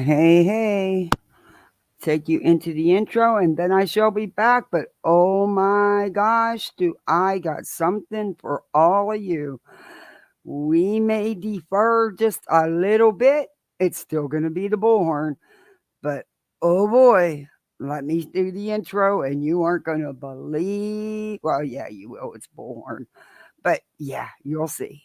Hey, take you into the intro and then I shall be back. But oh my gosh, do I got something for all of you. We may defer just a little bit. It's still going to be the bullhorn, but oh boy, let me do the intro and you aren't going to believe. Well, yeah, you will. It's bullhorn, but yeah, you'll see.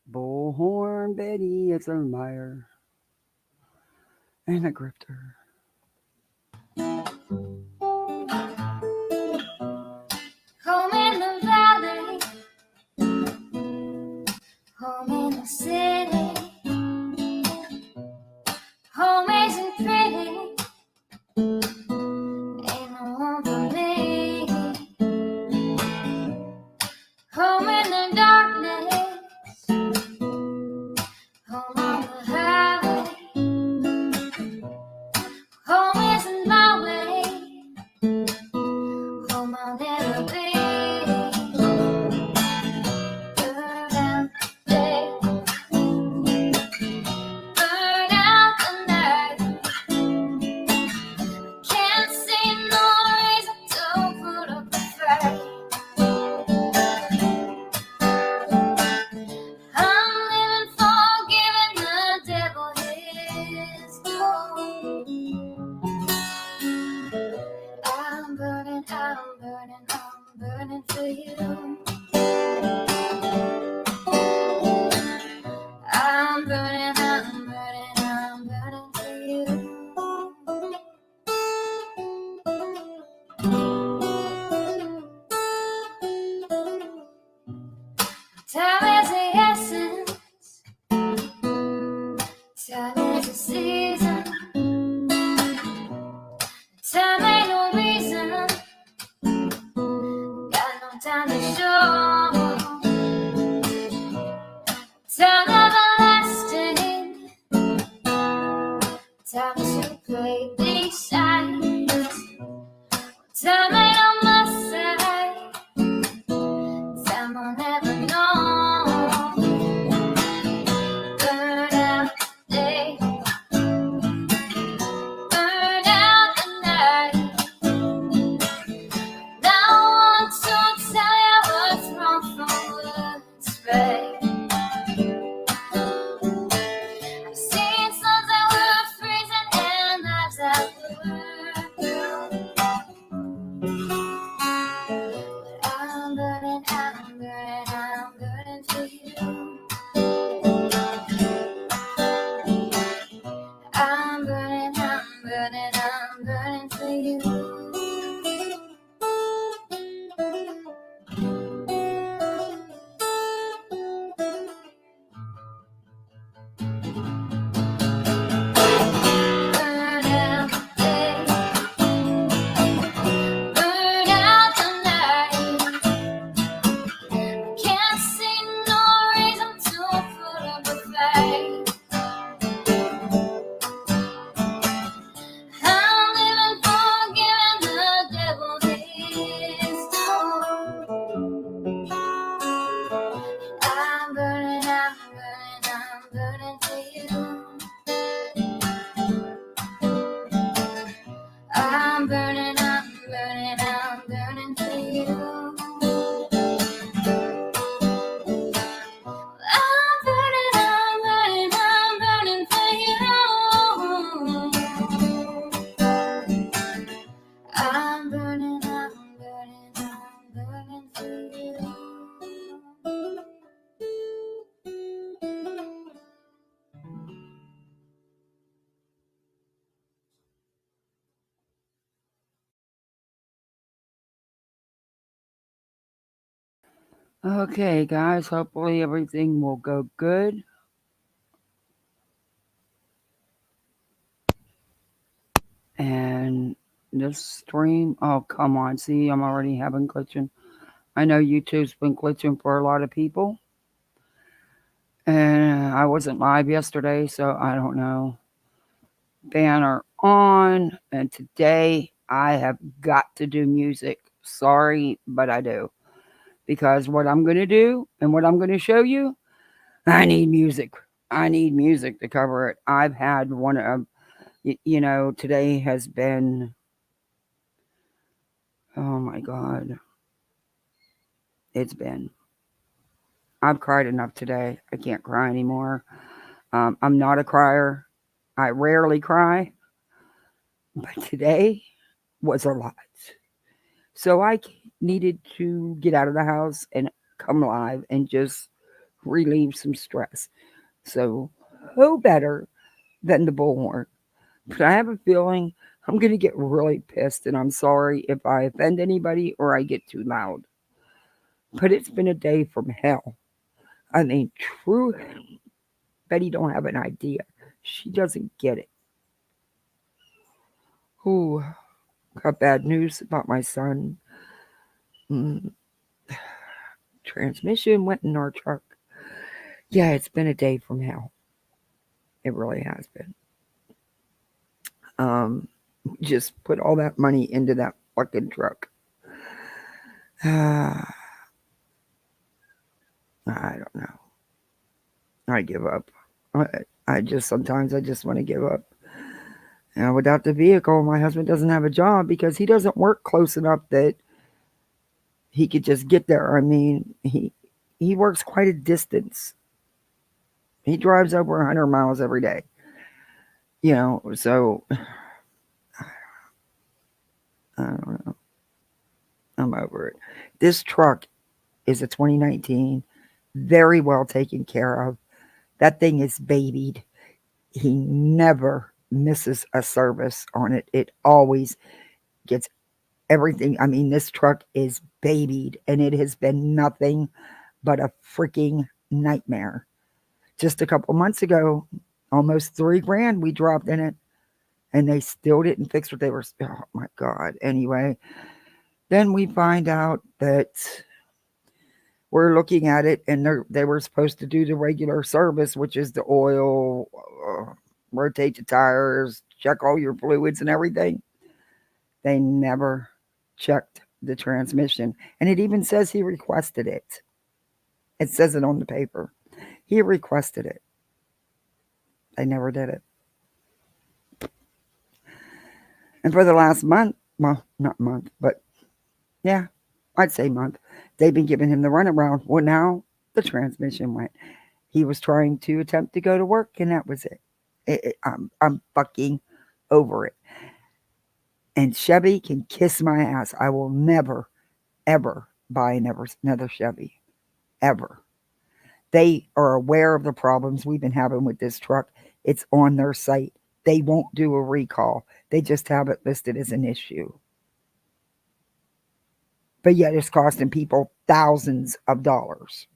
Bullhornbetty is a liar and a grifter. Home in the valley, home in the city, home isn't pretty, ain't no home for me. Home in the darkness, home on the highway, home isn't my way, home I'll never be. Burn out the day, burn out the night. Can't see no reason to put up a fight. I'm living for giving the devil his due. I'm burning for you. I'm burning for you. Time is the essence, time is the season. Time ain't no reason, got no time to show. Time everlasting, time to play these sides. Time ain't on my side, time I'll never know. Burn out the day, burn out the night. Now I want to tell you what's wrong from what's right. I've seen suns that were freezing and lives that were blue. But I'm burning for you. I'm burning for you. Burn out the day, burn out the night. Can't see no reason to put up a fight. I'm living for giving the devil his due. I'm burning for you. I'm burning for you. I'm burning for you. I'm burning for you. Okay, guys, hopefully everything will go good. And this stream, oh, come on. See, I'm already having glitching. I know YouTube's been glitching for a lot of people. And I wasn't live yesterday, so I don't know. Banner on. And today I have got to do music. Sorry, but I do. Because what I'm going to do and what I'm going to show you I need music. I need music to cover it. I've had one of, today has been, oh my God, it's been. I've cried enough today. I can't cry anymore. I'm not a crier. I rarely cry, but today was a lot. So I needed to get out of the house and come live and just relieve some stress. So, who better than the bullhorn? But I have a feeling I'm going to get really pissed, and I'm sorry if I offend anybody or I get too loud. But it's been a day from hell. I mean, true, Betty don't have an idea. She doesn't get it. Ooh, got bad news about my son. Mm, transmission went in our truck. Yeah, it's been a day from hell. It really has been. Um, just put all that money into that fucking truck. I don't know. I give up. I just sometimes I just want to give up. Without the vehicle, my husband doesn't have a job because he doesn't work close enough that he could just get there. I mean, he works quite a distance. He drives over 100 miles every day. So I don't know. I'm over it. This truck is a 2019, very well taken care of. That thing is babied. He never misses a service on it. It always gets everything. I mean, this truck is babied and it has been nothing but a freaking nightmare. Just a couple months ago, almost 3 grand we dropped in it and they still didn't fix what they were. Oh my God. Anyway, then we find out that we're looking at it and they were supposed to do the regular service, which is the oil, rotate the tires, check all your fluids and everything. They never checked the transmission. And it even says he requested it. It says it on the paper. He requested it. They never did it. And for the last month, well, not month, but yeah, I'd say month, they've been giving him the runaround. Well, now the transmission went. He was trying to attempt to go to work, and that was it. I'm fucking over it. And Chevy can kiss my ass. I will never, ever buy another Chevy. Ever. They are aware of the problems we've been having with this truck. It's on their site. They won't do a recall. They just have it listed as an issue. But yet it's costing people thousands of dollars.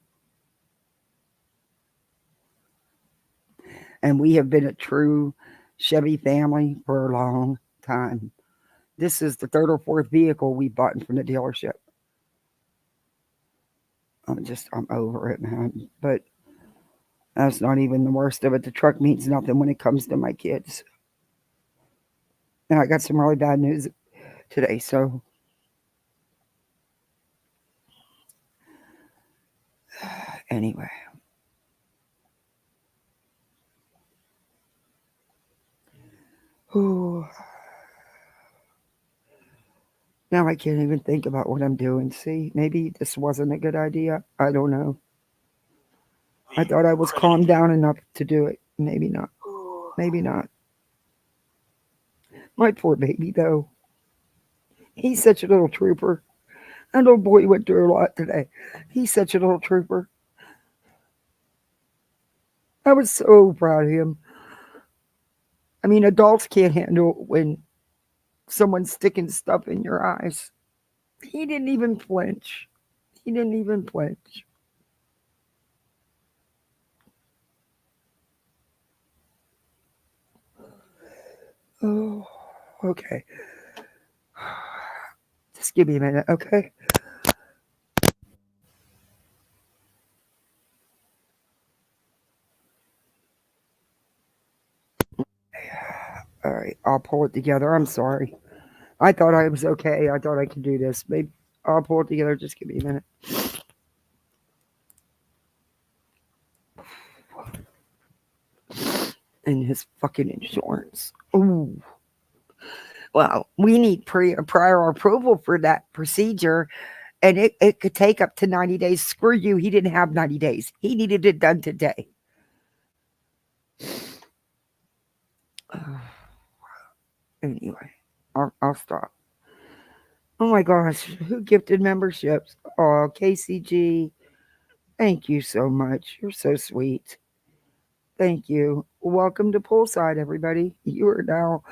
And we have been a true Chevy family for a long time. This is the third or fourth vehicle we bought from the dealership. I'm over it, man. But that's not even the worst of it. The truck means nothing when it comes to my kids. And I got some really bad news today. So, anyway. Ooh. Now I can't even think about what I'm doing. See, maybe this wasn't a good idea. I don't know. I thought I was calmed down enough to do it. Maybe not. Maybe not. My poor baby, though. He's such a little trooper. That little boy went through a lot today. He's such a little trooper. I was so proud of him. I mean, adults can't handle when someone's sticking stuff in your eyes. He didn't even flinch. He didn't even flinch. Oh, okay. Just give me a minute, okay? All right, I'll pull it together. I'm sorry. I thought I was okay. I thought I could do this. Maybe I'll pull it together. Just give me a minute. and his fucking insurance. Ooh. Well, we need prior approval for that procedure, and it could take up to 90 days. Screw you. He didn't have 90 days. He needed it done today. Anyway, I'll stop. Oh my gosh, who gifted memberships? Oh, KCG, thank you so much. You're so sweet. Thank you. Welcome to Poolside, everybody. You are now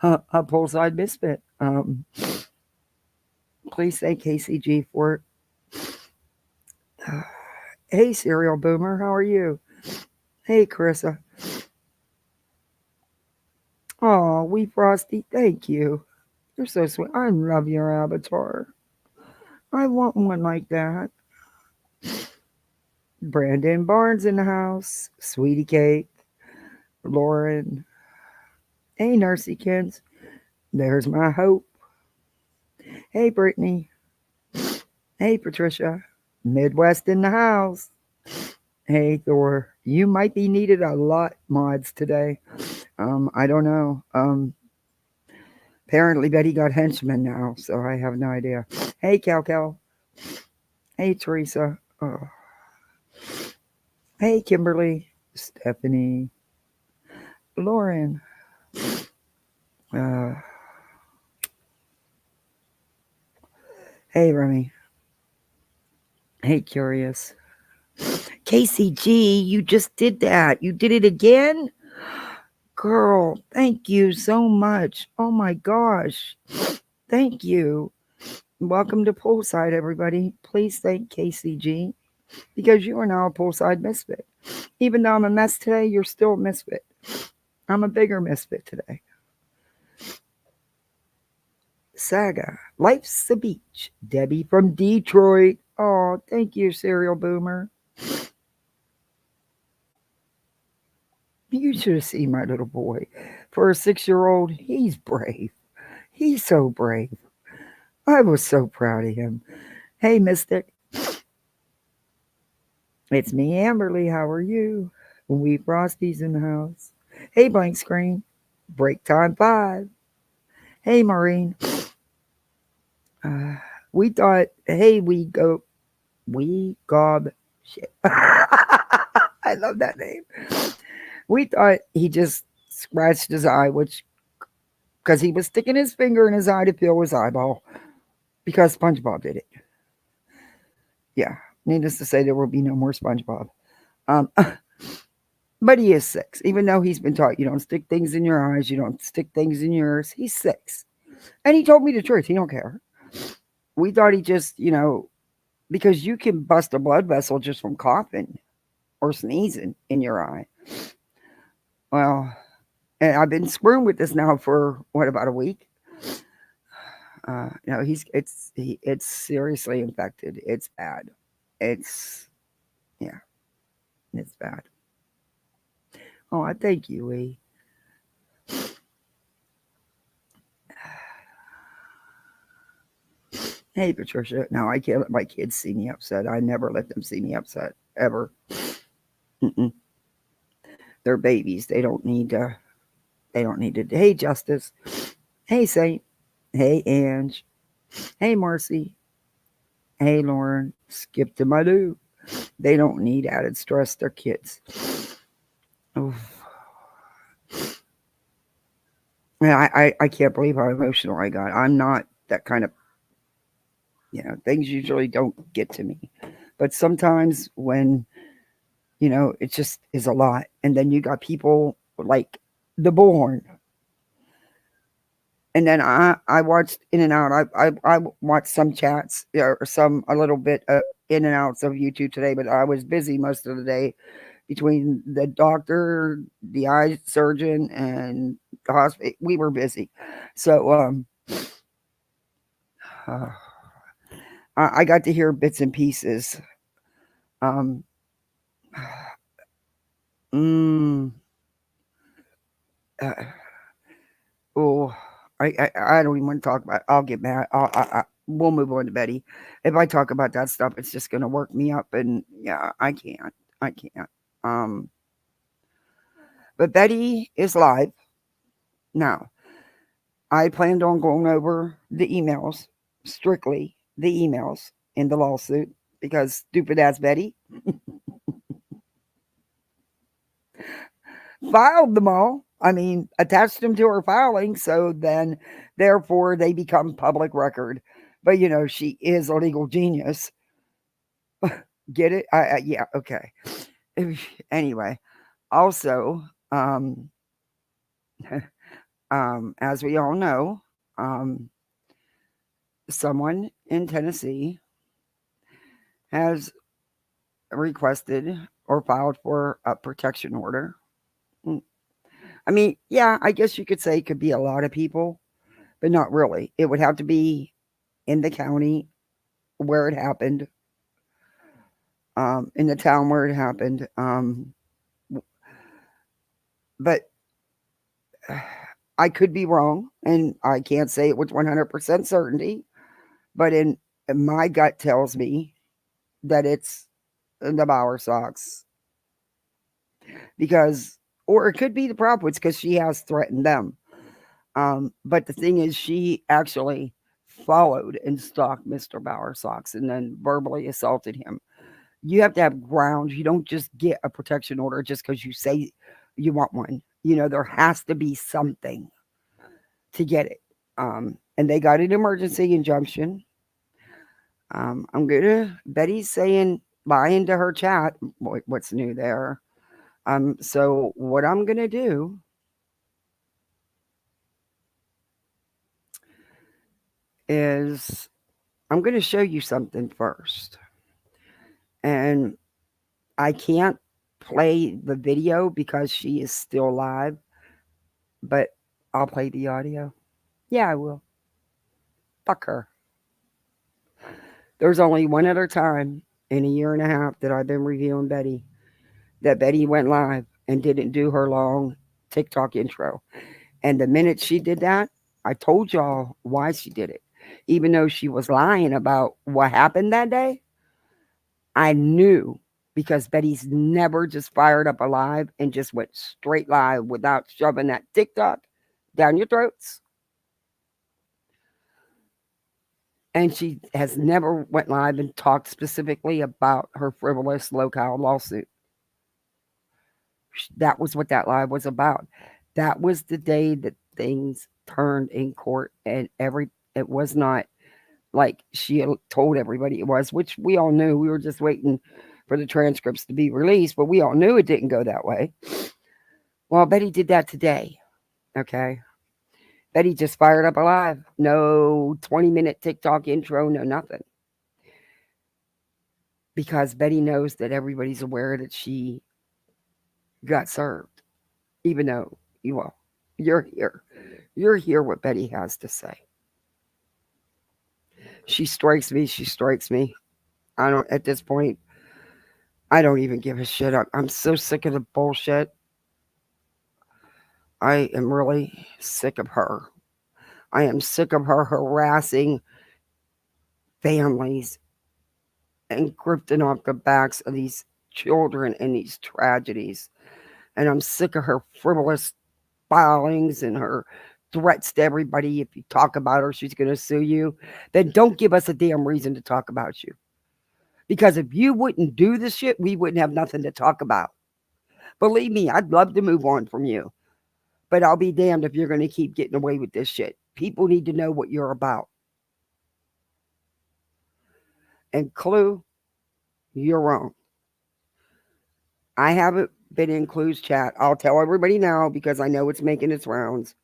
a Poolside misfit. Please thank KCG for it. Hey, Serial Boomer, how are you? Hey, Carissa. Oh, Wee Frosty, thank you. You're so sweet. I love your avatar. I want one like that. Brandon Barnes in the house. Sweetie Cake. Lauren. Hey, Nursykins. There's my hope. Hey, Brittany. Hey, Patricia. Midwest in the house. Hey, Thor. You might be needed a lot, mods, today. I don't know. Apparently Betty got henchmen now, so I have no idea. Hey, Cal. Hey, Teresa. Oh. Hey, Kimberly. Stephanie. Lauren. Uh, hey, Remy. Hey, Curious. KCG, you just did that. You did it again? Girl, thank you so much. Oh my gosh. Thank you. Welcome to Poolside, everybody. Please thank KCG because you are now a Poolside misfit. Even though I'm a mess today, you're still a misfit. I'm a bigger misfit today. Saga, Life's a Beach. Debbie from Detroit. Oh, thank you, Serial Boomer. You should have seen my little boy. For a 6-year-old, he's brave. He's so brave. I was so proud of him. Hey, Mystic. It's me, Amberly. How are you? We Frosty's in the house. Hey, Blank Screen. Break time 5. Hey, Maureen. We thought, hey, we gob shit. I love that name. We thought he just scratched his eye, which, because he was sticking his finger in his eye to feel his eyeball, because SpongeBob did it. Yeah, needless to say, there will be no more SpongeBob. Um, but he is 6, even though he's been taught you don't stick things in your eyes, you don't stick things in yours. He's 6. And he told me the truth. He don't care. We thought he just, because you can bust a blood vessel just from coughing or sneezing in your eye. Well, and I've been screwing with this now for what, about a week? No, it's seriously infected. It's bad. It's yeah, it's bad. Oh, I thank you, Lee. Hey, Patricia. No, I can't let my kids see me upset. I never let them see me upset ever. Mm-mm. They're babies. They don't need to. They don't need to. Hey, Justice. Hey, Saint. Hey, Ange. Hey, Marcy. Hey, Lauren. Skip to my do. They don't need added stress. They're kids. Oof. Yeah, I can't believe how emotional I got. I'm not that kind of, things usually don't get to me. But sometimes when, it just is a lot. And then you got people like the Bullhorn. And then I watched in and out. I watched some chats or a little bit in and outs of YouTube today, but I was busy most of the day between the doctor, the eye surgeon, and the hospital. We were busy. So uh, I got to hear bits and pieces. Um, mm, uh, oh, I don't even want to talk about it. I'll get mad. We'll move on to Betty. If I talk about that stuff, it's just going to work me up. And yeah, I can't. I can't. Um, But Betty is live now. I planned on going over the emails, strictly the emails in the lawsuit, because stupid ass Betty filed them all. I mean, attached them to her filing, so then therefore they become public record. But she is a legal genius. Get it? Yeah, okay. Anyway, also, as we all know, someone in Tennessee has requested or filed for a protection order. Mm, I mean, yeah, I guess you could say it could be a lot of people, but not really. It would have to be in the county where it happened, in the town where it happened. But I could be wrong, and I can't say it with 100% certainty. But my gut tells me that it's the Bower Sox, because, or it could be the Propwoods because she has threatened them. But the thing is, she actually followed and stalked Mr. Bower Sox and then verbally assaulted him. You have to have grounds. You don't just get a protection order just because you say you want one. There has to be something to get it. And they got an emergency injunction. I'm gonna Betty's saying lying to her chat. What's new there? So what I'm gonna do is I'm gonna show you something first, and I can't play the video because she is still live, but I'll play the audio. Yeah, I will. Fuck her. There's only one other time in a year and a half that I've been reviewing Betty that Betty went live and didn't do her long TikTok intro. And the minute she did that, I told y'all why she did it. Even though she was lying about what happened that day, I knew, because Betty's never just fired up a live and just went straight live without shoving that TikTok down your throats. And she has never went live and talked specifically about her frivolous locale lawsuit. That was what that live was about. That was the day that things turned in court, and it was not like she told everybody it was, which we all knew. We were just waiting for the transcripts to be released, but we all knew it didn't go that way. Well, Betty did that today. Okay. Betty just fired up a live. No 20-minute TikTok intro, no nothing. Because Betty knows that everybody's aware that she got served. Even though you're here. You're here what Betty has to say. She strikes me. She strikes me. I don't, at this point, I don't even give a shit. I'm so sick of the bullshit. I am really sick of her. I am sick of her harassing families and grifting off the backs of these children and these tragedies. And I'm sick of her frivolous filings and her threats to everybody. If you talk about her, she's going to sue you. Then don't give us a damn reason to talk about you. Because if you wouldn't do this shit, we wouldn't have nothing to talk about. Believe me, I'd love to move on from you. But I'll be damned if you're going to keep getting away with this shit. People need to know what you're about. And Clue, you're wrong. I haven't been in Clue's chat. I'll tell everybody now because I know it's making its rounds.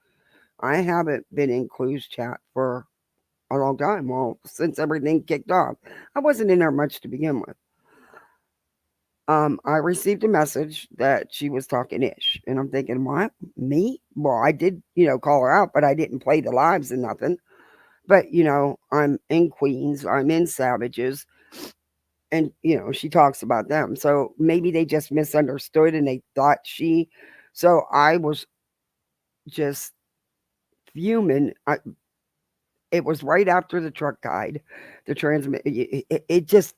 I haven't been in Clue's chat for a long time. Well, since everything kicked off, I wasn't in there much to begin with. I received a message that she was talking ish, and I'm thinking, what? Me? Well, I did, call her out, but I didn't play the lives and nothing. But I'm in Queens, I'm in Savages, and she talks about them. So maybe they just misunderstood and they thought she. So I was just fuming. It was right after the truck guide, the transmit. It just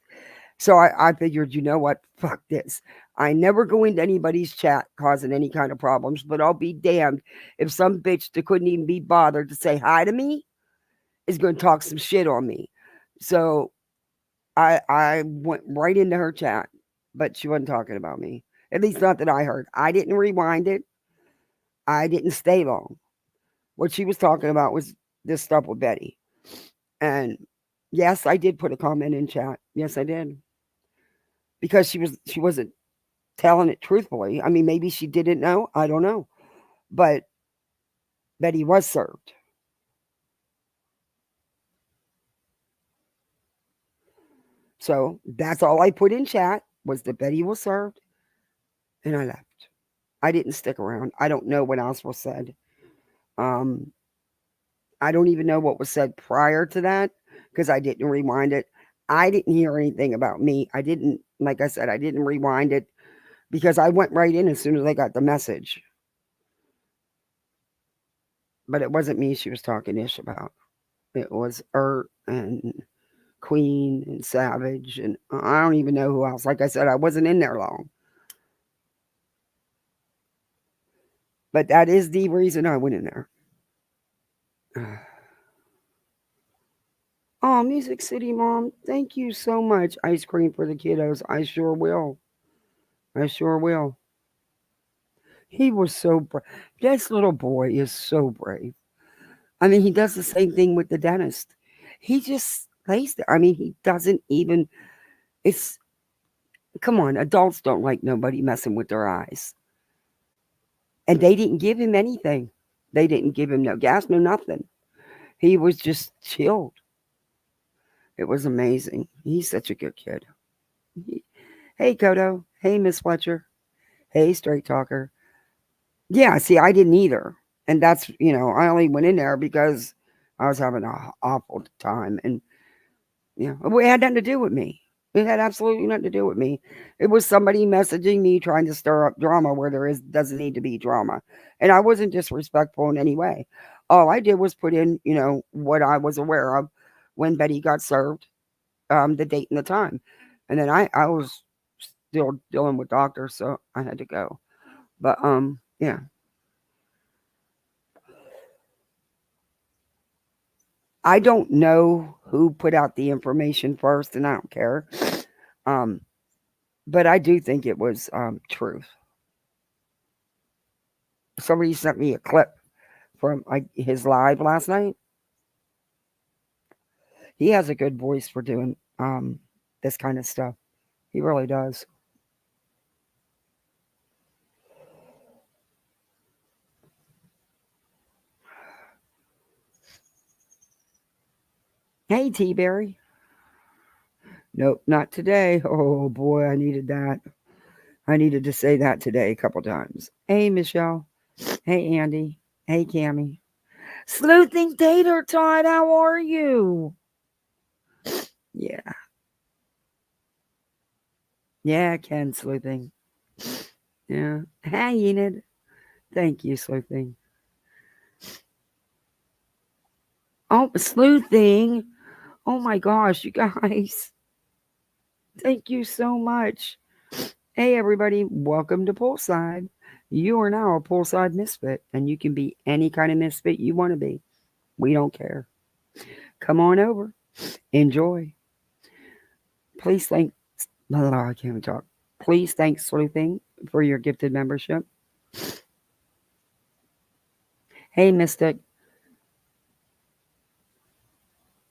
So I figured, you know what? Fuck this. I never go into anybody's chat causing any kind of problems, but I'll be damned if some bitch that couldn't even be bothered to say hi to me is going to talk some shit on me. So I went right into her chat, but she wasn't talking about me. At least not that I heard. I didn't rewind it. I didn't stay long. What she was talking about was this stuff with Betty. And yes, I did put a comment in chat. Yes, I did. Because she wasn't telling it truthfully. I mean, maybe she didn't know. I don't know. But Betty was served. So that's all I put in chat was that Betty was served, and I left. I didn't stick around. I don't know what else was said. Um, I don't even know what was said prior to that because I didn't rewind it. I didn't hear anything about me. I didn't, like I said, I didn't rewind it because I went right in as soon as I got the message. But it wasn't me she was talking ish about. It was Ert and Queen and Savage, and I don't even know who else. Like I said, I wasn't in there long. But that is the reason I went in there. Oh, Music City Mom, thank you so much. Ice cream for the kiddos. I sure will. I sure will. He was so brave. This little boy is so brave. I mean, he does the same thing with the dentist. He just lays there. I mean, he doesn't even. It's come on. Adults don't like nobody messing with their eyes, and they didn't give him anything. They didn't give him no gas, no nothing. He was just chilled. It was amazing. He's such a good kid. Hey, Kodo. Hey, Miss Fletcher. Hey, Straight Talker. Yeah, see, I didn't either. And that's, I only went in there because I was having an awful time. And, it had nothing to do with me. It had absolutely nothing to do with me. It was somebody messaging me trying to stir up drama where doesn't need to be drama. And I wasn't disrespectful in any way. All I did was put in, what I was aware of when Betty got served, the date and the time. And then I was still dealing with doctors, so I had to go. But yeah. I don't know who put out the information first, and I don't care. Um, but I do think it was truth. Somebody sent me a clip from his live last night. He has a good voice for doing this kind of stuff. He really does. Hey, T Berry. Nope, not today. Oh boy, I needed that. I needed to say that today a couple times. Hey, Michelle. Hey, Andy. Hey, Cammy. Sleuthing Tater Tot, how are you? Yeah. Yeah, Ken Sleuthing. Yeah. Hi, Enid. Thank you, Sleuthing. Oh, Sleuthing. Oh my gosh, you guys. Thank you so much. Hey, everybody. Welcome to Poolside. You are now a Poolside Misfit, and you can be any kind of misfit you want to be. We don't care. Come on over. Enjoy. Please thank. I can't even talk. Please thank Sleuthing for your gifted membership. Hey, Mystic.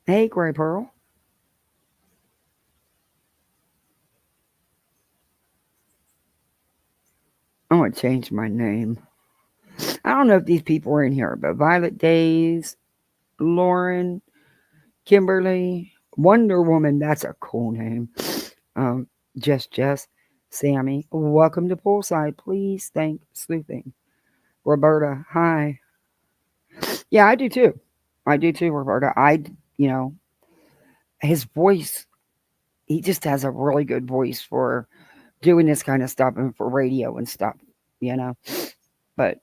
Hey, Gray Pearl. I want to change my name. I don't know if these people are in here, but Violet Days, Lauren, Kimberly, Wonder Woman. That's a cool name. Um, Jess, Sammy. Welcome to Poolside. Please thank Sleuthing. Roberta. Hi. Yeah, I do too. I do too, Roberta. You know, his voice. He just has a really good voice for doing this kind of stuff and for radio and stuff. You know, but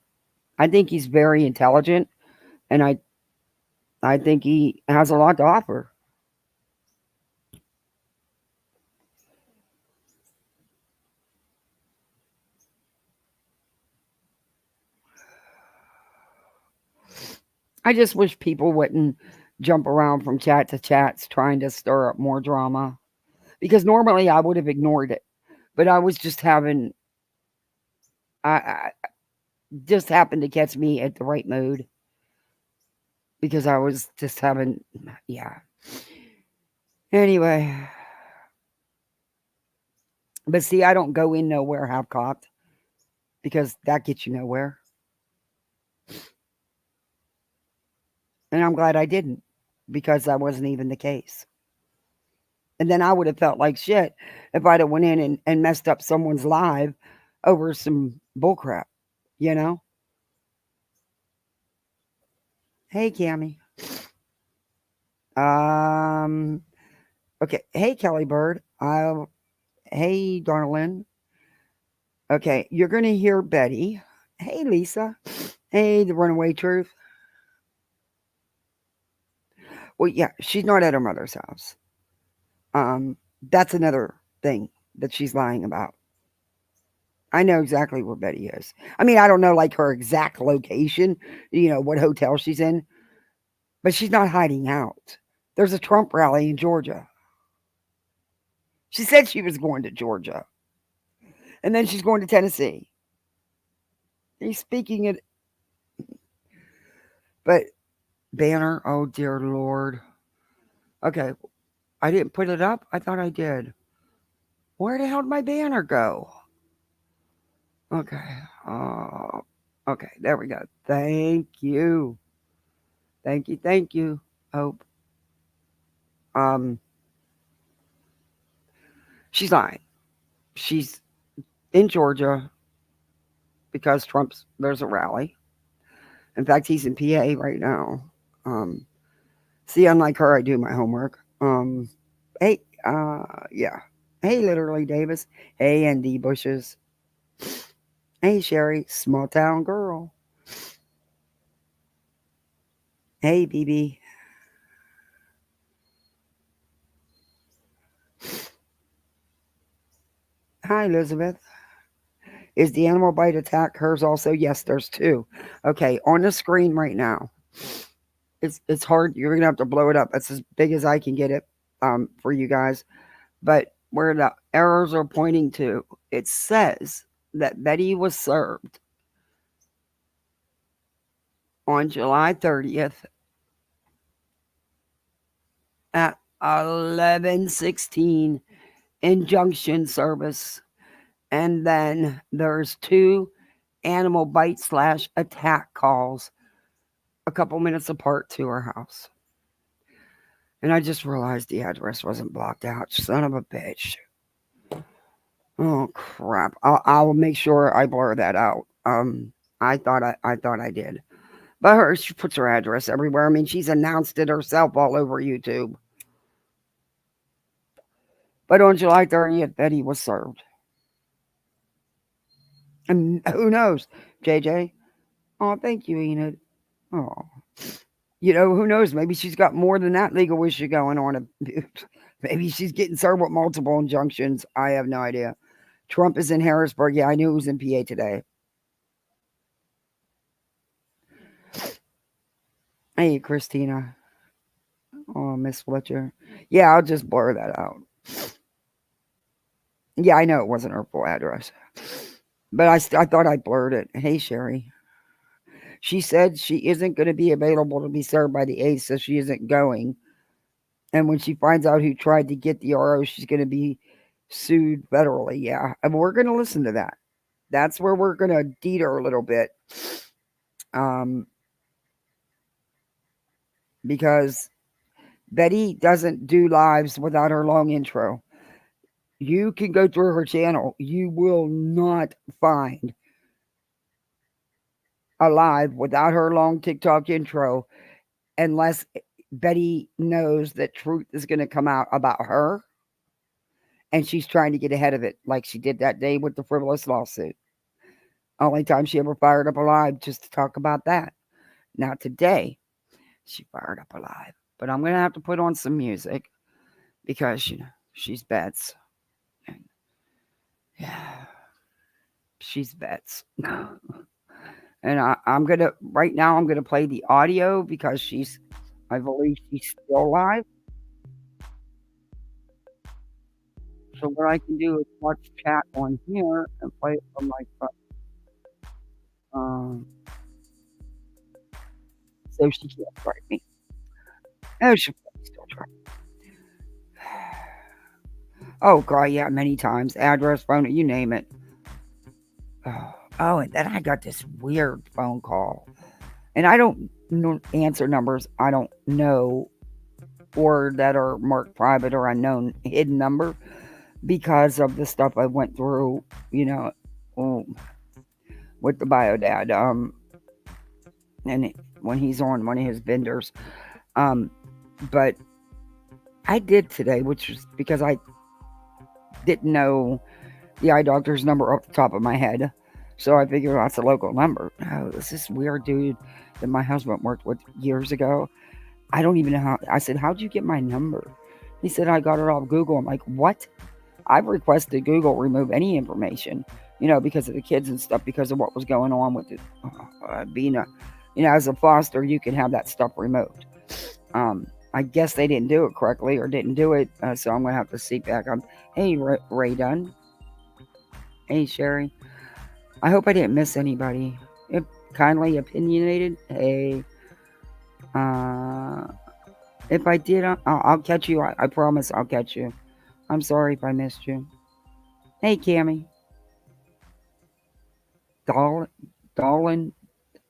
I think he's very intelligent, and I think he has a lot to offer. I just wish people wouldn't jump around from chat to chats trying to stir up more drama because normally I would have ignored it, but I was just having, I just happened to catch me at the right mood because I was just having, yeah. Anyway, but see, I don't go in nowhere half cocked because that gets you nowhere. And I'm glad I didn't because that wasn't even the case. And then I would have felt like shit if I'd have went in and messed up someone's live over some bullcrap, you know? Hey, Cammy. Um, okay. Hey, Kelly Bird. Hey, darling. Okay, you're gonna hear Betty. Hey, Lisa. Hey, the runaway truth. Well, yeah, she's not at her mother's house. Um, that's another thing that she's lying about. I know exactly where Betty is. I mean, I don't know like her exact location, what hotel she's in, but she's not hiding out. There's a Trump rally in Georgia. She said she was going to Georgia, and then she's going to Tennessee. He's speaking it, but banner. Oh dear Lord. Okay, I didn't put it up. I thought I did. Where the hell did my banner go? Okay. Uh, okay, there we go. Thank you. Thank you. Thank you. Hope. Um, she's lying. She's in Georgia because there's a rally. In fact, he's in PA right now. Um, see, unlike her, I do my homework. Hey, yeah. Hey, literally Davis. Hey, Andy Bushes. Hey, Sherry, small town girl. Hey, BB. Hi, Elizabeth. Is the animal bite attack hers also? Yes, there's two. Okay, on the screen right now. It's hard. You're gonna have to blow it up. That's as big as I can get it for you guys. But where the arrows are pointing to, it says that Betty was served on July 30th at 11:16 injunction service. And then there's two animal bite slash attack calls a couple minutes apart to her house. And I just realized the address wasn't blocked out. Son of a bitch. Oh crap! I'll make sure I blur that out. I thought I did, but she puts her address everywhere. I mean, she's announced it herself all over YouTube. But on July 30th, Betty was served, and who knows, JJ? Oh, thank you, Enid. Oh, who knows? Maybe she's got more than that legal issue going on. Maybe she's getting served with multiple injunctions. I have no idea. Trump is in Harrisburg. Yeah, I knew he was in PA today. Hey, Christina. Oh, Miss Fletcher. Yeah, I'll just blur that out. Yeah, I know it wasn't her full address, but I thought I blurred it. Hey, Sherry. She said she isn't going to be available to be served by the 8th, so she isn't going. And when she finds out who tried to get the RO, she's going to be sued federally. Yeah, and we're going to listen to that. That's where we're going to deed her a little bit. Um, because Betty doesn't do lives without her long intro. You can go through her channel. You will not find a live without her long TikTok intro unless Betty knows that truth is going to come out about her and she's trying to get ahead of it, like she did that day with the frivolous lawsuit. Only time she ever fired up a live just to talk about that. Now, today, she fired up a live. But I'm going to have to put on some music because, she's Bets. Yeah, she's Bets. And I'm gonna right now. I'm gonna play the audio because I believe she's still alive. So what I can do is watch chat on here and play it from my phone. Um, so she can't strike me. Oh, she'll probably still try. Oh God, yeah, many times. Address, phone, you name it. Oh, and then I got this weird phone call, and I don't answer numbers I don't know or that are marked private or unknown, hidden number because of the stuff I went through. You know, um, with the bio dad. And when he's on one of his vendors. Um, but I did today, which was because I didn't know the eye doctor's number off the top of my head. So I figured that's a local number. Oh, this is weird dude that my husband worked with years ago. I don't even know how. I said, how'd you get my number? He said, I got it off Google. I'm like, what? I've requested Google remove any information, because of the kids and stuff, because of what was going on with it. Being as a foster, you can have that stuff removed. I guess they didn't do it correctly or didn't do it, so I'm going to have to seek back on. Hey, Ray Dunn. Hey, Sherry. I hope I didn't miss anybody. Kindly opinionated. Hey. If I did, I'll catch you. I promise I'll catch you. I'm sorry if I missed you. Hey, Cammy. Dolan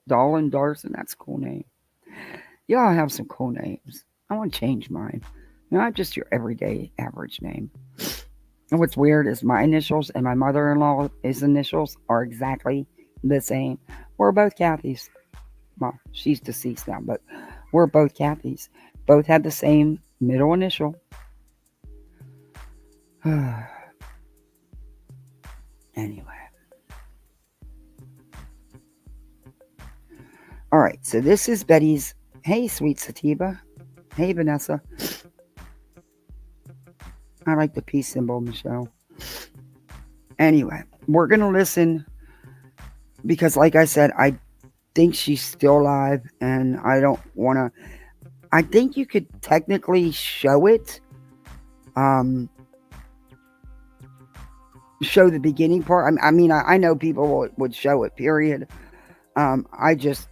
Darson. That's a cool name. Y'all have some cool names. I want to change mine. Not just your everyday average name. And what's weird is my initials and my mother-in-law's initials are exactly the same. We're both Kathy's. Well, she's deceased now, but we're both Kathy's. Both had the same middle initial. Anyway. All right, so this is Betty's. Hey, sweet Satiba. Hey, Vanessa. I like the peace symbol, Michelle. Anyway, we're going to listen because, like I said, I think she's still alive and I don't want to. I think you could technically show it. Show the beginning part. I mean, I know people would show it, period. I just,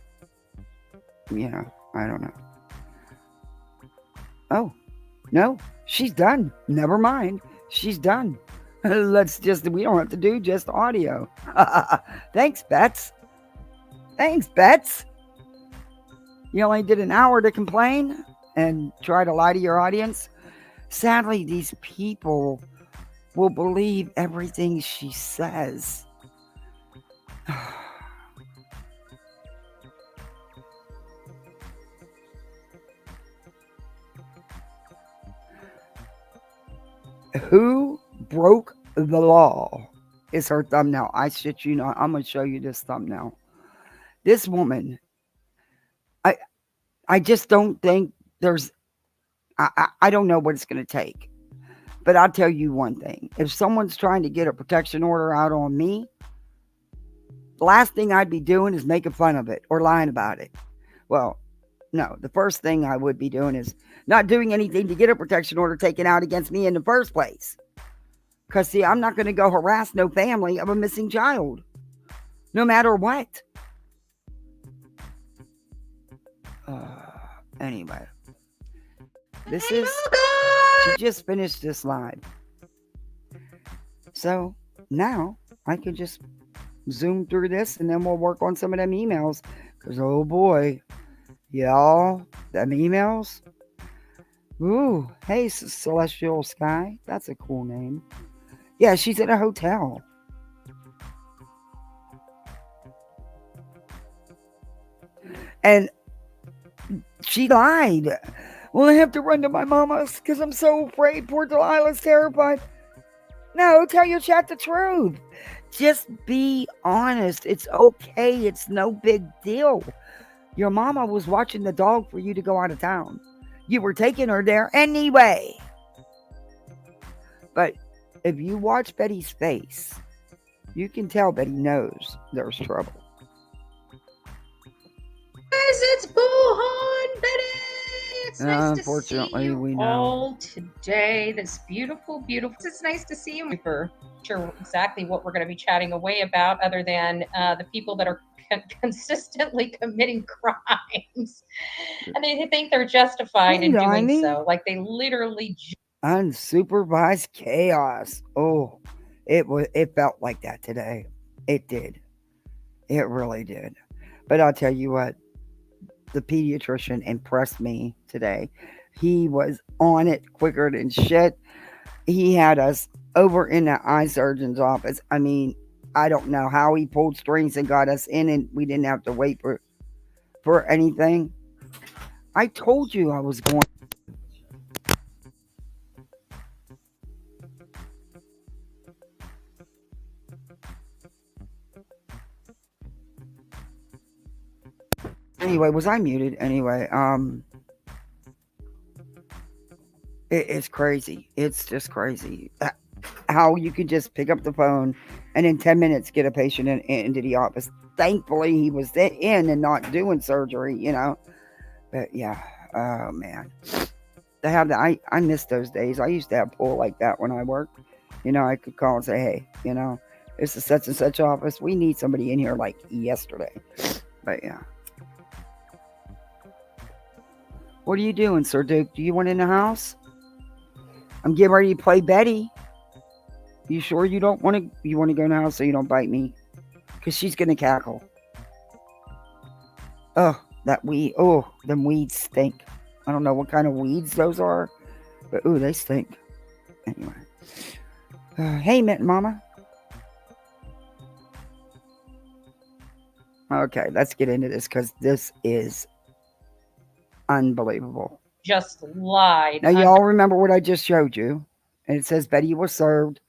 I don't know. Oh, no, she's done. Never mind. She's done. We don't have to do just audio. Thanks, Bets. Thanks, Bets. You only did an hour to complain and try to lie to your audience. Sadly, these people will believe everything she says. Who broke the law is her thumbnail. I shit you not. I'm going to show you this thumbnail. This woman, I just don't think there's, I don't know what it's going to take. But I'll tell you one thing. If someone's trying to get a protection order out on me, the last thing I'd be doing is making fun of it or lying about it. Well, no, the first thing I would be doing is not doing anything to get a protection order taken out against me in the first place. Because, see, I'm not going to go harass no family of a missing child, no matter what. Anyway, she just finished this live. So now I can just zoom through this and then we'll work on some of them emails. Because, oh boy, y'all, them emails. Ooh, hey, Celestial Sky. That's a cool name. Yeah, she's at a hotel. And she lied. Well, I have to run to my mama's because I'm so afraid. Poor Delilah's terrified. No, tell your chat the truth. Just be honest. It's okay. It's no big deal. Your mama was watching the dog for you to go out of town. You were taking her there anyway. But if you watch Betty's face, you can tell Betty knows there's trouble. It's nice to see Unfortunately, you we know. all today. This beautiful, beautiful. It's nice to see you. Super sure exactly what we're going to be chatting away about, other than the people that are consistently committing crimes, and they think they're justified in doing so. Like they literally. Unsupervised chaos. Oh, it felt like that today. It did. It really did. But I'll tell you what, the pediatrician impressed me today. He was on it quicker than shit. He had us over in the eye surgeon's office. I mean, I don't know how he pulled strings and got us in, and we didn't have to wait for anything. I told you I was going. Anyway, was I muted? Anyway, it's crazy. It's just crazy. How you could just pick up the phone and in 10 minutes get a patient into the office. Thankfully, he was in and not doing surgery, you know. But yeah, oh man. To have that, I miss those days. I used to have pull like that when I worked. You know, I could call and say, hey, you know, it's a such and such office. We need somebody in here like yesterday. But yeah. What are you doing, Sir Duke? Do you want in the house? I'm getting ready to play Betty. You sure you don't want to? You want to go in the house so you don't bite me? Because she's gonna cackle. Oh, that weed. Oh, them weeds stink. I don't know what kind of weeds those are, but ooh, they stink. Anyway, hey, Mint Mama. Okay, let's get into this because this is unbelievable. Just lied. Now, y'all remember what I just showed you, and it says Betty was served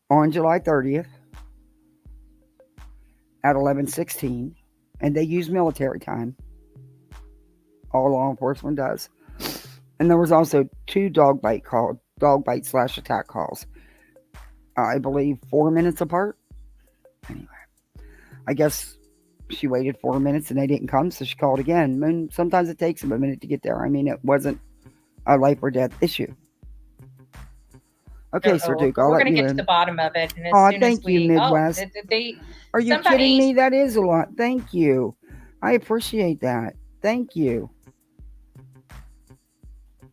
on July 30th at 11:16, and they use military time. All law enforcement does. And there was also 2 dog bite / attack calls. I believe 4 minutes apart. Anyway, I guess she waited 4 minutes and they didn't come, so she called again. And sometimes it takes them a minute to get there. I mean, it wasn't a life or death issue. Okay, Sir Duke, I'll let you in. We're going to get to the bottom of it. And as soon thank as you, Midwest. Are you kidding me? That is a lot. Thank you. I appreciate that. Thank you.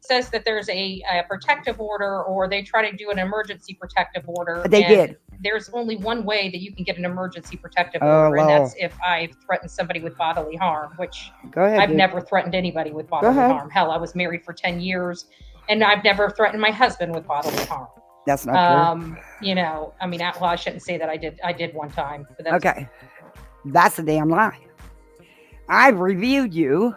Says that there's a protective order, or they try to do an emergency protective order. They did. There's only one way that you can get an emergency protective order, and that's if I've threatened somebody with bodily harm, which I've never threatened anybody with bodily harm. Hell, I was married for 10 years, and I've never threatened my husband with bodily harm. That's not true. You know, I mean, well, I shouldn't say that I did one time. But that's okay. That's a damn lie. I've reviewed you,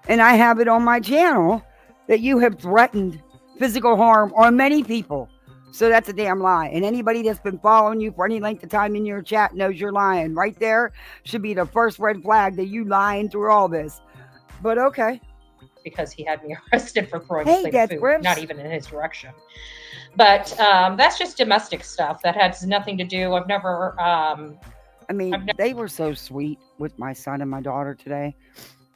and I have it on my channel that you have threatened physical harm on many people. So that's a damn lie. And anybody that's been following you for any length of time in your chat knows you're lying. Right there should be the first red flag that you lying through all this. But okay. Because he had me arrested for throwing a plate of food, Grips. Not even in his direction. But that's just domestic stuff. That has nothing to do. I've never... they were so sweet with my son and my daughter today.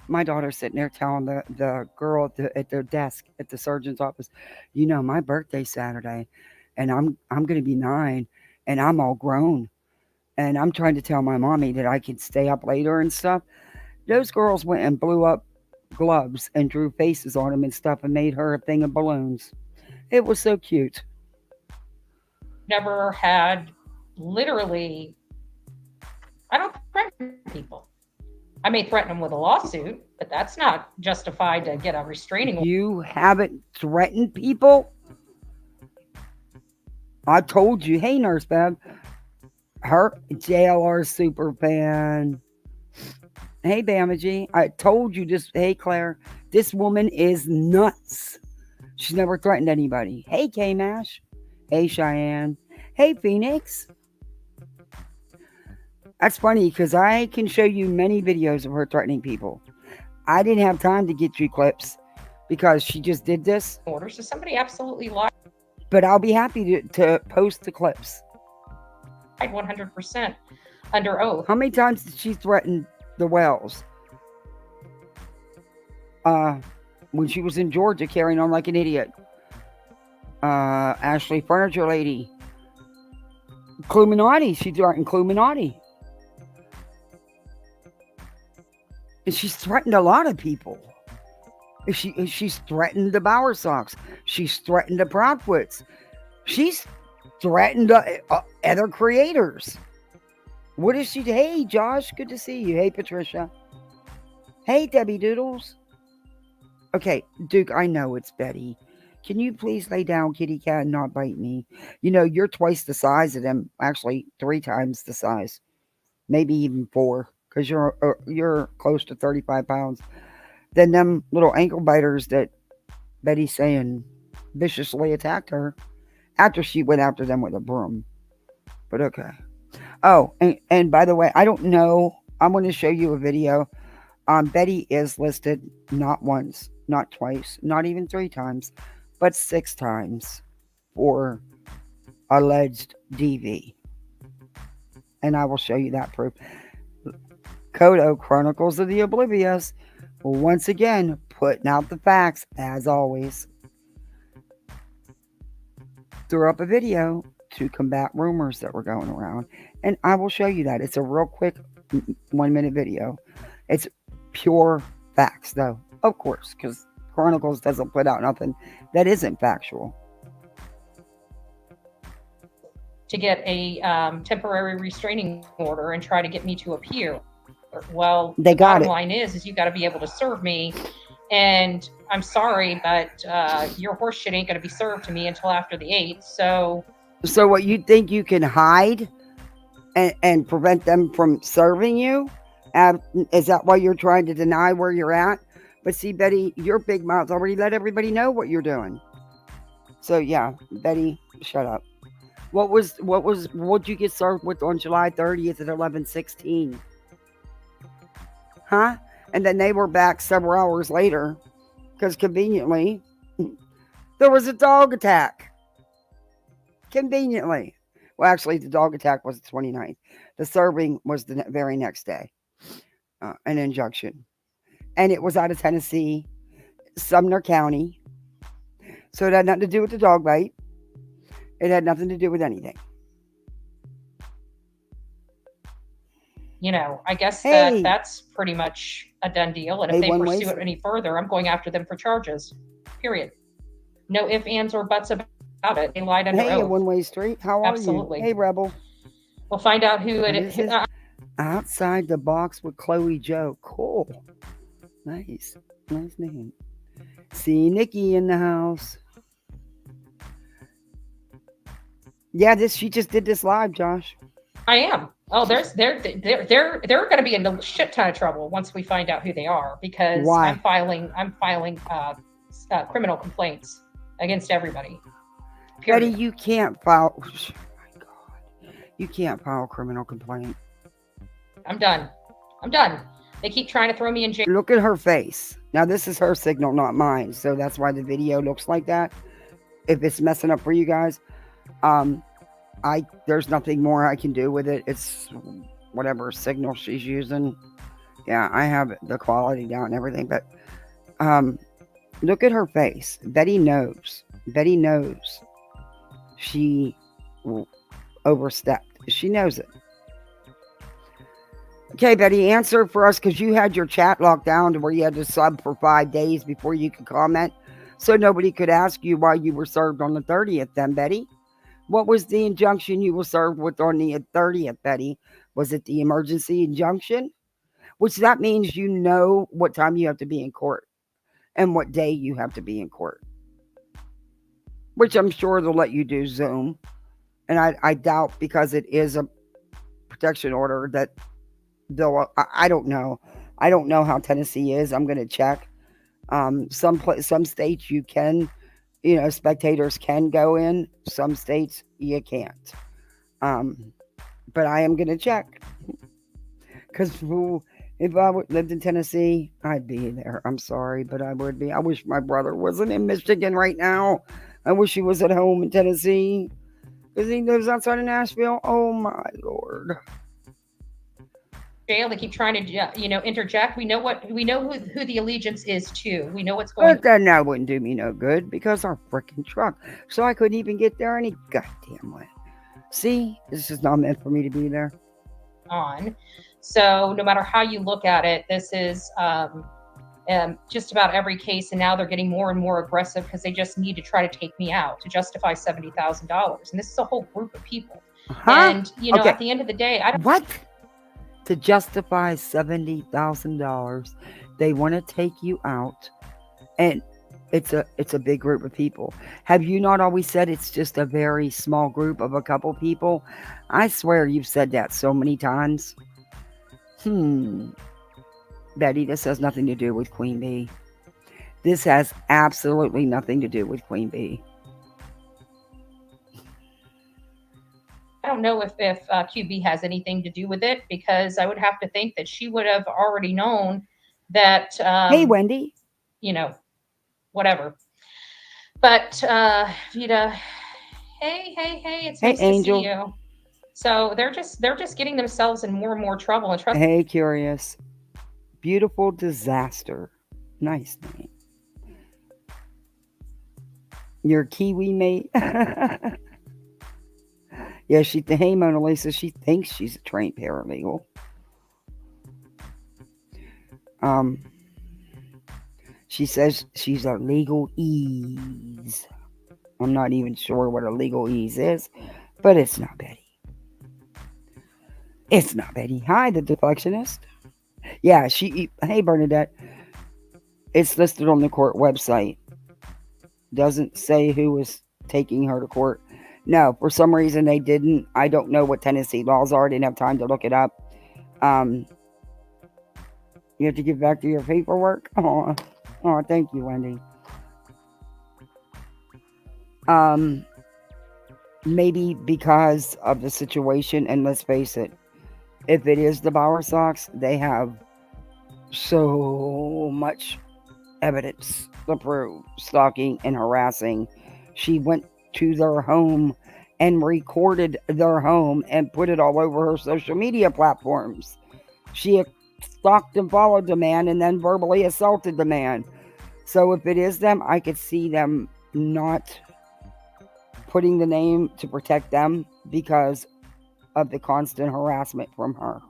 My daughter's sitting there telling the girl at their desk at the surgeon's office, you know, my birthday's Saturday, and I'm going to be 9, and I'm all grown, and I'm trying to tell my mommy that I can stay up later and stuff. Those girls went and blew up gloves and drew faces on them and stuff and made her a thing of balloons. It was so cute. Never had, literally, I don't threaten people. I may threaten them with a lawsuit, but that's not justified to get a restraining order. You haven't threatened people? I told you. Hey, Nurse Bev. Her JLR super fan. Hey, Bamaji. I told you this. Hey, Claire. This woman is nuts. She's never threatened anybody. Hey, K-Mash. Hey, Cheyenne. Hey, Phoenix. That's funny because I can show you many videos of her threatening people. I didn't have time to get you clips because she just did this. Order, so somebody absolutely lied. But I'll be happy to post the clips. 100% under oath. How many times did she threaten the Wells? when she was in Georgia carrying on like an idiot. Ashley Furniture Lady. Cluminati. She threatened Cluminati. And she's threatened a lot of people. She's threatened the Bowersox. She's threatened the Proudfoots. She's threatened other creators. What is she? Hey, Josh, good to see you. Hey, Patricia. Hey, Debbie Doodles. Okay, Duke, I know it's Betty. Can you please lay down, kitty cat, and not bite me? You know, you're twice the size of them. Actually, 3 times the size. Maybe even 4, because you're close to 35 pounds. Then them little ankle biters that Betty's saying viciously attacked her after she went after them with a broom. But okay. Oh, and by the way, I don't know. I'm going to show you a video. Betty is listed not once, not twice, not even 3 times, but 6 times for alleged DV. And I will show you that proof. Kodo, Chronicles of the Oblivious, once again, putting out the facts, as always. Threw up a video to combat rumors that were going around. And I will show you that. It's a real quick 1-minute video. It's pure facts, though. Of course, because Chronicles doesn't put out nothing that isn't factual. To get a temporary restraining order and try to get me to appear. Well, they got bottom line is you got to be able to serve me. And I'm sorry, but your horse shit ain't going to be served to me until after the 8th. So what, you think you can hide and prevent them from serving you? Is that why you're trying to deny where you're at? But see, Betty, your big mouth already let everybody know what you're doing. So yeah, Betty, shut up. What'd you get served with on July 30th at 11:16? Huh? And then they were back several hours later because conveniently there was a dog attack. Conveniently. Well, actually, the dog attack was the 29th. The serving was the very next day. An injunction. And it was out of Tennessee, Sumner County. So it had nothing to do with the dog bite. It had nothing to do with anything. You know, I guess that's pretty much a done deal. And if they pursue it any further, I'm going after them for charges. Period. No ifs, ands, or buts about it. They lied under oath. Hey, One-Way Street. How are Absolutely. you? Hey, Rebel. We'll find out who it is. Outside the Box with Chloe Joe. Cool. Nice. Nice name. See Nikki in the house. Yeah, she just did this live, Josh. I am. Oh, they're going to be in a shit ton of trouble once we find out who they are, because Why? I'm filing criminal complaints against everybody. Period. Betty, you can't file. Oh my God, you can't file a criminal complaint. I'm done. They keep trying to throw me in jail. Look at her face. Now this is her signal, not mine, so that's why the video looks like that. If it's messing up for you guys, there's nothing more I can do with it. It's whatever signal she's using. Yeah, I have the quality down and everything, but look at her face. Betty knows she overstepped. She knows it. Okay, Betty, answer for us, because you had your chat locked down to where you had to sub for 5 days before you could comment, so nobody could ask you why you were served on the 30th then, Betty. What was the injunction you were served with on the 30th, Betty? Was it the emergency injunction? Which that means you know what time you have to be in court and what day you have to be in court. Which I'm sure they'll let you do Zoom. And I doubt, because it is a protection order, that they'll, I don't know. I don't know how Tennessee is. I'm going to check. Some states you can, spectators can go in. Some states you can't. But I am going to check. Because if I lived in Tennessee, I'd be there. I'm sorry, but I would be. I wish my brother wasn't in Michigan right now. I wish he was at home in Tennessee. Because he lives outside of Nashville. Oh, my Lord. jail. They keep trying to, interject. We know who the allegiance is to. We know what's going. But then that wouldn't do me no good because our freaking truck. So I couldn't even get there any goddamn way. See, this is not meant for me to be there. On. So no matter how you look at it, this is just about every case, and now they're getting more and more aggressive because they just need to try to take me out to justify $70,000, and this is a whole group of people. Huh? And Okay. at the end of the day, I don't. What? To justify $70,000, they want to take you out, and it's a big group of people. Have you not always said it's just a very small group of a couple people? I swear you've said that so many times. Betty, this has nothing to do with Queen Bee. This has absolutely nothing to do with Queen Bee. I don't know if QB has anything to do with it, because I would have to think that she would have already known that. Hey, Wendy. Whatever. But Vita, hey, it's Hey, nice Angel. to see you. So they're just getting themselves in more and more trouble. And trust. Hey, Curious. Beautiful Disaster. Nice name. Your Kiwi mate. Yeah, hey, Mona Lisa, she thinks she's a trained paralegal. She says she's a legal ease. I'm not even sure what a legal ease is, but it's not Betty. It's not Betty. Hi, the deflectionist. Yeah, hey, Bernadette. It's listed on the court website. Doesn't say who was taking her to court. No, for some reason they didn't. I don't know what Tennessee laws are. I didn't have time to look it up. You have to get back to your paperwork. Oh, thank you, Wendy. Maybe because of the situation, and let's face it, if it is the Bower Sox, they have so much evidence to prove stalking and harassing. She went to their home and recorded their home and put it all over her social media platforms. She stalked and followed the man and then verbally assaulted the man. So if it is them, I could see them not putting the name to protect them because of the constant harassment from her.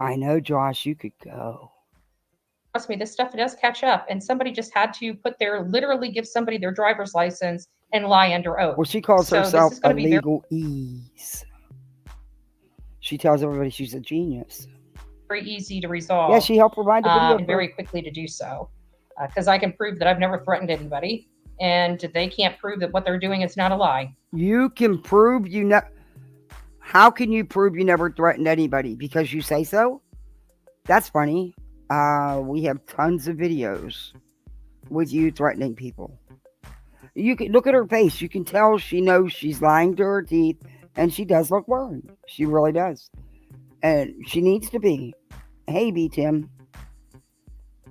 I know, Josh, you could go. Trust me, this stuff does catch up, and somebody just had to literally give somebody their driver's license and lie under oath. Well, she calls herself a legal ease. She tells everybody she's a genius. Very easy to resolve. Yeah, she helped provide the video. And very quickly to do so. Because I can prove that I've never threatened anybody, and they can't prove that what they're doing is not a lie. You can prove How can you prove you never threatened anybody? Because you say so? That's funny. We have tons of videos with you threatening people. You can look at her face. You can tell she knows she's lying to her teeth, and she does look worried. She really does. And she needs to be. Hey, B-Tim.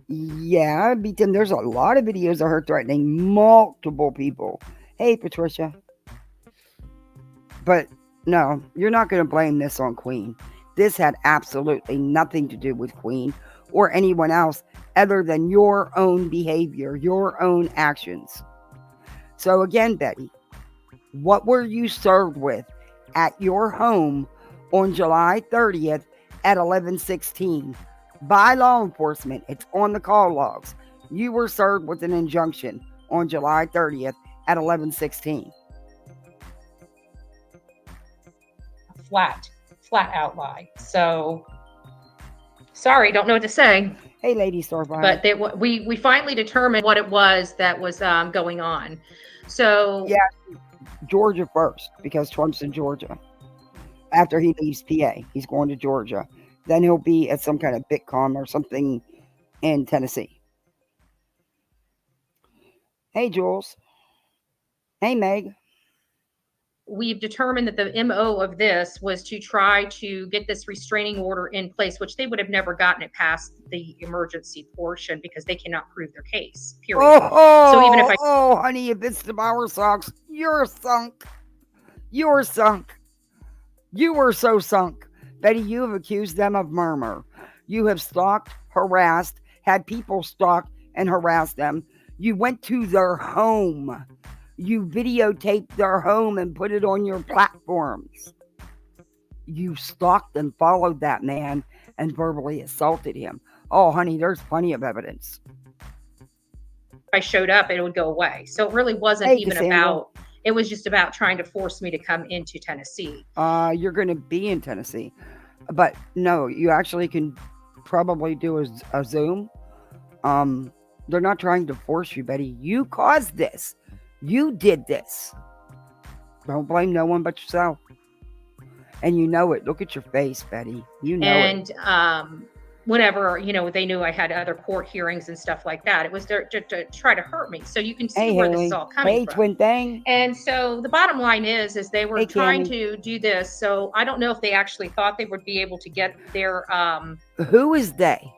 Yeah, B-Tim, there's a lot of videos of her threatening multiple people. Hey, Patricia. But no, you're not going to blame this on Queen. This had absolutely nothing to do with Queen or anyone else other than your own behavior, your own actions. So again, Betty, what were you served with at your home on July 30th at 11:16 by law enforcement? It's on the call logs. You were served with an injunction on July 30th at 11:16. Flat out lie. So sorry, don't know what to say. Hey, Lady Starfire. But we finally determined what it was that was going on. So yeah, Georgia first, because Trump's in Georgia. After he leaves PA, he's going to Georgia. Then he'll be at some kind of Bitcom or something in Tennessee. Hey, Jules. Hey, Meg. We've determined that the MO of this was to try to get this restraining order in place, which they would have never gotten it past the emergency portion because they cannot prove their case, period. So even if honey, if it's the Bower Sox, you're sunk. You're sunk. You were so sunk. Betty, you have accused them of murder. You have stalked, harassed, had people stalk and harass them. You went to their home. You videotaped their home and put it on your platforms. You stalked and followed that man and verbally assaulted him. Oh, honey, there's plenty of evidence. If I showed up, it would go away. So it really wasn't Hey, even Cassandra. about, it was just about trying to force me to come into Tennessee. You're going to be in Tennessee. But no, you actually can probably do a Zoom. They're not trying to force you, Betty. You caused this. You did this. Don't blame no one but yourself. And you know it. Look at your face, Betty. You know it. And whenever, they knew I had other court hearings and stuff like that, it was to try to hurt me. So you can see where this is all coming from. Twin thing. And so the bottom line is they were trying Cammy. to do this. So I don't know if they actually thought they would be able to get their Who is they?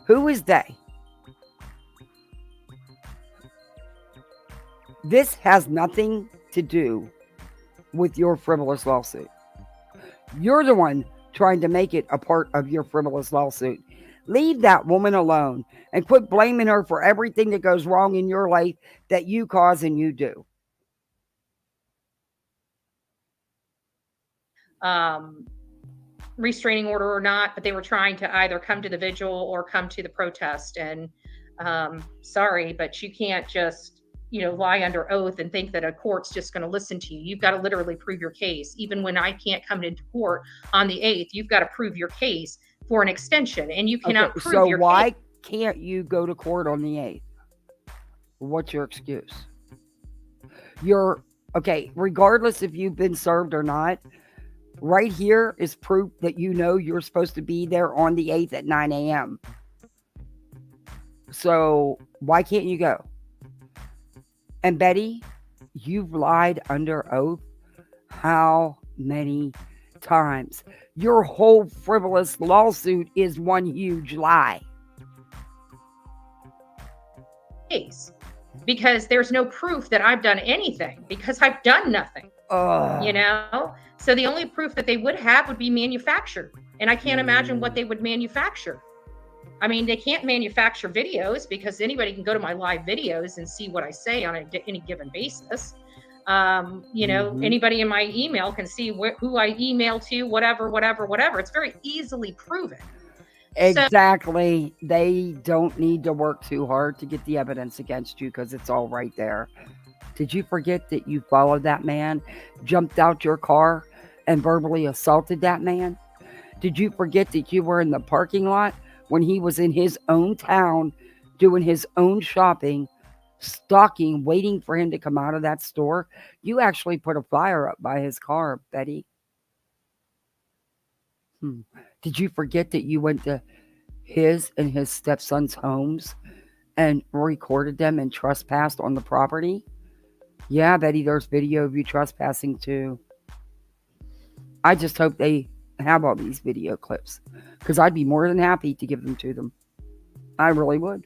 Who is they? This has nothing to do with your frivolous lawsuit. You're the one trying to make it a part of your frivolous lawsuit. Leave that woman alone and quit blaming her for everything that goes wrong in your life that you cause and you do. Restraining order or not, but they were trying to either come to the vigil or come to the protest. And sorry, but you can't just lie under oath and think that a court's just going to listen to you. You've got to literally prove your case. Even when I can't come into court on the 8th, you've got to prove your case for an extension, and you cannot prove your case. So why can't you go to court on the 8th? What's your excuse? Regardless if you've been served or not, right here is proof that you're supposed to be there on the 8th at 9 a.m. So why can't you go? And Betty, you've lied under oath how many times? Your whole frivolous lawsuit is one huge lie. Because there's no proof that I've done anything, because I've done nothing. So the only proof that they would have would be manufactured. And I can't imagine what they would manufacture. I mean, they can't manufacture videos, because anybody can go to my live videos and see what I say on any given basis. Anybody in my email can see who I email to, whatever. It's very easily proven. Exactly. So, they don't need to work too hard to get the evidence against you, because it's all right there. Did you forget that you followed that man, jumped out your car, and verbally assaulted that man? Did you forget that you were in the parking lot when he was in his own town doing his own shopping, stalking, waiting for him to come out of that store? You actually put a flyer up by his car, Betty. Did you forget that you went to his and his stepson's homes and recorded them and trespassed on the property? Yeah, Betty, there's video of you trespassing too. I just hope they have all these video clips, because I'd be more than happy to give them to them. I really would.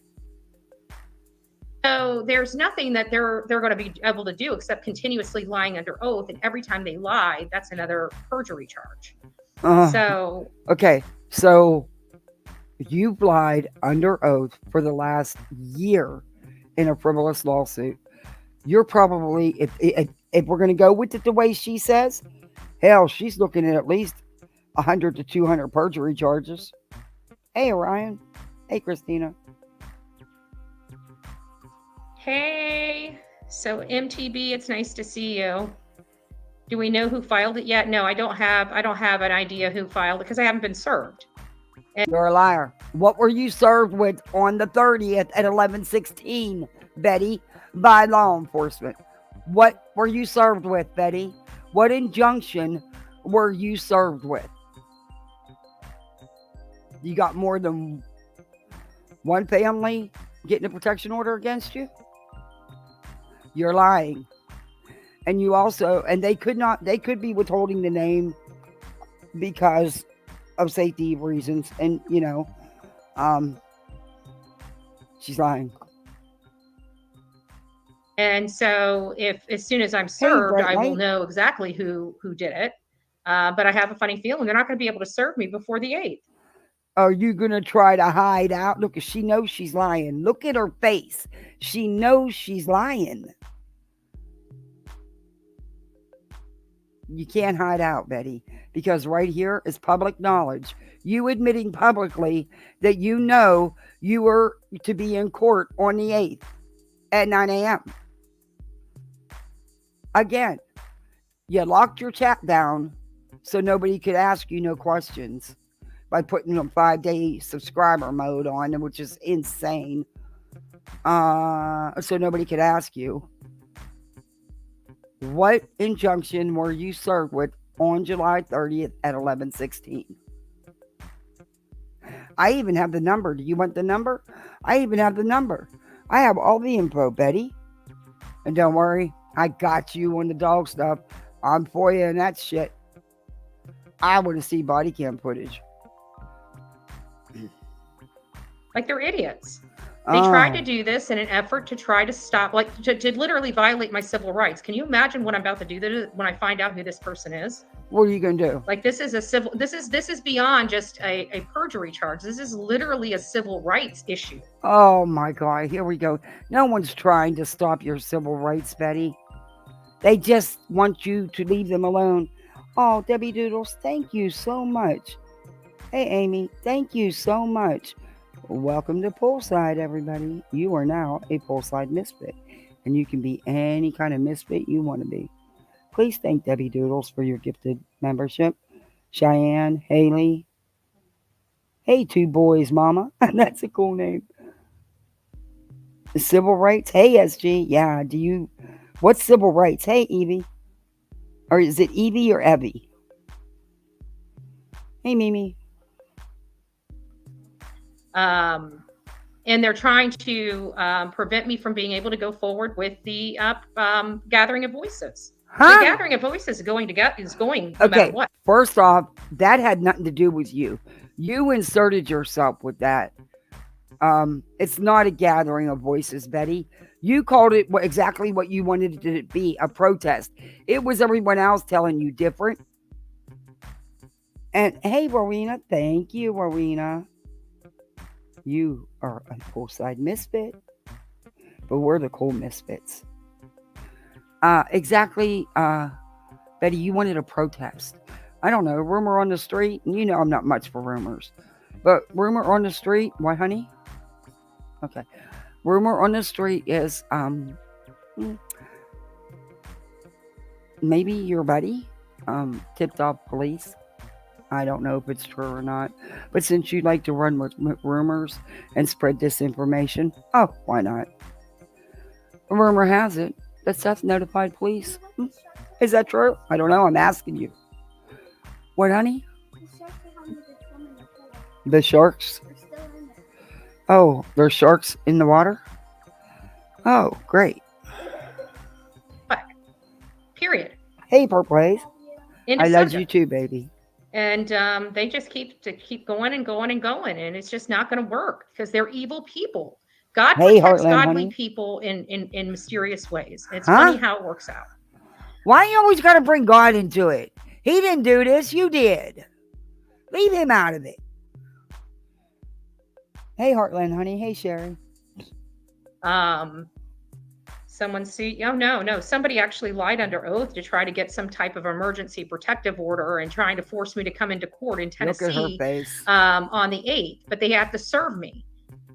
So there's nothing that they're going to be able to do except continuously lying under oath, and every time they lie, that's another perjury charge. Okay, so you've lied under oath for the last year in a frivolous lawsuit. You're probably, if we're going to go with it the way she says, hell, she's looking at least 100 to 200 perjury charges. Hey, Orion. Hey, Christina. Hey. So MTB, it's nice to see you. Do we know who filed it yet? No, I don't have an idea who filed it, because I haven't been served. You're a liar. What were you served with on the 30th at 11:16, Betty, by law enforcement? What were you served with, Betty? What injunction were you served with? You got more than one family getting a protection order against you? You're lying. And you also, and they could be withholding the name because of safety reasons. And, she's lying. And so as soon as I'm served, I will know exactly who did it. But I have a funny feeling they're not going to be able to serve me before the 8th. Are you going to try to hide out? Look, she knows she's lying. Look at her face. She knows she's lying. You can't hide out, Betty, because right here is public knowledge. You admitting publicly that you know you were to be in court on the 8th at 9 a.m. Again, you locked your chat down so nobody could ask you no questions by putting a 5-day subscriber mode on, which is insane. So nobody could ask you. What injunction were you served with on July 30th at 11:16? I even have the number. Do you want the number? I even have the number. I have all the info, Betty. And don't worry, I got you on the dog stuff. I'm for you and that shit. I want to see body cam footage. Like they're idiots. They tried to do this in an effort to try to stop, like to literally violate my civil rights. Can you imagine what I'm about to do when I find out who this person is? What are you going to do? Like this is beyond just a perjury charge. This is literally a civil rights issue. Oh my God, here we go. No one's trying to stop your civil rights, Betty. They just want you to leave them alone. Oh, Debbie Doodles, thank you so much. Hey, Amy, thank you so much. Welcome to Poolside, everybody. You are now a Poolside misfit, and you can be any kind of misfit you want to be. Please thank Debbie Doodles for your gifted membership. Cheyenne, Haley. Hey, Two Boys Mama. That's a cool name. Civil rights. Hey, SG. Yeah, what's civil rights? Hey, Evie. Or is it Evie or Evie? Hey, Mimi. And they're trying to prevent me from being able to go forward with the gathering of voices. The gathering of voices is going no matter what. First off, that had nothing to do with you. You inserted yourself with that. It's not a gathering of voices, Betty. You called it exactly what you wanted it to be, a protest. It was everyone else telling you different. And hey, Rowena, thank you, Rowena. You are a Poolside misfit, but we're the cool misfits. Exactly, Betty, you wanted a protest. I don't know, rumor on the street, and you know I'm not much for rumors, but rumor on the street, what, honey? Okay. Rumor on the street is, maybe your buddy, tipped off police. I don't know if it's true or not, but since you'd like to run with rumors and spread disinformation, why not? A rumor has it that Seth notified police. Is that true? I don't know. I'm asking you. What, honey? The sharks? Oh, there's sharks in the water? Oh, great. What? Period. Hey, Purplays. I love you too, baby. And they just keep going and going and going, and it's just not going to work because they're evil people. God protects godly people in mysterious ways. It's funny how it works out. Why you always got to bring God into it? He didn't do this. You did. Leave him out of it. Hey, Heartland, honey. Hey, Sherry. Somebody actually lied under oath to try to get some type of emergency protective order and trying to force me to come into court in Tennessee. Look at her face. On the 8th, but they have to serve me.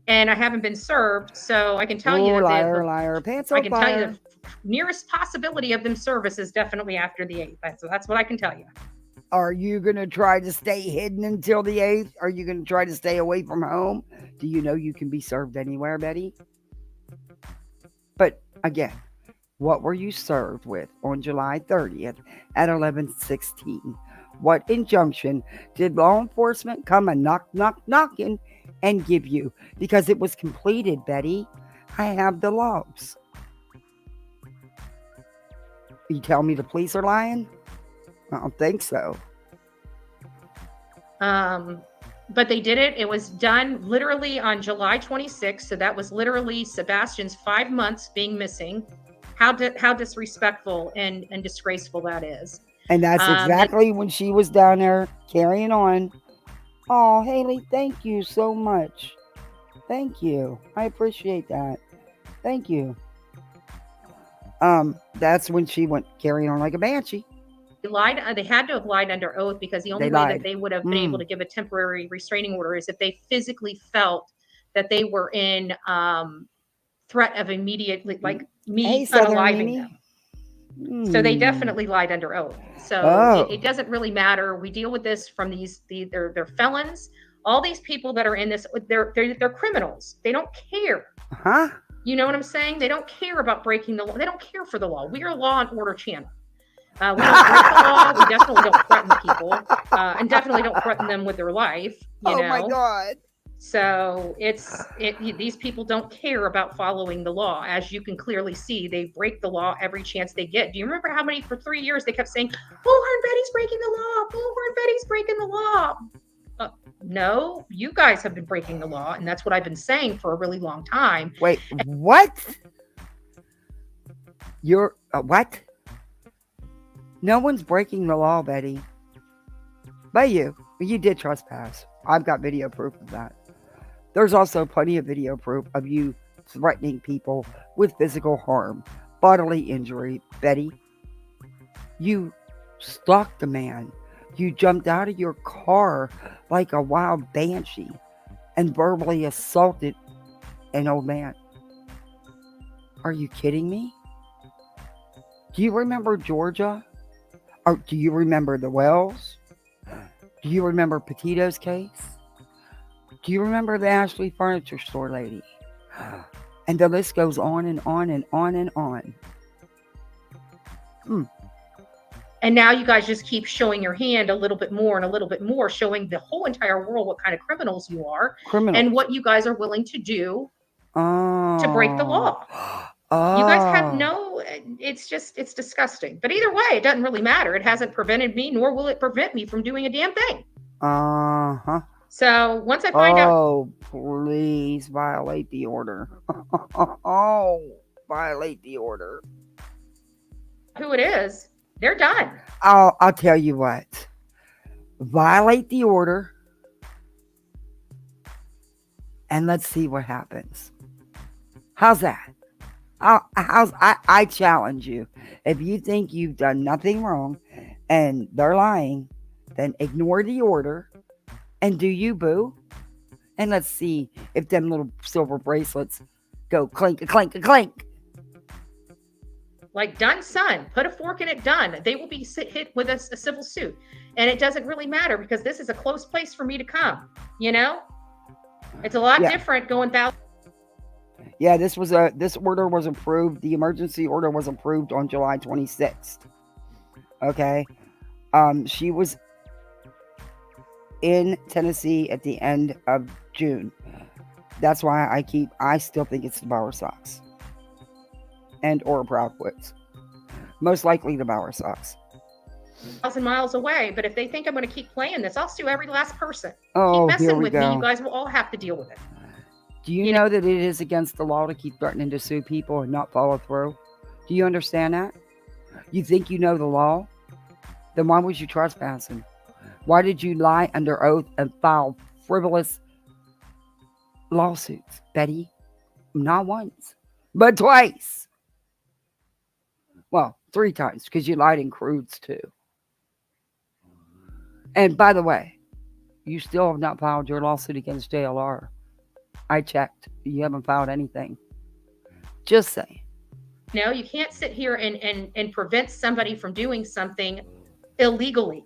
And I haven't been served, so I can tell you that liar. Pants on fire. Tell you the nearest possibility of them service is definitely after the 8th. So that's what I can tell you. Are you going to try to stay hidden until the 8th? Are you going to try to stay away from home? Do you know you can be served anywhere, Betty? But again, what were you served with on July 30th at 11:16? What injunction did law enforcement come and knocking and give you? Because it was completed, Betty. I have the logs. You tell me the police are lying? I don't think so. But they did it. It was done literally on July 26th. So that was literally Sebastian's 5 months being missing. How disrespectful and disgraceful that is. And that's And exactly when she was down there carrying on. Oh, Haley, thank you so much. Thank you. I appreciate that. Thank you. That's when she went carrying on like a banshee. they had to have lied under oath, because the only They way that lied. they would have been able to give a temporary restraining order is if they physically felt that they were in threat of immediately, like me Hey, Southern unaliving Mimi. them. So they definitely lied under oath. So Oh. it doesn't really matter. We deal with this from they're felons. All these people that are in this, they're criminals. They don't care. Huh? You know what I'm saying? They don't care about breaking the law. They don't care for the law. We are a law and order channel. We don't break the law. We definitely don't threaten people, and definitely don't threaten them with their life. You know? My God. So these people don't care about following the law. As you can clearly see, they break the law every chance they get. Do you remember how many, for 3 years, they kept saying, Bullhornbetty's breaking the law, Bullhornbetty's breaking the law? No, you guys have been breaking the law, and that's what I've been saying for a really long time. Wait, what? You're, what? No one's breaking the law, Betty. But you did trespass. I've got video proof of that. There's also plenty of video proof of you threatening people with physical harm, bodily injury. Betty, you stalked a man. You jumped out of your car like a wild banshee and verbally assaulted an old man. Are you kidding me? Do you remember Georgia? Or do you remember the Wells? Do you remember Petito's case? Do you remember the Ashley Furniture Store lady? And the list goes on and on and on and on. And now you guys just keep showing your hand a little bit more and a little bit more, showing the whole entire world what kind of criminals you are and what you guys are willing to do to break the law. You guys have it's disgusting. But either way, it doesn't really matter. It hasn't prevented me, nor will it prevent me from doing a damn thing. So once I find out. Oh, please violate the order. Oh, violate the order. Who it is, they're done. I'll tell you what. Violate the order. And let's see what happens. How's that? I challenge you. If you think you've done nothing wrong and they're lying, then ignore the order and do you, boo. And let's see if them little silver bracelets go clink, clink, clink. Like, done, son. Put a fork in it, done. They will be hit with a civil suit. And it doesn't really matter because this is a close place for me to come. You know? It's a lot different going thousands. Yeah, this order was approved. The emergency order was approved on July 26th. Okay. She was in Tennessee at the end of June. That's why I still think it's the Bower Sox. And or Proudwoods. Most likely the Bower Sox. 1,000 miles away, but if they think I'm going to keep playing this, I'll sue every last person. Oh, keep messing with me, you guys will all have to deal with it. Do you know that it is against the law to keep threatening to sue people and not follow through? Do you understand that? You think you know the law? Then why was you trespassing? Why did you lie under oath and file frivolous lawsuits, Betty? Not once, but twice. Well, 3 times, because you lied in crudes too. And by the way, you still have not filed your lawsuit against JLR. I checked. You haven't filed anything. Just saying. No, you can't sit here and prevent somebody from doing something illegally.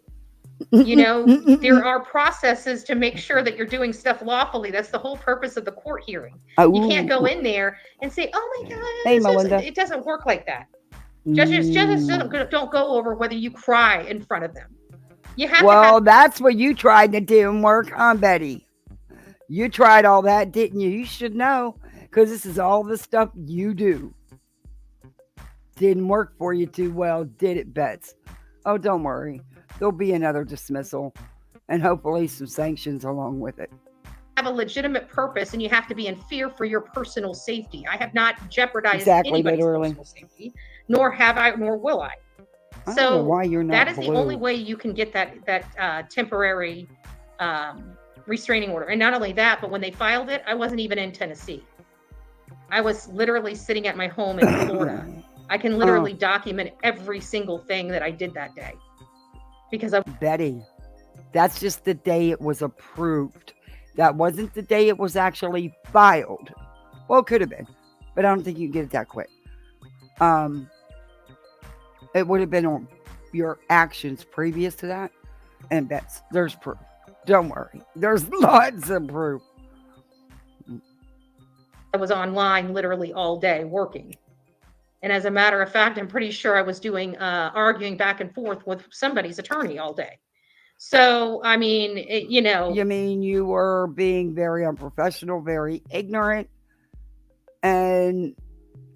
You know, there are processes to make sure that you're doing stuff lawfully. That's the whole purpose of the court hearing. You can't go in there and say, oh my God, hey, Melinda. It doesn't work like that. Judges don't go over whether you cry in front of them. You have that's what you tried to do and work on, Betty. You tried all that, didn't you? You should know, because this is all the stuff you do. Didn't work for you too well, did it, Bets? Oh, don't worry. There'll be another dismissal and hopefully some sanctions along with it. Have a legitimate purpose and you have to be in fear for your personal safety. I have not jeopardized anybody's personal safety, nor will I. I don't know why you're not that is blue. the only way you can get that temporary restraining order. And not only that, but when they filed it, I wasn't even in Tennessee. I was literally sitting at my home in Florida. I can literally document every single thing that I did that day. Because Betty, that's just the day it was approved. That wasn't the day it was actually filed. Well, it could have been, but I don't think you can get it that quick. It would have been on your actions previous to that, and there's proof. Don't worry, there's lots of proof. I was online literally all day working. And as a matter of fact, I'm pretty sure I was doing arguing back and forth with somebody's attorney all day. So, I mean, you know. You mean you were being very unprofessional, very ignorant, and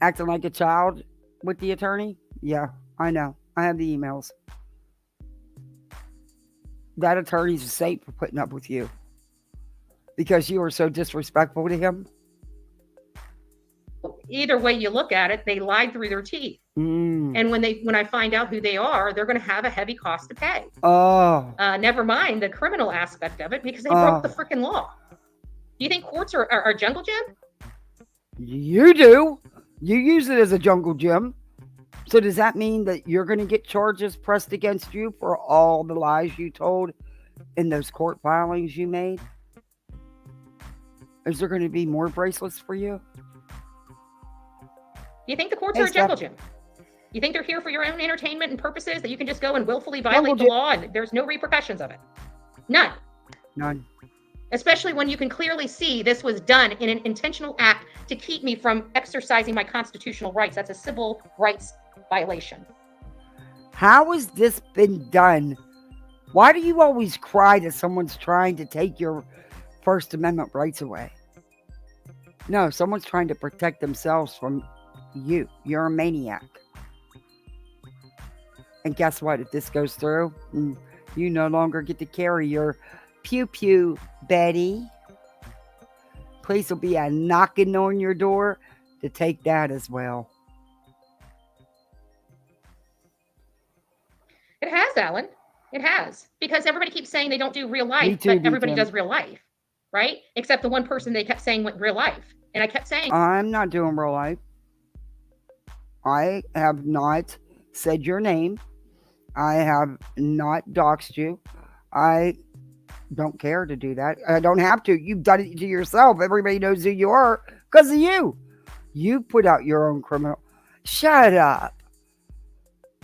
acting like a child with the attorney? Yeah, I know. I have the emails. That attorney's a saint for putting up with you because you were so disrespectful to him. Either way you look at it, they lied through their teeth. And when I find out who they are, they're going to have a heavy cost to pay. Never mind the criminal aspect of it, because they broke the freaking law. Do you think courts are jungle gym? You do. You use it as a jungle gym. So does that mean that you're going to get charges pressed against you for all the lies you told in those court filings you made? Is there going to be more bracelets for you? You think the courts are a jungle gym? You think they're here for your own entertainment and purposes, that you can just go and willfully violate the law and there's no repercussions of it? None. None. Especially when you can clearly see this was done in an intentional act to keep me from exercising my constitutional rights. That's a civil rights violation. How has this been done? Why do you always cry that someone's trying to take your First Amendment rights away? No, someone's trying to protect themselves from you. You're a maniac. And guess what? If this goes through, you no longer get to carry your pew-pew, Betty. Police will be knocking on your door to take that as well. It has, Alan. It has. Because everybody keeps saying they don't do real life, but everybody does real life, right? Except the one person they kept saying went real life. And I kept saying, I'm not doing real life. I have not said your name. I have not doxed you. I don't care to do that. I don't have to. You've done it to yourself. Everybody knows who you are because of you. You put out your own criminal. Shut up.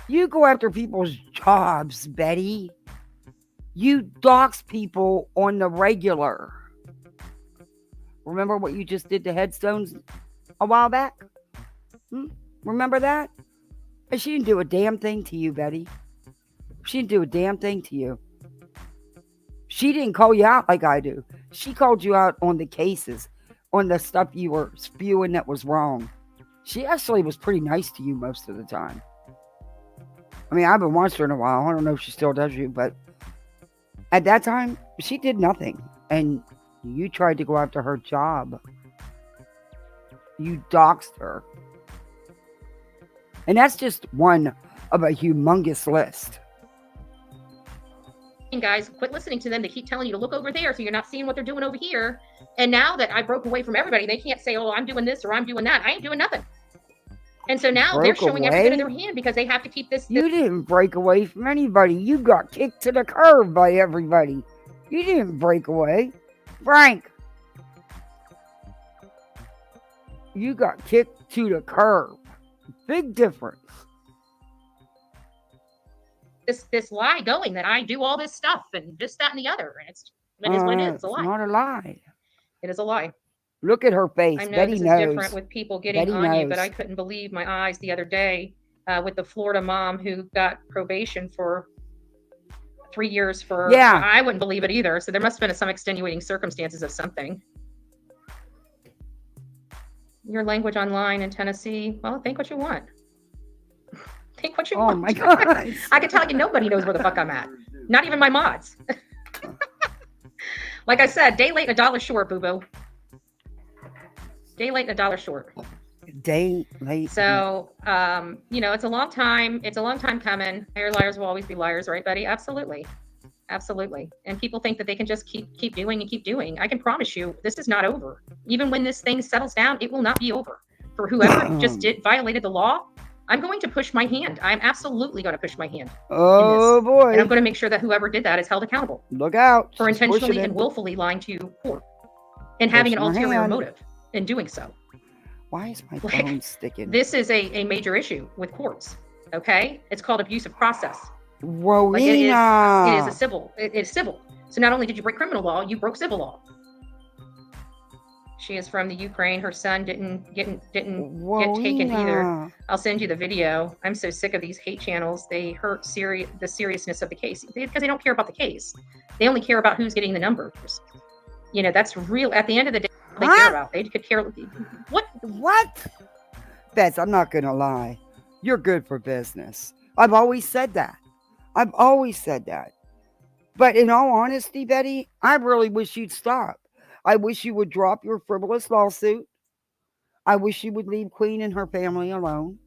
You go after people's jobs, Betty. You dox people on the regular. Remember what you just did to headstones a while back? Remember that? And she didn't do a damn thing to you, Betty. She didn't do a damn thing to you. She didn't call you out like I do. She called you out on the cases, on the stuff you were spewing that was wrong. She actually was pretty nice to you most of the time. I mean, I haven't watched her in a while. I don't know if she still does you, but at that time, she did nothing. And you tried to go after her job. You doxed her. And that's just one of a humongous list. Guys, quit listening to them. They keep telling you to look over there, so you're not seeing what they're doing over here. And now that I broke away from everybody, they can't say, oh, I'm doing this or I'm doing that. I ain't doing nothing. And so now they're showing every bit of their hand because they have to keep this. You didn't break away from anybody. You got kicked to the curb by everybody. You didn't break away. Frank, you got kicked to the curb. Big difference. This lie going that I do all this stuff and this, that, and the other. And it is what it is. It's a lie. It's not a lie. It is a lie. Look at her face. I know Betty this knows. is different with people getting Betty on knows. you, but I couldn't believe my eyes the other day with the Florida mom who got probation for 3 years for. Yeah. I wouldn't believe it either. So there must have been some extenuating circumstances of something. Your language online in Tennessee. Well, think what you want. Think what you want. Oh my God. I can tell you nobody knows where the fuck I'm at. Not even my mods. Like I said, day late and $1 short, boo-boo. Day late and $1 short. Day late. So, it's a long time. It's a long time coming. Liars will always be liars, right, buddy? Absolutely. Absolutely. And people think that they can just keep doing and keep doing. I can promise you this is not over. Even when this thing settles down, it will not be over. For whoever just violated the law, I'm going to push my hand. I'm absolutely going to push my hand Oh in this. boy. And I'm going to make sure that whoever did that is held accountable. Look out. For She's intentionally pushing and it. willfully lying to court and having an Pushing her ulterior hand. motive in doing so. Why is my phone sticking? This is a major issue with courts. Okay? It's called abuse of process. Rowena. Like it is a civil. It is civil. So not only did you break criminal law, you broke civil law. She is from the Ukraine. Her son didn't get taken either. I'll send you the video. I'm so sick of these hate channels. They hurt the seriousness of the case because they don't care about the case. They only care about who's getting the numbers. That's real. At the end of the day, they care about. They could care. What? Bess, I'm not gonna lie. You're good for business. I've always said that. But in all honesty, Betty, I really wish you'd stop. I wish you would drop your frivolous lawsuit. I wish you would leave Queen and her family alone.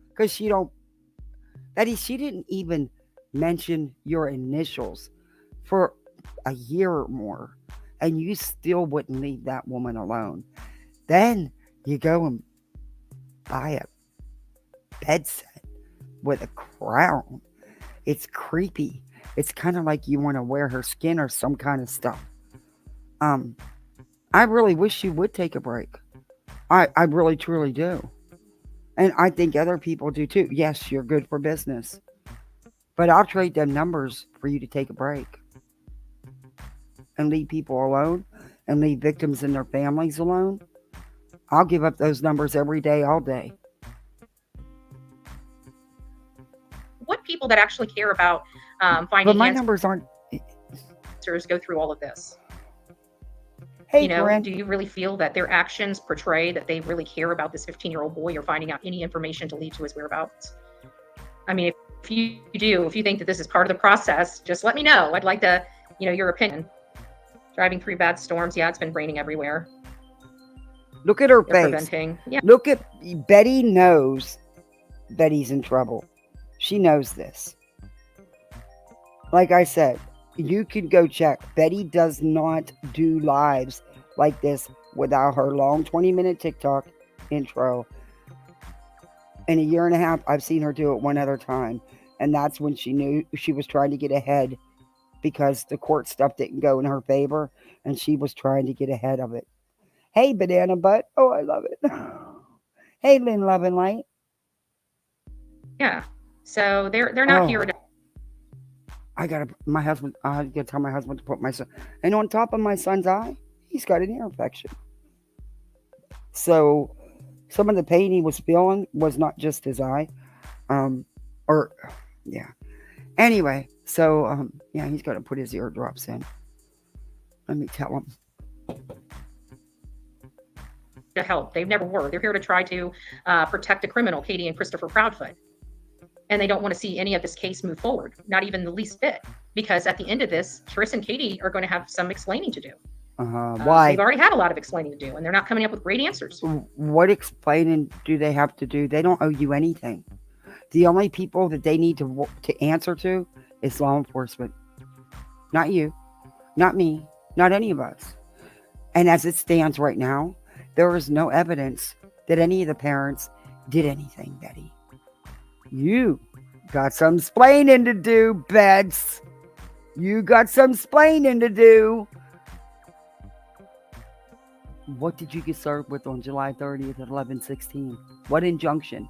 Because Betty, she didn't even mention your initials for a year or more. And you still wouldn't leave that woman alone. Then you go and buy a bed set with a crown. It's creepy. It's kind of like you want to wear her skin or some kind of stuff. I really wish you would take a break. I really truly do. And I think other people do too. Yes, you're good for business. But I'll trade them numbers for you to take a break. And leave people alone. And leave victims and their families alone. I'll give up those numbers every day, all day. What people that actually care about finding But my numbers aren't. answers go through all of this? Hey, do you really feel that their actions portray that they really care about this 15-year-old boy or finding out any information to lead to his whereabouts? I mean, if you think that this is part of the process, just let me know. I'd like to, your opinion. Driving through bad storms. Yeah, it's been raining everywhere. Look at her They're face. Preventing. Yeah. Look at Betty knows Betty's in trouble. She knows this. Like I said, you can go check. Betty does not do lives like this without her long 20-minute TikTok intro. In a year and a half, I've seen her do it one other time. And that's when she knew she was trying to get ahead because the court stuff didn't go in her favor. And she was trying to get ahead of it. Hey, Banana Butt. Oh, I love it. Hey, Lynn Love and Light. Yeah. So they're not here to. I gotta tell my husband to put my son, and on top of my son's eye, he's got an ear infection. So some of the pain he was feeling was not just his eye, Anyway, so he's got to put his eardrops in. Let me tell him. To help. They've never were. They're here to try to protect a criminal, Katie and Christopher Proudfoot. And they don't want to see any of this case move forward, not even the least bit. Because at the end of this, Chris and Katie are going to have some explaining to do. Why? They've already had a lot of explaining to do, and they're not coming up with great answers. What explaining do they have to do? They don't owe you anything. The only people that they need to answer to is law enforcement. Not you, not me, not any of us. And as it stands right now, there is no evidence that any of the parents did anything, Betty. You got some splaining to do, Bets. You got some splaining to do. What did you get served with on July 30th at 11:16? What injunction?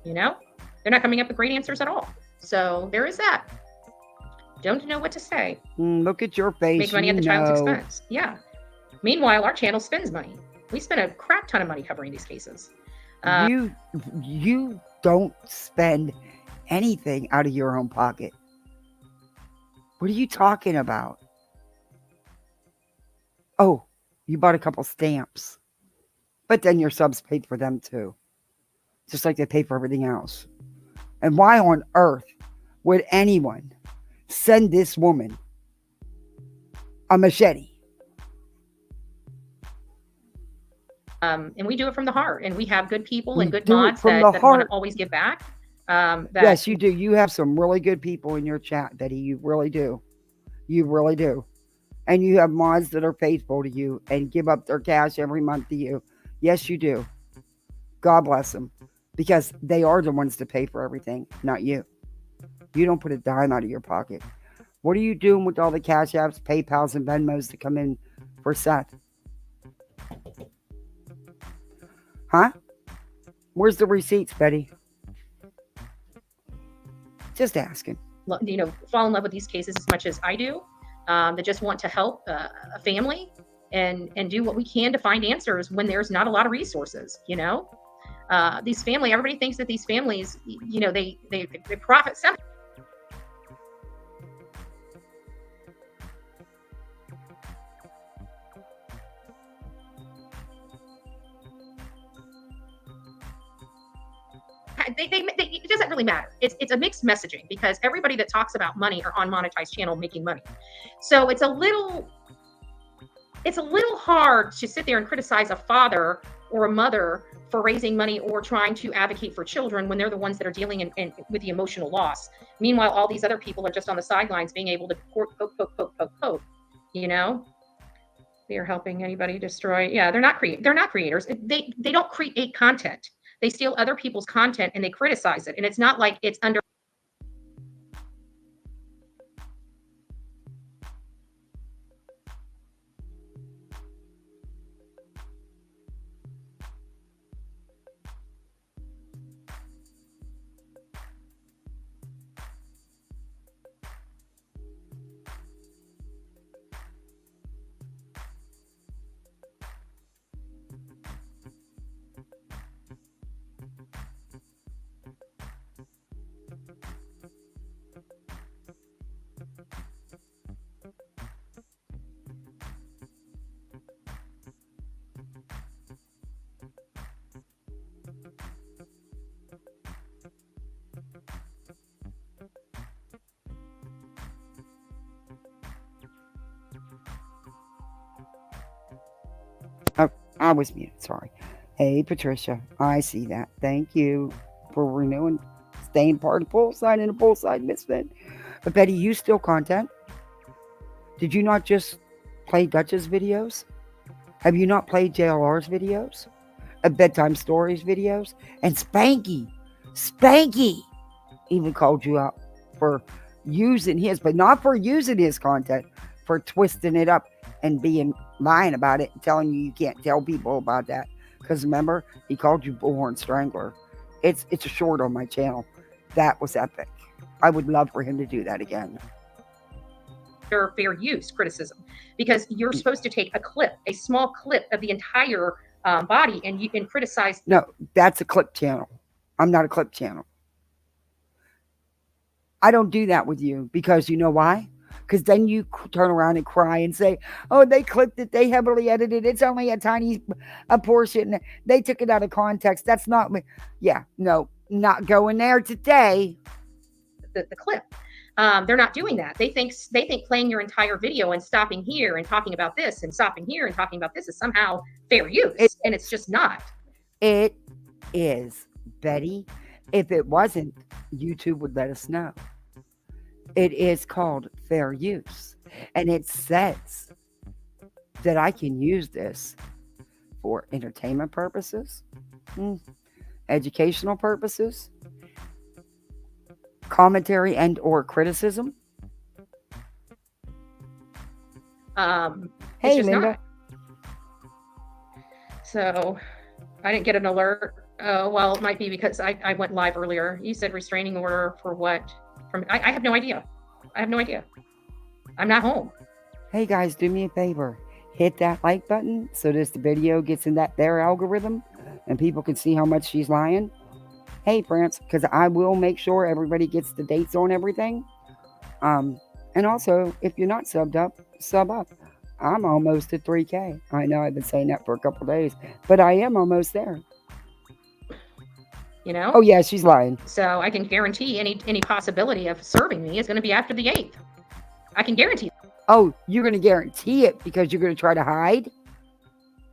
They're not coming up with great answers at all. So there is that. Don't know what to say. Look at your face. Make money at the child's expense. Yeah. Meanwhile, our channel spends money. We spend a crap ton of money covering these cases. You don't spend anything out of your own pocket. What are you talking about? Oh, you bought a couple stamps. But then your subs paid for them too. Just like they pay for everything else. And why on earth would anyone send this woman a machete? And we do it from the heart, and we have good people We and good do it mods from that the want to heart. always give back. Yes, you do. You have some really good people in your chat, Betty. You really do. You really do. And you have mods that are faithful to you and give up their cash every month to you. Yes, you do. God bless them. Because they are the ones to pay for everything, not you. You don't put a dime out of your pocket. What are you doing with all the Cash Apps, PayPals, and Venmos to come in for Seth? Huh? Where's the receipts, Betty? Just asking. Fall in love with these cases as much as I do, that just want to help a family and do what we can to find answers when there's not a lot of resources. Everybody thinks that these families, they profit something. It doesn't really matter. It's a mixed messaging, because everybody that talks about money are on monetized channel making money. So it's a little hard to sit there and criticize a father or a mother for raising money or trying to advocate for children when they're the ones that are dealing with the emotional loss. Meanwhile, all these other people are just on the sidelines being able to poke. They're helping anybody destroy. Yeah, they're not creators. They don't create content. They steal other people's content and they criticize it. And it's not like it's under. Oh, I was muted. Sorry. Hey, Patricia. I see that. Thank you for renewing, staying part of Poolside and a Poolside Misfit. But Betty, you steal content? Did you not just play Dutch's videos? Have you not played JLR's videos? Bedtime Stories videos? And Spanky even called you out for using his, but not for using his content, for twisting it up and lying about it and telling you can't tell people about that. Because remember, he called you Bullhorn Strangler. It's a short on my channel. That was epic. I would love for him to do that again. Fair use criticism, because you're supposed to take a small clip of the entire body, and you can criticize. No, that's a clip channel. I'm not a clip channel. I don't do that with you, because you know why? Because then you turn around and cry and say, oh, they clipped it, they heavily edited it, it's only a portion, they took it out of context. That's not me. Yeah, no, not going there today. The clip. They're not doing that. They think playing your entire video and stopping here and talking about this and stopping here and talking about this is somehow fair use, and it's just not. It is, Betty. If it wasn't, YouTube would let us know. It is called fair use, and it says that I can use this for entertainment purposes, educational purposes, commentary and or criticism. Hey, Linda. Not. So I didn't get an alert. Oh, well, it might be because I went live earlier. You said restraining order for what? I have no idea. I'm not home. Hey guys, do me a favor. Hit that like button so this video gets in their algorithm and people can see how much she's lying. Hey, France, because I will make sure everybody gets the dates on everything. And also, if you're not subbed up, sub up. I'm almost at 3K. I know I've been saying that for a couple days, but I am almost there. Oh yeah, she's lying. So I can guarantee any possibility of serving me is going to be after the 8th. I can guarantee. Oh, you're going to guarantee it because you're going to try to hide?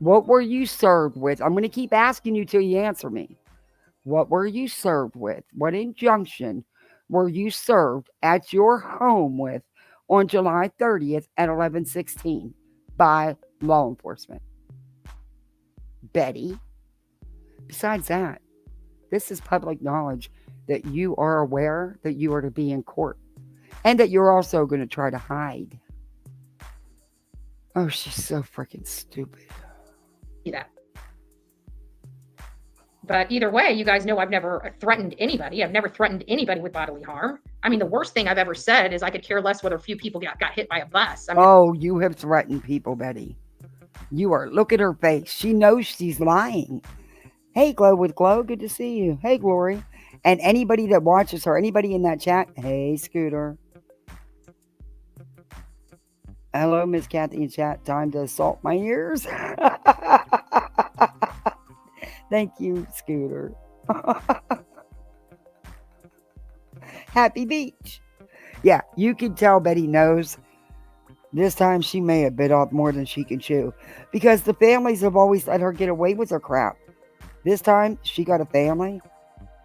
What were you served with? I'm going to keep asking you till you answer me. What were you served with? What injunction were you served at your home with on July 30th at 11:16 by law enforcement? Betty. Besides that, this is public knowledge that you are aware that you are to be in court and that you're also going to try to hide. Oh, she's so freaking stupid. That. But either way, you guys know I've never threatened anybody. I've never threatened anybody with bodily harm. I mean, the worst thing I've ever said is I could care less whether a few people got hit by a bus. I mean, oh, you have threatened people, Betty. You are. Look at her face. She knows she's lying. Hey, Glow with Glow. Good to see you. Hey, Glory. And anybody that watches her, anybody in that chat, hey, Scooter. Hello, Miss Kathy in chat. Time to assault my ears. Thank you, Scooter. Happy Beach. Yeah, you can tell Betty knows. This time she may have bit off more than she can chew. Because the families have always let her get away with her crap. This time, she got a family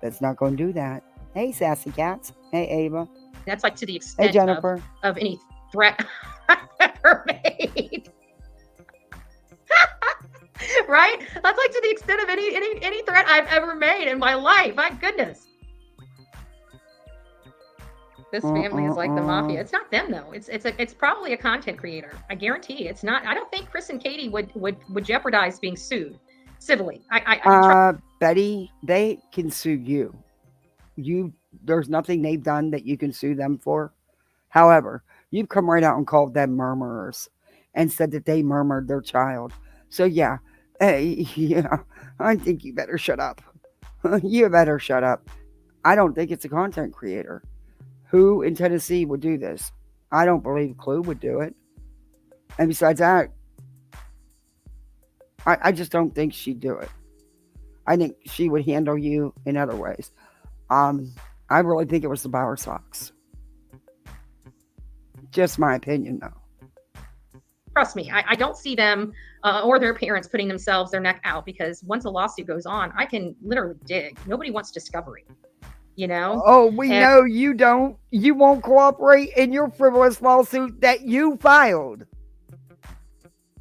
that's not going to do that. Hey, Sassy Cats. Hey, Ava. that's like to the extent Hey, Jennifer. of any threat I've ever made. Right? That's like to the extent of any threat I've ever made in my life. My goodness. This family is like the mafia. It's not them though. It's probably a content creator. I guarantee it's not. I don't think Chris and Katie would jeopardize being sued civilly. Betty, they can sue you. There's nothing they've done that you can sue them for. However, you've come right out and called them murmurers and said that they murmured their child. So yeah, yeah, I think you better shut up. You better shut up. I don't think it's a content creator. Who in Tennessee would do this? I don't believe Clue would do it. And besides that, I just don't think she'd do it. I think she would handle you in other ways. I really think it was the Bower Sox. Just my opinion, though. Trust me, I don't see them or their parents putting their neck out, because once a lawsuit goes on, I can literally dig. Nobody wants discovery, you know? Oh, we know you don't. You won't cooperate in your frivolous lawsuit that you filed.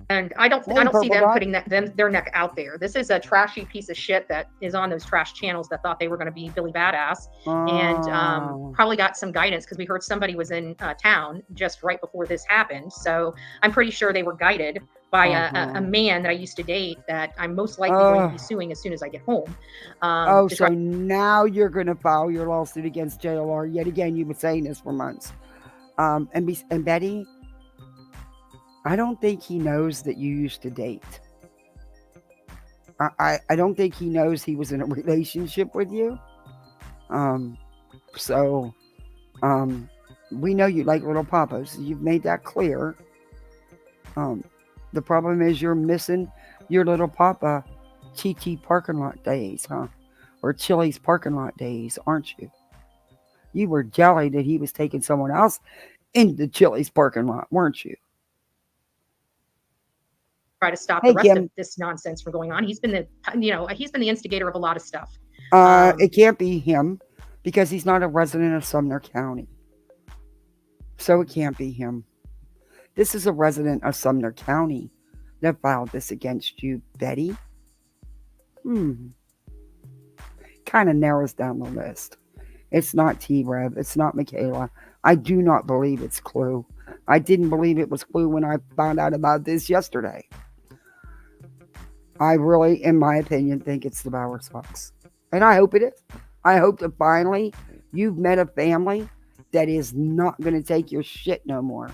And I don't see them putting their neck out there. This is a trashy piece of shit that is on those trash channels that thought they were going to be Billy Badass, and probably got some guidance, because we heard somebody was in town just right before this happened. So I'm pretty sure they were guided by a man that I used to date that I'm most likely going to be suing as soon as I get home. So now you're going to file your lawsuit against JLR yet again. You've been saying this for months. And Betty, I don't think he knows that you used to date. I don't think he knows he was in a relationship with you. We know you like little papas. You've made that clear. The problem is you're missing your little papa Chi parking lot days, huh? Or Chili's parking lot days, aren't you? You were jelly that he was taking someone else into Chili's parking lot, weren't you? Try to stop the rest of this nonsense from going on. He's been the instigator of a lot of stuff. It can't be him, because he's not a resident of Sumner County. So it can't be him. This is a resident of Sumner County that filed this against you, Betty. Kind of narrows down the list. It's not T-Rev. It's not Michaela. I do not believe it's Clue. I didn't believe it was Clue when I found out about this yesterday. I really, in my opinion, think it's the Bower Sox. And I hope it is. I hope that finally you've met a family that is not going to take your shit no more.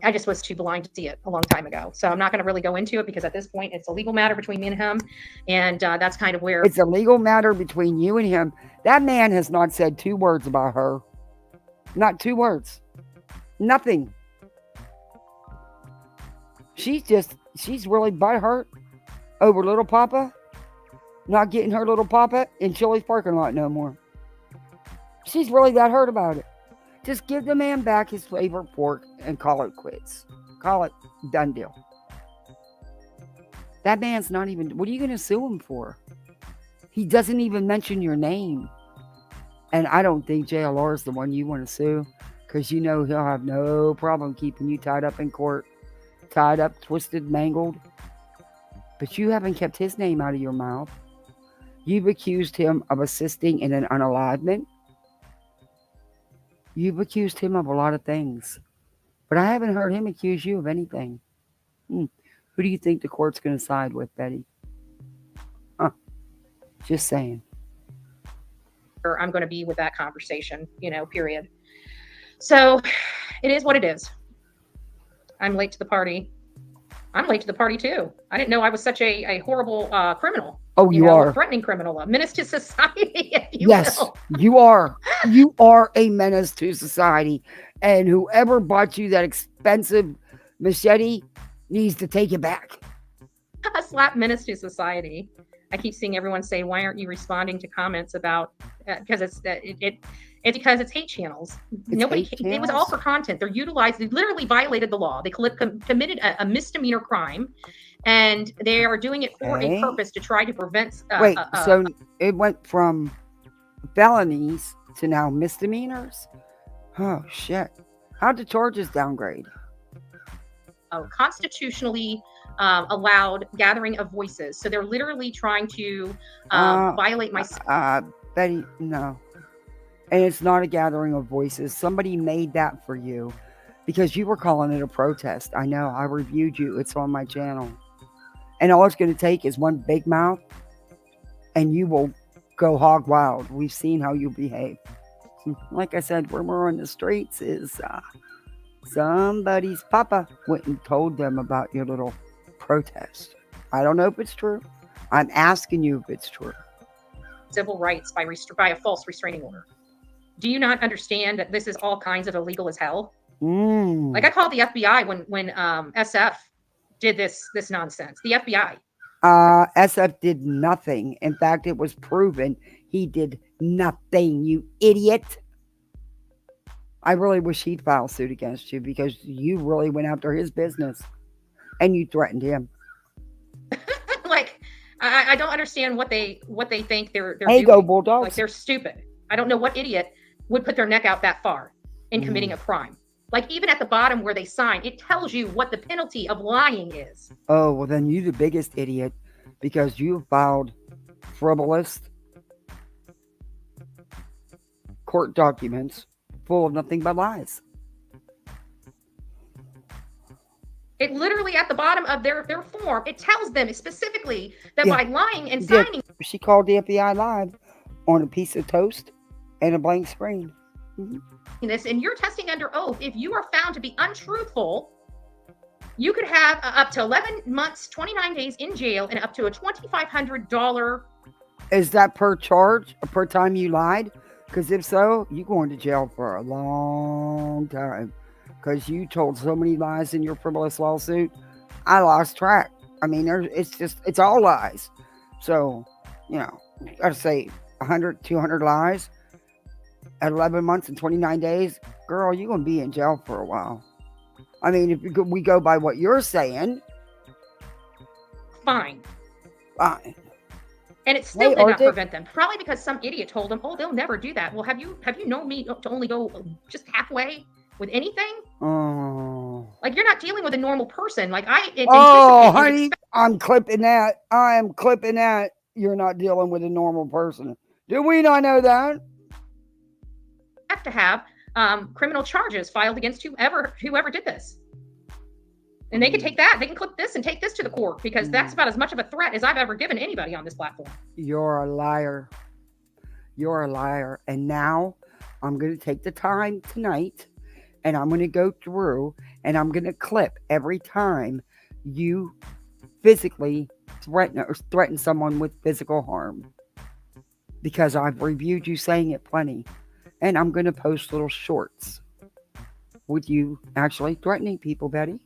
I just was too blind to see it a long time ago. So I'm not going to really go into it, because at this point it's a legal matter between me and him. And that's kind of where... It's a legal matter between you and him. That man has not said 2 words about her. Not 2 words. Nothing. She's really butthurt over little papa not getting her little papa in Chili's parking lot no more. She's really that hurt about it. Just give the man back his favorite pork and call it quits. Call it done deal. That man's not even, what are you going to sue him for? He doesn't even mention your name. And I don't think JLR is the one you want to sue, because you know he'll have no problem keeping you tied up in court, tied up, twisted, mangled. But you haven't kept his name out of your mouth. You've accused him of assisting in an unalivement. You've accused him of a lot of things. But I haven't heard him accuse you of anything. Who do you think the court's going to side with, Betty? Huh. Just saying. I'm going to be with that conversation, period. So it is what it is. I'm late to the party. I'm late to the party too. I didn't know I was such a horrible criminal. Oh, you are. A threatening criminal, a menace to society, if you yes, will. You are. You are a menace to society. And whoever bought you that expensive machete needs to take it back. A slap menace to society. I keep seeing everyone say, "Why aren't you responding to comments about?" Because it's because it's hate channels. It was all for content. They literally violated the law. They committed a misdemeanor crime, and they are doing it for a purpose to try to prevent. So it went from felonies to now misdemeanors. Oh shit! How'd the charges downgrade? Constitutionally allowed gathering of voices. So they're literally trying to violate my... Betty, no. And it's not a gathering of voices. Somebody made that for you because you were calling it a protest. I know. I reviewed you. It's on my channel. And all it's going to take is one big mouth and you will go hog wild. We've seen how you behave. Like I said, rumor on the streets is somebody's papa went and told them about your little protest. I don't know if it's true. I'm asking you if it's true. Civil rights by a false restraining order. Do you not understand that this is all kinds of illegal as hell? Like I called the FBI when SF did this nonsense. The FBI. SF did nothing. In fact, it was proven he did nothing, you idiot. I really wish he'd file suit against you because you really went after his business and you threatened him. Like, I don't understand what they think they're doing. Go Bulldogs. Like, they're stupid. I don't know what idiot would put their neck out that far in committing a crime. Like, even at the bottom where they sign, it tells you what the penalty of lying is. Oh, well, then you're the biggest idiot because you filed frivolous court documents full of nothing but lies. It literally at the bottom of their form, it tells them specifically that by lying and signing. She called the FBI live on a piece of toast and a blank screen. This, and you're testing under oath. If you are found to be untruthful, you could have up to 11 months, 29 days in jail, and up to a $2,500. Is that per charge or per time you lied? Because if so, you're going to jail for a long time. Because you told so many lies in your frivolous lawsuit, I lost track. I mean, it's all lies. So, you gotta say 100, 200 lies at 11 months and 29 days. Girl, you're going to be in jail for a while. I mean, if we go by what you're saying. Fine. And it still did not prevent them. Probably because some idiot told them, they'll never do that. Well, have you known me to only go just halfway with anything? Oh. Like, you're not dealing with a normal person. Like, honey, I'm clipping that. I am clipping that. You're not dealing with a normal person. Do we not know that? Have to have criminal charges filed against whoever did this. And they can take that. They can clip this and take this to the court because that's about as much of a threat as I've ever given anybody on this platform. You're a liar. You're a liar. And now I'm going to take the time tonight and I'm going to go through and I'm going to clip every time you physically threaten someone with physical harm. Because I've reviewed you saying it plenty. And I'm going to post little shorts with you actually threatening people, Betty.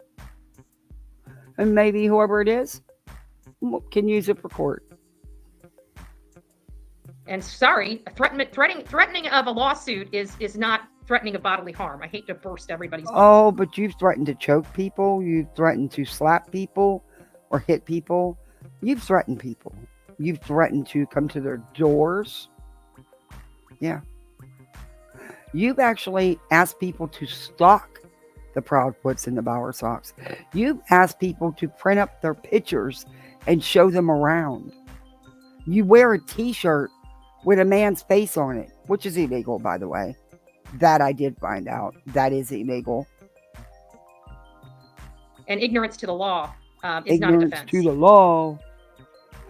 And maybe whoever it is can use it for court. And sorry, threatening of a lawsuit is not threatening of bodily harm. I hate to burst everybody's. But you've threatened to choke people. You've threatened to slap people or hit people. You've threatened people. You've threatened to come to their doors. Yeah. You've actually asked people to stalk the Proudfoots and the Bower Sox. You've asked people to print up their pictures and show them around. You wear a t-shirt with a man's face on it, which is illegal, by the way. That I did find out. That is illegal. And ignorance to the law is not a Ignorance defense. to the law.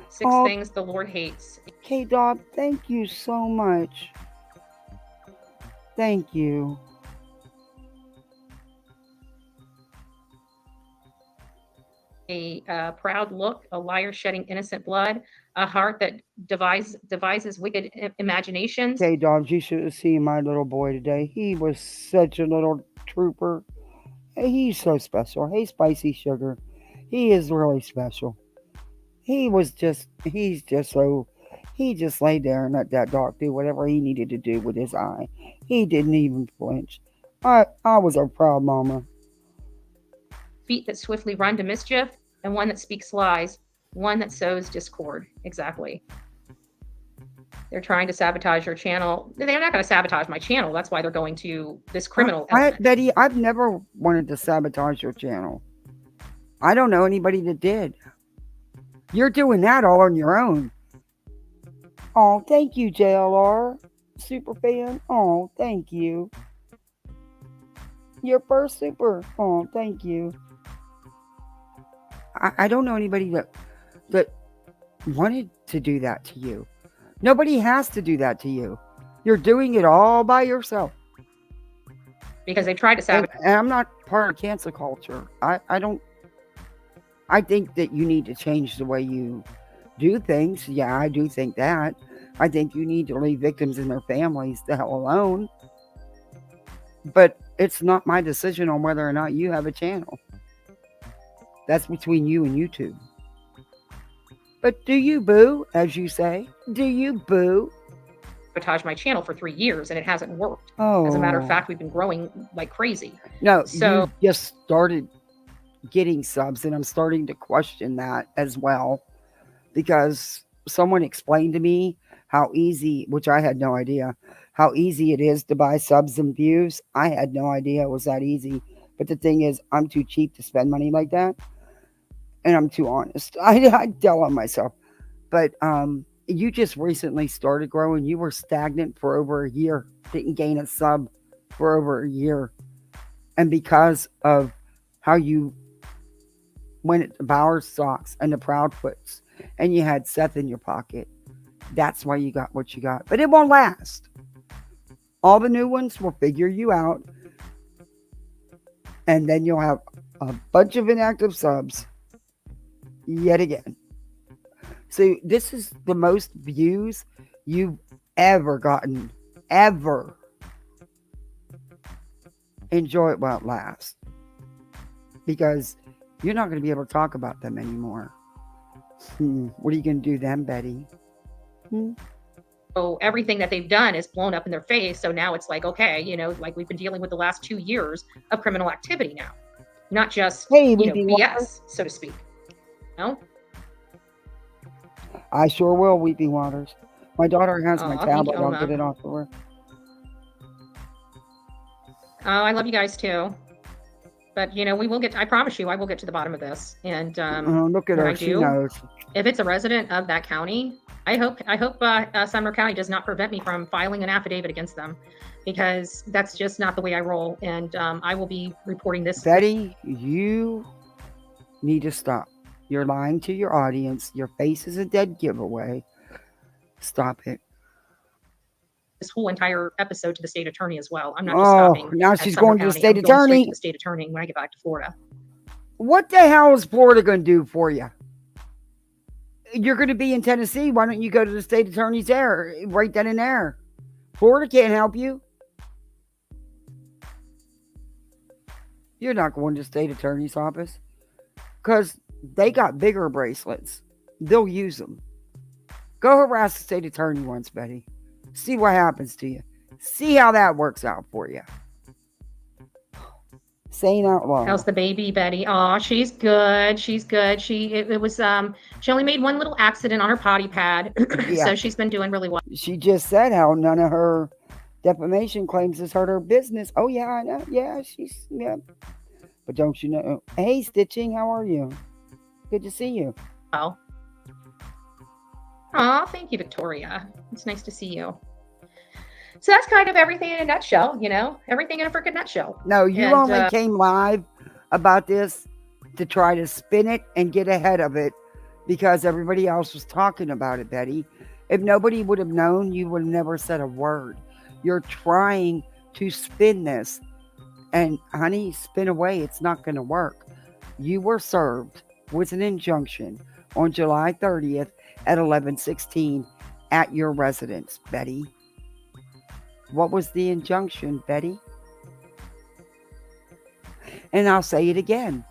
6 Oh. things the Lord hates. K-Dog, thank you so much. Thank you. A proud look, a liar shedding innocent blood, a heart that devises wicked imaginations. K-Dog, you should have seen my little boy today. He was such a little trooper. He's so special. Hey, Spicy Sugar. He is really special. He just laid there and let that dog do whatever he needed to do with his eye. He didn't even flinch. I was a proud mama. Feet that swiftly run to mischief, and one that speaks lies, one that sows discord. Exactly. They're trying to sabotage your channel. They're not going to sabotage my channel. That's why they're going to this criminal element. Betty, I've never wanted to sabotage your channel. I don't know anybody that did. You're doing that all on your own. Oh, thank you, JLR. Super fan. Oh, thank you. Your first super. Oh, thank you. I don't know anybody that wanted to do that to you. Nobody has to do that to you. You're doing it all by yourself. Because they tried to sabotage. And I'm not part of cancel culture. I think that you need to change the way you do things. Yeah, I do think that. I think you need to leave victims and their families the hell alone. But it's not my decision on whether or not you have a channel. That's between you and YouTube. But do you boo, as you say? Do you boo? Sabotage my channel for 3 years and it hasn't worked. Oh. As a matter of fact, we've been growing like crazy. No, So you just started getting subs, and I'm starting to question that as well, because someone explained to me how easy, which I had no idea, how easy it is to buy subs and views. I had no idea it was that easy. But the thing is, I'm too cheap to spend money like that. And I'm too honest. I tell on myself. But you just recently started growing. You were stagnant for over a year. Didn't gain a sub for over a year. And because of how you went at the Bower Sox and the Proudfoots, and you had Seth in your pocket, that's why you got what you got. But it won't last. All the new ones will figure you out. And then you'll have a bunch of inactive subs yet again. So this is the most views you've ever gotten. Ever. Enjoy it while it lasts. Because you're not going to be able to talk about them anymore. What are you going to do then, Betty? So everything that they've done is blown up in their face. So now it's like, okay, like we've been dealing with the last 2 years of criminal activity now, not just BS, so to speak. No, I sure will, Weeping Waters. My daughter has my Thank tablet. you, I'll Oma. get it off for her. I love you guys too. But we will get. I promise you, I will get to the bottom of this. And Look at when her. I She do, knows. if it's a resident of that county, I hope Sumner County does not prevent me from filing an affidavit against them, because that's just not the way I roll. And I will be reporting this. Betty, you need to stop. You're lying to your audience. Your face is a dead giveaway. Stop it. This whole entire episode to the state attorney as well. I'm not just stopping. Now at she's Sumner going to the County. state I'm going straight attorney. to the state attorney when I get back to Florida. What the hell is Florida going to do for you? You're going to be in Tennessee. Why don't you go to the state attorney's there? Right then and there. Florida can't help you. You're not going to the state attorney's office, because they got bigger bracelets. They'll use them. Go harass the state attorney once, Betty. See what happens to you. See how that works out for you. Saying out How's loud. the baby, Betty? Oh, she's good. She's good. It was she only made one little accident on her potty pad, Yeah. so she's been doing really well. She just said how none of her defamation claims has hurt her business. Oh yeah, I know. Yeah, yeah. But don't you know? Hey, Stitching, how are you? Good to see you. Oh, thank you, Victoria. It's nice to see you. So that's kind of everything in a nutshell, everything in a freaking nutshell. No, you And only came live about this to try to spin it and get ahead of it because everybody else was talking about it, Betty. If nobody would have known, you would have never said a word. You're trying to spin this. And honey, spin away. It's not going to work. You were served with an injunction on July 30th at 11:16 at your residence, Betty. What was the injunction, Betty? And I'll say it again.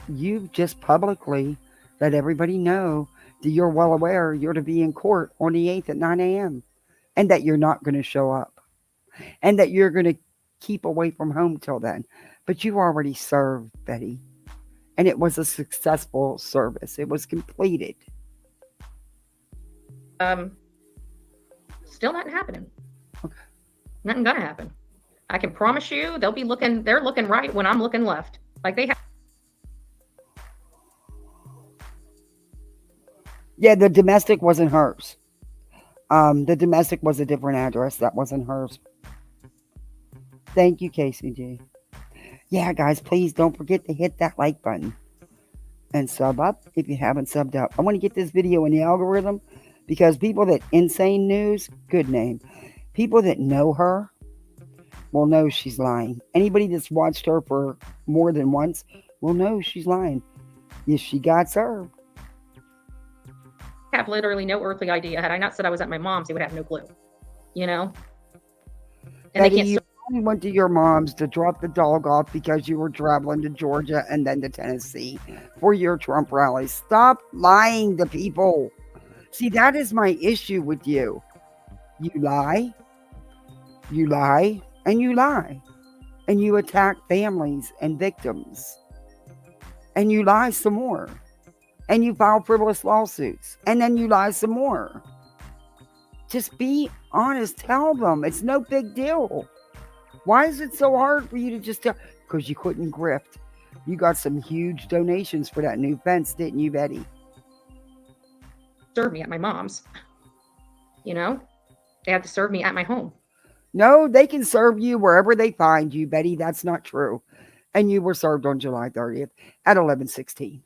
You've just publicly let everybody know that you're well aware you're to be in court on the 8th at 9 a.m. and that you're not going to show up and that you're going to keep away from home till then. But you already served, Betty, and it was a successful service. It was completed. um, still nothing happening. Okay. Nothing gonna happen. I can promise you, they're looking right when I'm looking left. Like they have. Yeah, the domestic wasn't hers. The domestic was a different address. That wasn't hers. Thank you, KCG. Yeah, guys, please don't forget to hit that like button and sub up if you haven't subbed up. I want to get this video in the algorithm because people that insane news, good name. People that know her will know she's lying. Anybody that's watched her for more than once will know she's lying. Yes, she got served. Have literally no earthly idea. Had I not said I was at my mom's, they would have no clue. And Betty, you only went to your mom's to drop the dog off because you were traveling to Georgia and then to Tennessee for your Trump rally. Stop lying to people. See, that is my issue with you. You lie, you lie, and you lie. And you attack families and victims. And you lie some more. And you file frivolous lawsuits. And then you lie some more. Just be honest. Tell them. It's no big deal. Why is it so hard for you to just tell? Because you couldn't grift. You got some huge donations for that new fence, didn't you, Betty? serve me at my mom's. They have to serve me at my home. No, they can serve you wherever they find you, Betty. That's not true. And you were served on July 30th at 11:16.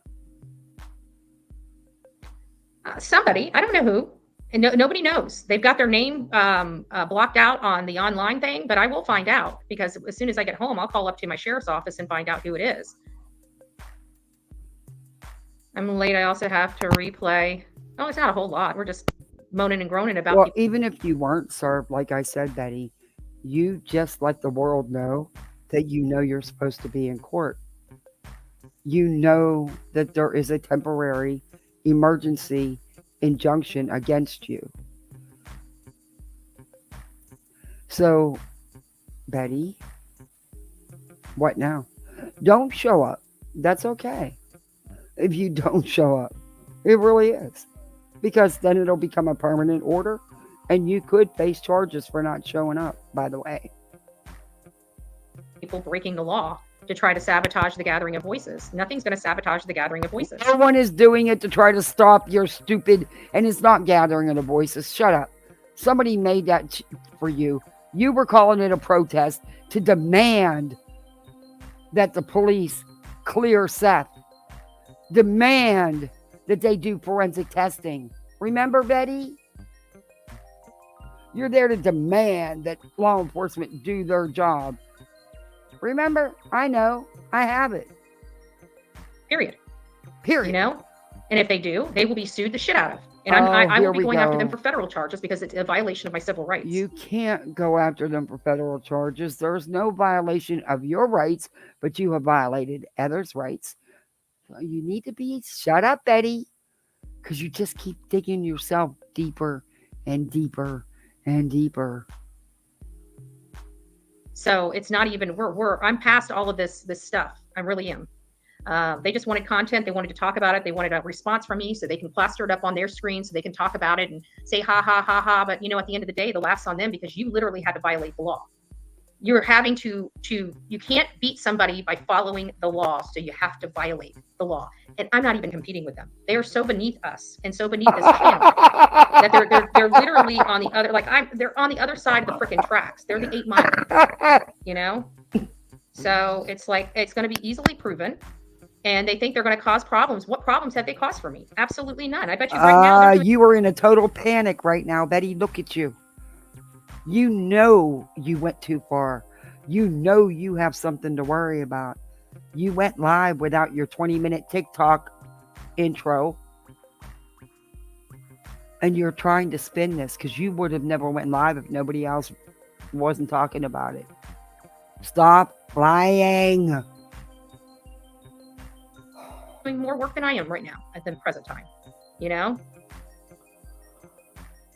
Somebody, I don't know who, and nobody knows. They've got their name blocked out on the online thing, but I will find out because as soon as I get home, I'll call up to my sheriff's office and find out who it is. I'm late. I also have to replay. Oh, it's not a whole lot. We're just moaning and groaning about. Well, even if you weren't served, like I said, Betty, you just let the world know that you know you're supposed to be in court. You know that there is a temporary emergency injunction against you. So, Betty, what now? Don't show up. That's okay. If you don't show up, it really is. Because then it'll become a permanent order and you could face charges for not showing up, by the way. People breaking the law to try to sabotage the gathering of voices. Nothing's going to sabotage the gathering of voices. No one is doing it to try to stop your stupid, and it's not gathering of the voices. Shut up. Somebody made that for you. You were calling it a protest to demand that the police clear Seth. Demand that they do forensic testing. Remember, Betty? You're there to demand that law enforcement do their job. Remember? I know. I have it. Period. Period. And if they do, they will be sued the shit out of. And I will be going after them for federal charges because it's a violation of my civil rights. You can't go after them for federal charges. There's no violation of your rights, but you have violated others' rights. You need to be shut up, Betty, because you just keep digging yourself deeper and deeper and deeper. So it's not even I'm past all of this stuff. I really am. They just wanted content. They wanted to talk about it. They wanted a response from me so they can plaster it up on their screen so they can talk about it and say ha ha ha ha. But at the end of the day, the laugh's on them because you literally had to violate the law. You're having to you can't beat somebody by following the law, so you have to violate the law. And I'm not even competing with them. They are so beneath us and so beneath this channel that they're literally on the other, they're on the other side of the freaking tracks. They're the 8 Mile, So it's like it's going to be easily proven. And they think they're going to cause problems. What problems have they caused for me? Absolutely none. I bet you right now. You are in a total panic right now, Betty. Look at you. You know you went too far. You know you have something to worry about. You went live without your 20-minute TikTok intro. And you're trying to spin this because you would have never went live if nobody else wasn't talking about it. Stop lying. Doing more work than I am right now at the present time.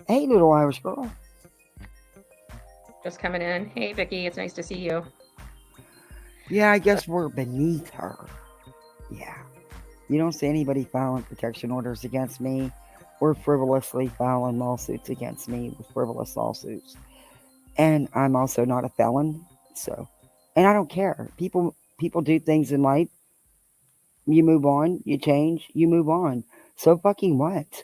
Hey, little Irish girl. Just coming in. Hey, Vicky, it's nice to see you. Yeah, I guess we're beneath her. Yeah. You don't see anybody filing protection orders against me or frivolously filing lawsuits against me with frivolous lawsuits. And I'm also not a felon. And I don't care. People do things in life. You move on. You change. You move on. So fucking what?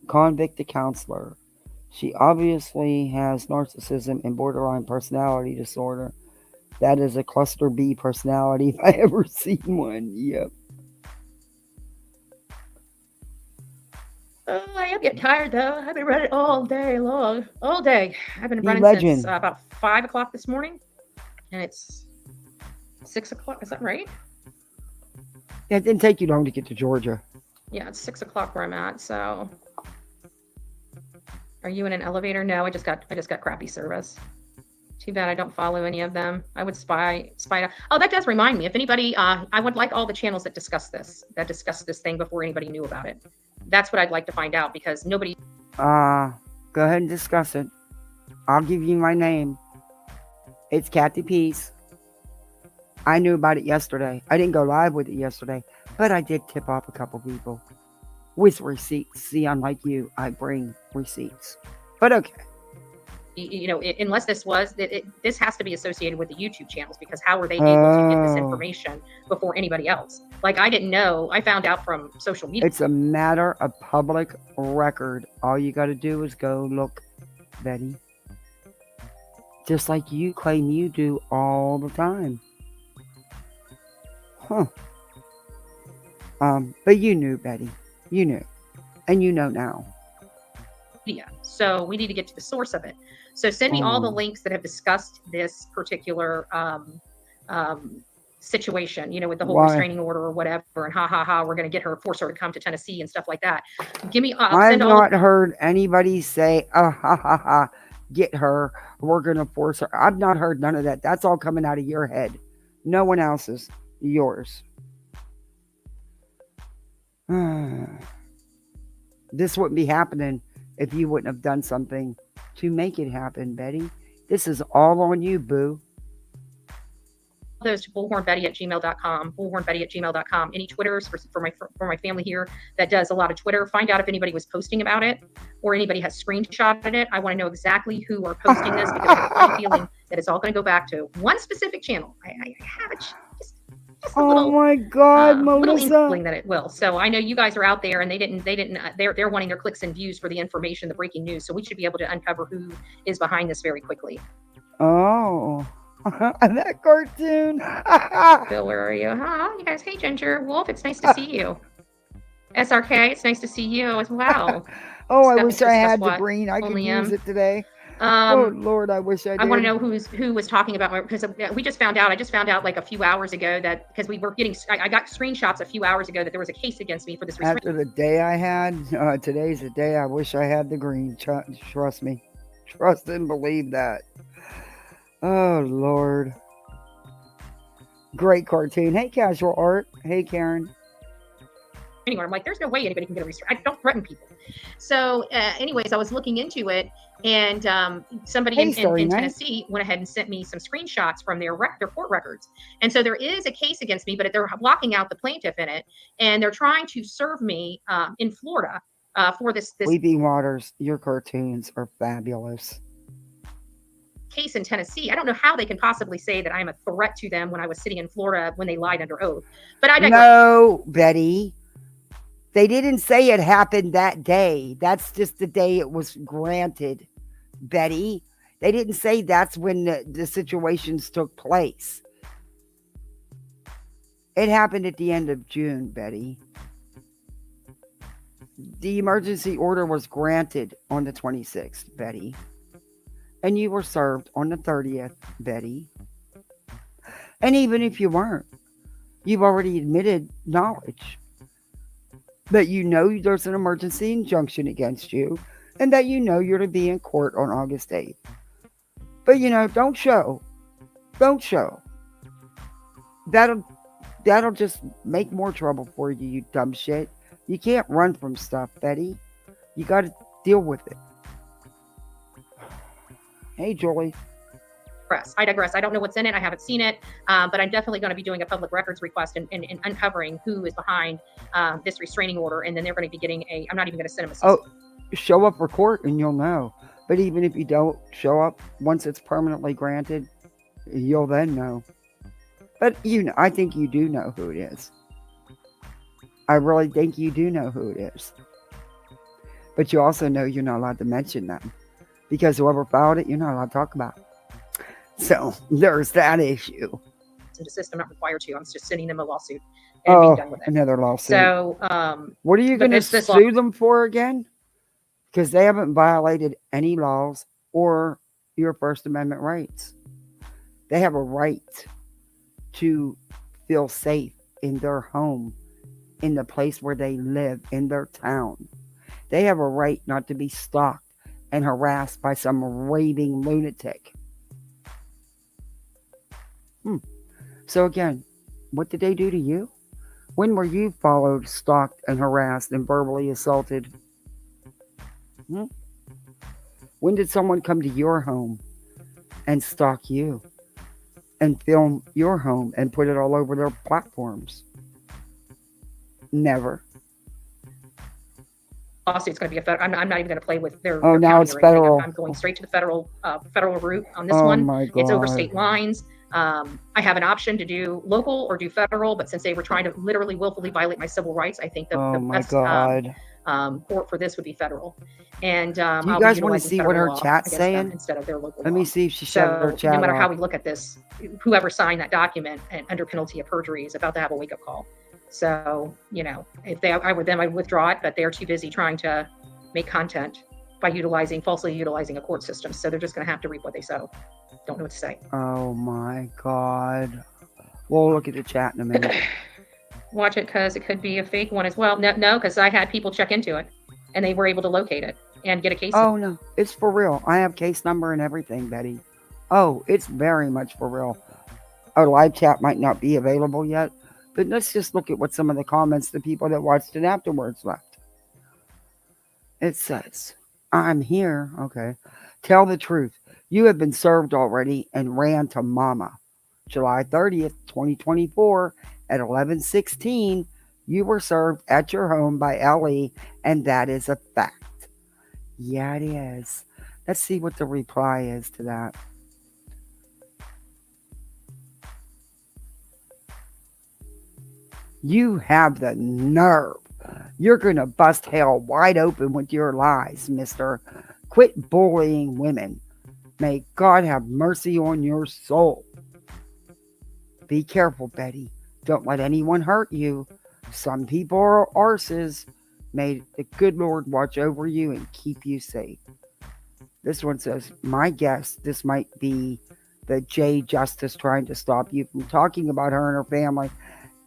Convicted counselor. She obviously has narcissism and borderline personality disorder. That is a cluster B personality if I ever seen one. Yep. I get tired though. I've been running all day long. All day. I've been running since about 5 o'clock this morning. And it's 6 o'clock. Is that right? Yeah, it didn't take you long to get to Georgia. Yeah, it's 6 o'clock where I'm at. So are you in an elevator? No, I just got crappy service. Too bad I don't follow any of them. I would spy out. Oh, that does remind me. If anybody, I would like all the channels that discuss this thing before anybody knew about it. That's what I'd like to find out because nobody. Go ahead and discuss it. I'll give you my name. It's Kathy Peace. I knew about it yesterday. I didn't go live with it yesterday, but I did tip off a couple people with receipts. See, unlike you, I bring receipts. But okay. Unless this has to be associated with the YouTube channels because how were they able to get this information before anybody else? Like I didn't know. I found out from social media. It's a matter of public record. All you got to do is go look, Betty. Just like you claim you do all the time. Huh. But you knew, Betty. You knew. And you know now. Yeah. So we need to get to the source of it. So send me all the links that have discussed this particular situation, with the whole restraining order or whatever, and we're going to force her to come to Tennessee and stuff like that. Give me. I've not heard anybody say, get her. We're going to force her. I've not heard none of that. That's all coming out of your head. No one else's. Yours. This wouldn't be happening if you wouldn't have done something to make it happen, Betty. This is all on you, boo. Those to bullhornbetty@gmail.com, bullhornbetty@gmail.com. Any Twitters for my family here that does a lot of Twitter. Find out if anybody was posting about it or anybody has screenshotted it. I want to know exactly who are posting this because I have a funny feeling that it's all going to go back to one specific channel. I have it. Just a little, my God, little Melissa. inkling that it will. So I know you guys are out there and they're wanting their clicks and views for the information, the breaking news. So we should be able to uncover who is behind this very quickly. Oh, that cartoon. Bill, where are you? You guys. Hey, Ginger Wolf. It's nice to see you. SRK, it's nice to see you as well. I wish I had the green. I could use it today. Oh Lord, I wish I did. I want to know who was talking about because we just found out. I just found out like a few hours ago that because we were getting, I got screenshots a few hours ago that there was a case against me for this. After the day I had, today's the day I wish I had the green. Trust me, trust and believe that. Oh Lord, great cartoon. Hey, Casual Art. Hey, Karen. order. I'm like, there's no way anybody can get a restraining. I don't threaten people. So, anyways, I was looking into it, and somebody in Tennessee went ahead and sent me some screenshots from their court records. And so there is a case against me, but they're blocking out the plaintiff in it, and they're trying to serve me in Florida for this. Weeping Waters, your cartoons are fabulous. Case in Tennessee. I don't know how they can possibly say that I'm a threat to them when I was sitting in Florida when they lied under oath. But I digress. No, Betty. They didn't say it happened that day. That's just the day it was granted, Betty. They didn't say that's when the situations took place. It happened at the end of June, Betty. The emergency order was granted on the 26th, Betty. And you were served on the 30th, Betty. And even if you weren't, you've already admitted knowledge that you know there's an emergency injunction against you and that you know you're to be in court on August 8th. But, don't show. Don't show. That'll just make more trouble for you, you dumb shit. You can't run from stuff, Betty. You got to deal with it. Hey, Julie. I digress. I don't know what's in it. I haven't seen it, but I'm definitely going to be doing a public records request and uncovering who is behind this restraining order. And then they're going to be getting I'm not even going to send them a cease. Oh, show up for court and you'll know. But even if you don't show up, once it's permanently granted, you'll then know. But I think you do know who it is. I really think you do know who it is. But you also know you're not allowed to mention them. Because whoever filed it, you're not allowed to talk about. So there's that issue. To desist, I'm not required to. I'm just sending them a lawsuit and being done with it. Another lawsuit. So, what are you going to sue them for again? Because they haven't violated any laws or your First Amendment rights. They have a right to feel safe in their home, in the place where they live, in their town. They have a right not to be stalked and harassed by some raving lunatic. So again, what did they do to you? When were you followed, stalked, and harassed and verbally assaulted? When did someone come to your home and stalk you and film your home and put it all over their platforms? Never. Lawsuit's going to be a federal. I'm not even going to play with their. Oh, now it's federal. I'm going straight to the federal route on this one. My God. It's over state lines. I have an option to do local or do federal, but since they were trying to literally willfully violate my civil rights, I think the best court for this would be federal. And do you guys want to see what her chat's saying instead of their local Let law. me see if she shut her chat. No matter how we look at this, whoever signed that document and under penalty of perjury is about to have a wake up call. So, if I were them, I'd withdraw it, but they're too busy trying to make content by falsely utilizing a court system. So they're just going to have to reap what they sow. Don't know what to say. Oh my God. We'll look at the chat in a minute. Watch it because it could be a fake one as well. No, because I had people check into it and they were able to locate it and get a case. Oh no, it's for real. I have case number and everything, Betty. Oh, it's very much for real. Our live chat might not be available yet, but let's just look at what some of the comments the people that watched it afterwards left. It says, I'm here. Okay. Tell the truth. You have been served already and ran to mama. July 30th, 2024 at 11:16, you were served at your home by LE, and that is a fact. Yeah, it is. Let's see what the reply is to that. You have the nerve. You're going to bust hell wide open with your lies, mister. Quit bullying women. May God have mercy on your soul. Be careful, Betty. Don't let anyone hurt you. Some people are arses. May the good Lord watch over you and keep you safe. This one says, my guess, this might be the J Justice trying to stop you from talking about her and her family.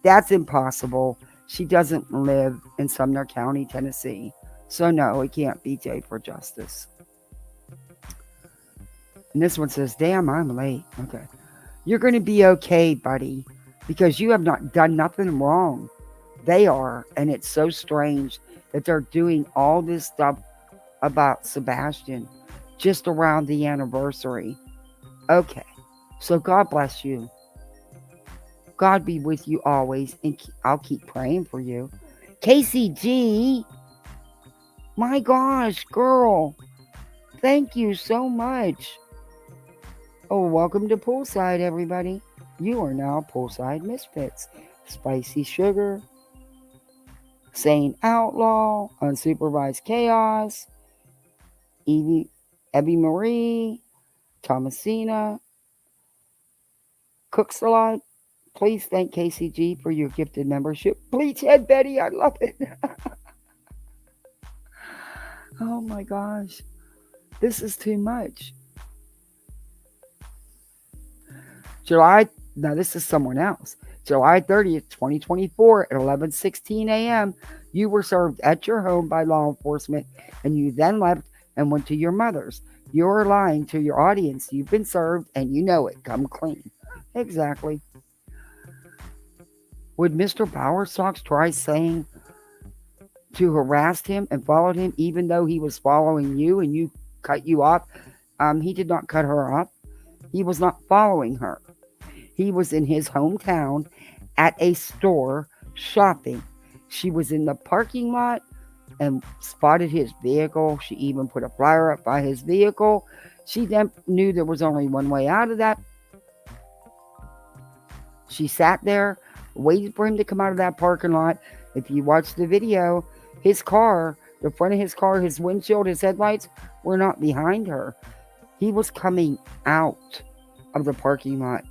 That's impossible. She doesn't live in Sumner County, Tennessee. So no, it can't be J for Justice. And this one says, damn, I'm late. Okay. You're going to be okay, buddy, because you have not done nothing wrong. They are. And it's so strange that they're doing all this stuff about Sebastian just around the anniversary. Okay. So God bless you. God be with you always. And I'll keep praying for you. KCG. My gosh, girl. Thank you so much. Oh, welcome to Poolside, everybody. You are now Poolside Misfits. Spicy Sugar, Sane Outlaw, Unsupervised Chaos, Evie Marie, Thomasina, Cooks a Lot. Please thank KCG for your gifted membership. Please, Head Betty, I love it. Oh my gosh. This is too much. Now this is someone else. July 30th, 2024 at 11:16 a.m., you were served at your home by law enforcement and you then left and went to your mother's. You're lying to your audience. You've been served and you know it. Come clean. Exactly. Would Mr. Bowerstocks try saying to harass him and followed him even though he was following you and you cut you off? He did not cut her off. He was not following her. He was in his hometown at a store shopping. She was in the parking lot and spotted his vehicle. She even put a flyer up by his vehicle. She then knew there was only one way out of that. She sat there, waited for him to come out of that parking lot. If you watch the video, his car, the front of his car, his windshield, his headlights were not behind her. He was coming out of the parking lot.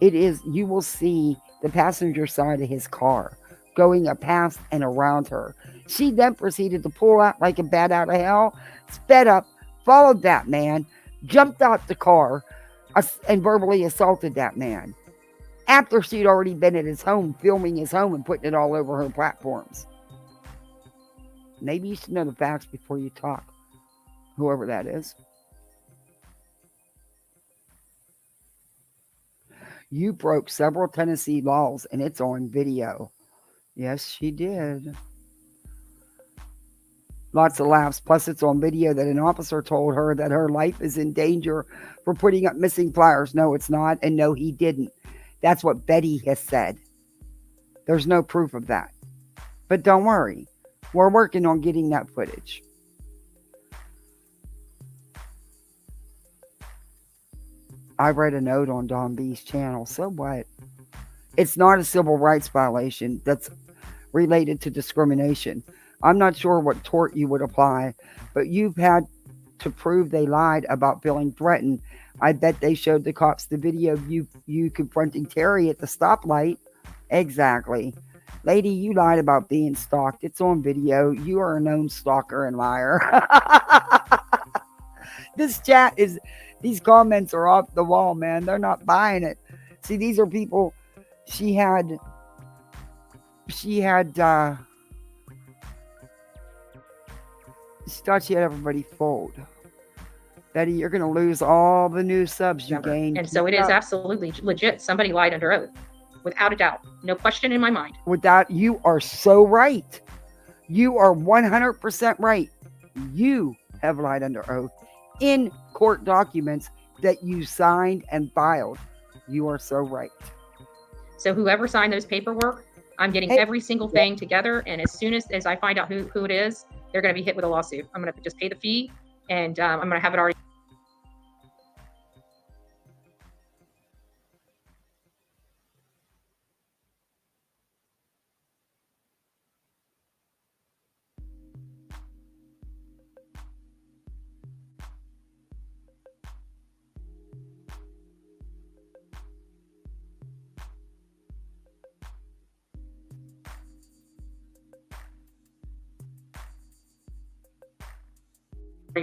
You will see the passenger side of his car going past and around her. She then proceeded to pull out like a bat out of hell, sped up, followed that man, jumped out the car, and verbally assaulted that man. After she'd already been at his home, filming his home and putting it all over her platforms. Maybe you should know the facts before you talk, whoever that is. You broke several Tennessee laws and it's on video. Yes, she did. Lots of laughs. Plus, it's on video that an officer told her that her life is in danger for putting up missing flyers. No, it's not. And no, he didn't. That's what Betty has said. There's no proof of that. But don't worry. We're working on getting that footage. I read a note on Don B's channel. So what? It's not a civil rights violation that's related to discrimination. I'm not sure what tort you would apply, but you've had to prove they lied about feeling threatened. I bet they showed the cops the video of you confronting Terry at the stoplight. Exactly. Lady, you lied about being stalked. It's on video. You are a known stalker and liar. These comments are off the wall, man. They're not buying it. See, these are people she thought she had everybody fooled. Betty, you're going to lose all the new subs you gained. And so it is absolutely legit. Somebody lied under oath, without a doubt. No question in my mind. You are so right. You are 100% right. You have lied under oath in court documents that you signed and filed. You are so right. So whoever signed those paperwork, I'm getting every single thing together. And as soon as I find out who it is, they're going to be hit with a lawsuit. I'm going to just pay the fee and I'm going to have it already.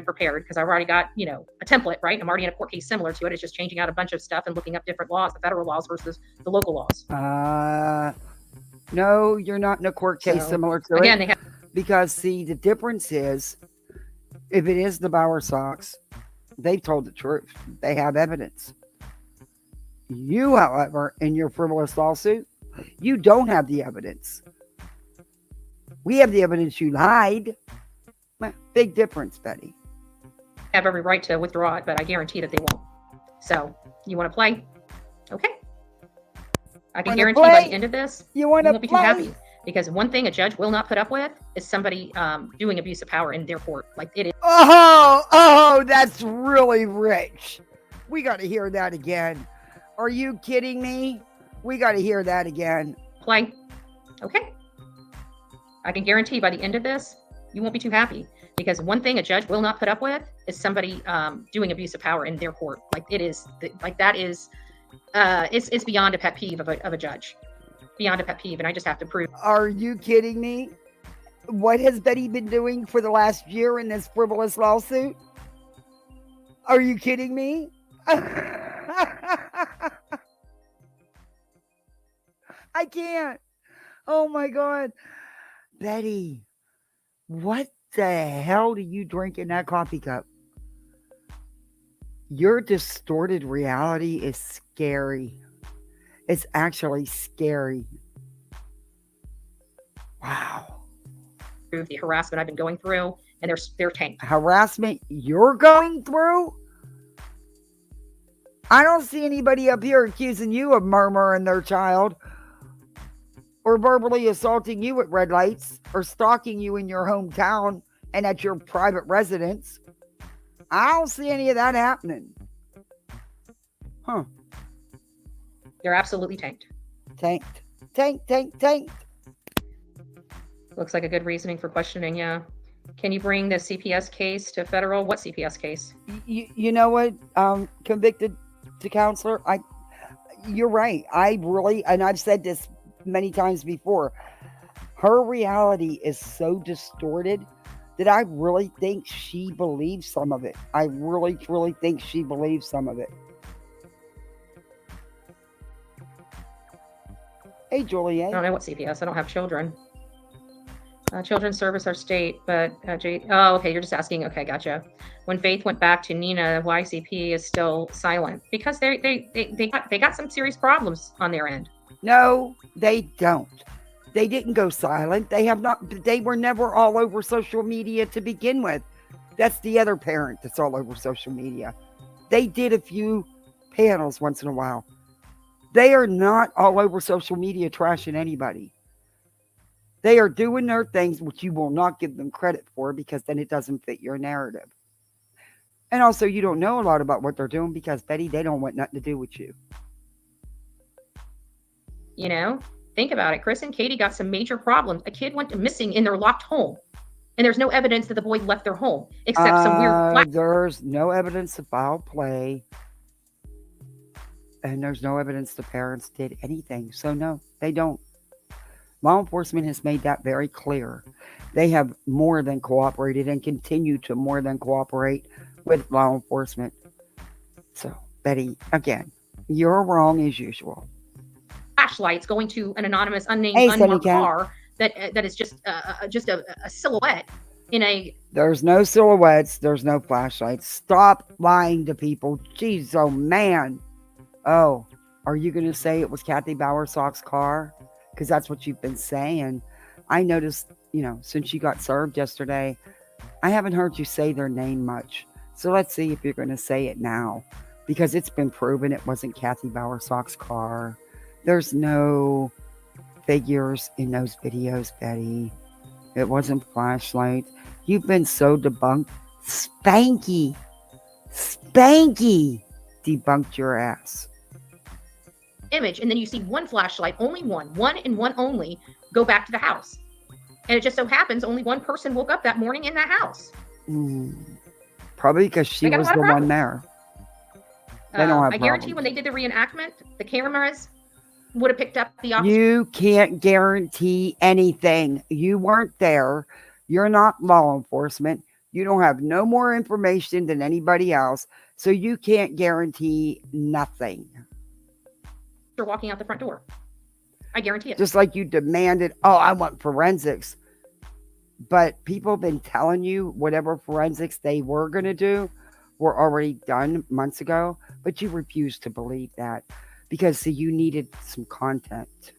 Prepared because I've already got, a template, right? I'm already in a court case similar to it. It's just changing out a bunch of stuff and looking up different laws, the federal laws versus the local laws. No, you're not in a court case similar to it. Because see, the difference is, if it is the Bowerstocks, they've told the truth. They have evidence. You, however, in your frivolous lawsuit, you don't have the evidence. We have the evidence you lied. Big difference, Betty. Have every right to withdraw it, but I guarantee that they won't. So, you want to play? Okay. I can guarantee by the end of this, You won't want to be too happy. play? Because one thing a judge will not put up with is somebody doing abuse of power in their court. Like it is. Oh, that's really rich. We got to hear that again. Are you kidding me? We got to hear that again. Play. Okay. I can guarantee by the end of this, you won't be too happy. Because one thing a judge will not put up with is somebody doing abuse of power in their court. Like it is, like that is, it's beyond a pet peeve of a judge. Beyond a pet peeve, and I just have to prove. Are you kidding me? What has Betty been doing for the last year in this frivolous lawsuit? Are you kidding me? I can't. Oh my God. Betty, what the hell do you drink in that coffee cup? Your distorted reality is scary. It's actually scary. Wow. The harassment I've been going through, and they're tanked. Harassment you're going through? I don't see anybody up here accusing you of murmuring their child or verbally assaulting you at red lights or stalking you in your hometown and at your private residence. I don't see any of that happening. Huh. They're absolutely tanked. Tanked. Looks like a good reasoning for questioning, yeah. Can you bring the CPS case to federal? What CPS case? You know what, convicted to counselor, you're right. I really, and I've said this many times before, her reality is so distorted that I really think she believes some of it. I really, truly think she believes some of it. Hey, Juliet. I don't know what CPS. I don't have children. Children service our state, but oh, okay, you're just asking. Okay, gotcha. When Faith went back to Nina, YCP is still silent because they got some serious problems on their end. No, they don't. They didn't go silent. They have not. They were never all over social media to begin with. That's the other parent that's all over social media. They did a few panels once in a while. They are not all over social media trashing anybody. They are doing their things, which you will not give them credit for because then it doesn't fit your narrative. And also, you don't know a lot about what they're doing because, Betty, they don't want nothing to do with you. You know, think about it. Chris and Katie got some major problems. A kid went missing in their locked home. And there's no evidence that the boy left their home except some weird. There's no evidence of foul play. And there's no evidence the parents did anything. So, no, they don't. Law enforcement has made that very clear. They have more than cooperated and continue to more than cooperate with law enforcement. So, Betty, again, you're wrong as usual. Flashlights going to an anonymous, unnamed, unmarked car that is just a silhouette in a. There's no silhouettes. There's no flashlights. Stop lying to people. Jeez, oh man. Oh, are you going to say it was Kathy Bowersock's car? Because that's what you've been saying. I noticed, since you got served yesterday, I haven't heard you say their name much. So let's see if you're going to say it now. Because it's been proven it wasn't Kathy Bowersock's car. There's no figures in those videos, Betty. It wasn't flashlight. You've been so debunked. Spanky debunked your ass. Image, and then you see one flashlight, only one and one only, go back to the house. And it just so happens only one person woke up that morning in that house. Probably because she was the one there. They don't have I guarantee when they did the reenactment, the cameras would have picked up the officer. You can't guarantee anything. You weren't there. You're not law enforcement. You don't have no more information than anybody else. So you can't guarantee nothing. Walking out the front door. I guarantee it. Just like you demanded, I want forensics. But people have been telling you whatever forensics they were going to do were already done months ago. But you refused to believe that because, see, you needed some content.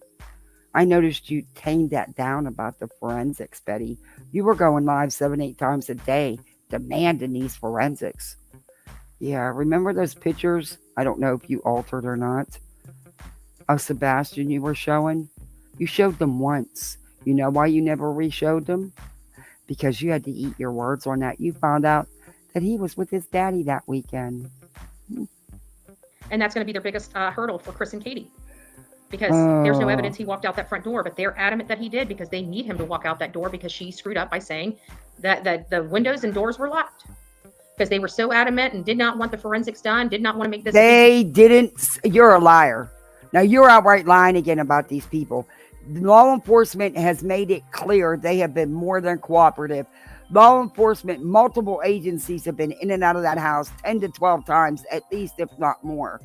I noticed you tamed that down about the forensics, Betty. You were going live 7, 8 times a day demanding these forensics. Yeah, remember those pictures? I don't know if you altered or not, of Sebastian you were showing? You showed them once. You know why you never re showed them? Because you had to eat your words on that. You found out that he was with his daddy that weekend. And that's going to be their biggest hurdle for Chris and Katie, because there's no Oh, evidence he walked out that front door, but they're adamant that he did because they need him to walk out that door because she screwed up by saying that the windows and doors were locked, because they were so adamant and did not want the forensics done, did not want to make this a big they didn't. You're a liar. Now you're outright lying again about these people. Law enforcement has made it clear they have been more than cooperative. Law enforcement, multiple agencies have been in and out of that house 10 to 12 times, at least, if not more.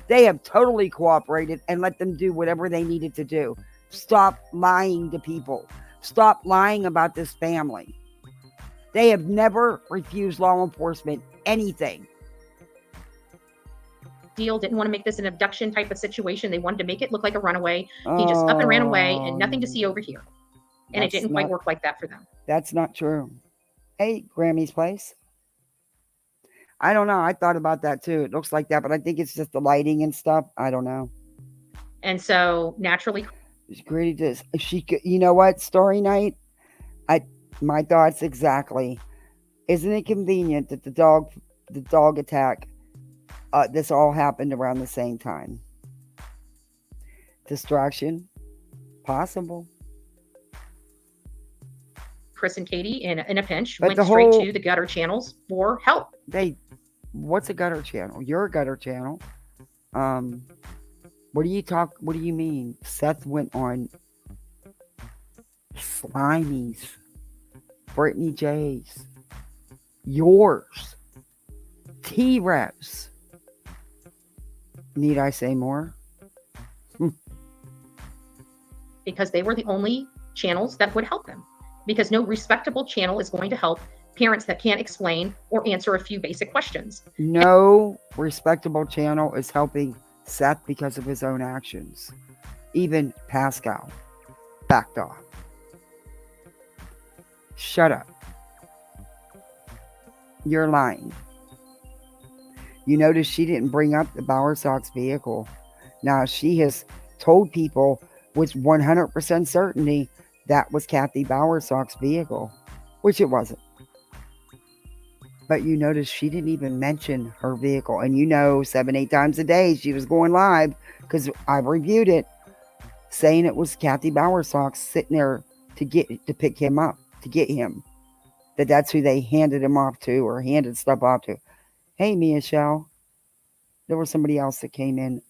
They have totally cooperated and let them do whatever they needed to do. Stop lying to people. Stop lying about this family. They have never refused law enforcement anything. deal, didn't want to make this an abduction type of situation. They wanted to make it look like a runaway. He just up and ran away and nothing to see over here. And it didn't quite work like that for them. That's not true. Hey, Grammy's place. I don't know. I thought about that too. It looks like that, but I think it's just the lighting and stuff. I don't know. And so naturally, It's great. Just she could. You know what? Story night. I my thoughts exactly. Isn't it convenient that the dog attack, this all happened around the same time? Distraction, possible. Chris and Katie, in a pinch, But went the straight whole to the gutter channels for help. they, what's a gutter channel? You're a gutter channel. Um, what do you talk? What do you mean? Seth went on Slimey's, Brittany J's, yours, T Reps. Need I say more? Because they were the only channels that would help them. Because no respectable channel is going to help parents that can't explain or answer a few basic questions. No respectable channel is helping Seth because of his own actions. Even Pascal backed off. Shut up. You're lying. You notice she didn't bring up the Bowersox vehicle. Now, she has told people with 100% certainty that was Kathy Bowersox's vehicle, which it wasn't. But you notice she didn't even mention her vehicle. And 7, 8 times a day she was going live because I reviewed it, saying it was Kathy Bowersox sitting there to pick him up, to get him. That's who they handed him off to or handed stuff off to. Hey, Michelle. There was somebody else that came in.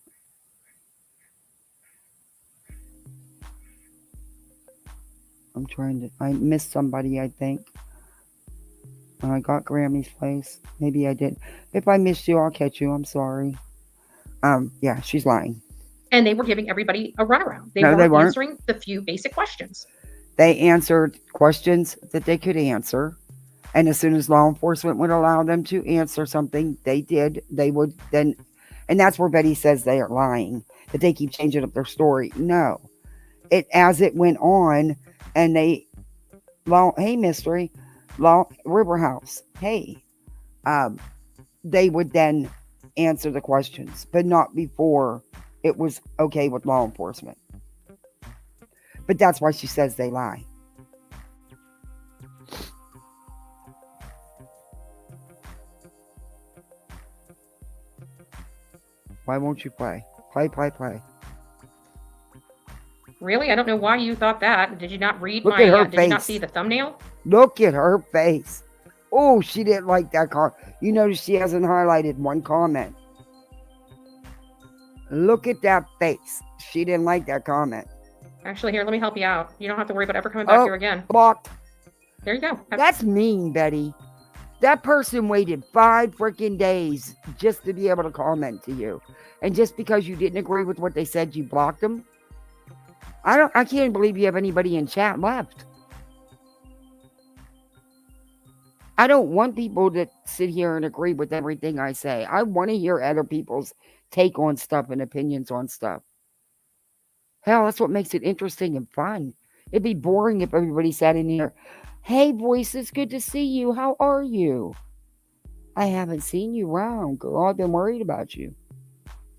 I missed somebody, I think. I got Grammy's place. Maybe I did. If I missed you, I'll catch you. I'm sorry. Yeah, she's lying. And they were giving everybody a runaround. They No, they weren't weren't. answering the few basic questions. They answered questions that they could answer. And as soon as law enforcement would allow them to answer something, they did. They would then, and that's where Betty says they are lying, that they keep changing up their story. No. As it went on, and hey, mystery, River House, hey, they would then answer the questions, but not before it was okay with law enforcement. But that's why she says they lie. Why won't you play? Play. Really? I don't know why you thought that. Did you not read Look at her did you not face. see the thumbnail? Look at her face. Oh, she didn't like that comment. You notice she hasn't highlighted one comment. Look at that face. She didn't like that comment. Actually, here, let me help you out. You don't have to worry about ever coming back here again. Blocked. There you go. That's mean, Betty. That person waited 5 freaking days just to be able to comment to you. And just because you didn't agree with what they said, you blocked them? I can't believe you have anybody in chat left. I don't want people to sit here and agree with everything I say. I want to hear other people's take on stuff and opinions on stuff. Hell, that's what makes it interesting and fun. It'd be boring if everybody sat in here. Hey, voices, good to see you. How are you? I haven't seen you around, girl. I've been worried about you.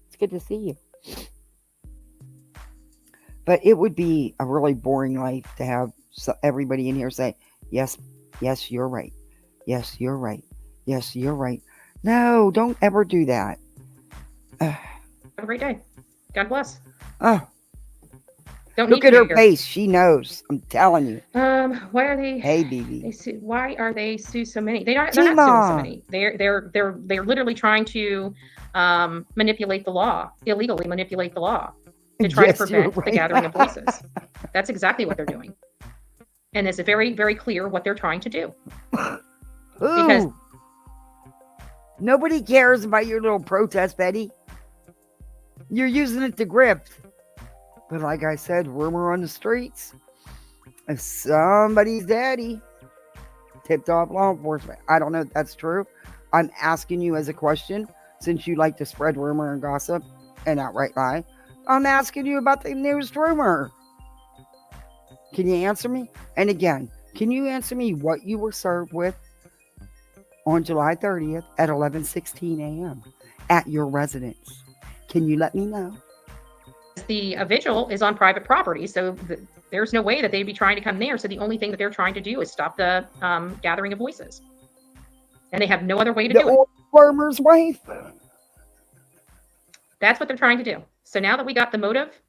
It's good to see you. But it would be a really boring life to have everybody in here say, yes, yes, you're right. Yes, you're right. Yes, you're right. No, don't ever do that. Have a great day. God bless. Oh, Don't look need at to her be here. face. She knows. I'm telling you. Why are they? Hey, BB. Why are they sue so many? They're not suing so Tima. many. They're literally trying to manipulate the law, illegally manipulate the law to try to Yes, you're prevent the right. gathering of voices. That's exactly what they're doing, and it's very, very clear what they're trying to do. Because Ooh. Nobody cares about your little protest, Betty. You're using it to grift. But like I said, rumor on the streets. If somebody's daddy tipped off law enforcement. I don't know if that's true. I'm asking you as a question, since you like to spread rumor and gossip and outright lie. I'm asking you about the newest rumor. Can you answer me? And again, can you answer me what you were served with on July 30th at 11:16 a.m. at your residence? Can you let me know? the vigil is on private property, so there's no way that they'd be trying to come there. So the only thing that they're trying to do is stop the gathering of voices, and they have no other way to do it. The old farmer's wife. That's what they're trying to do. So now that we got the motive,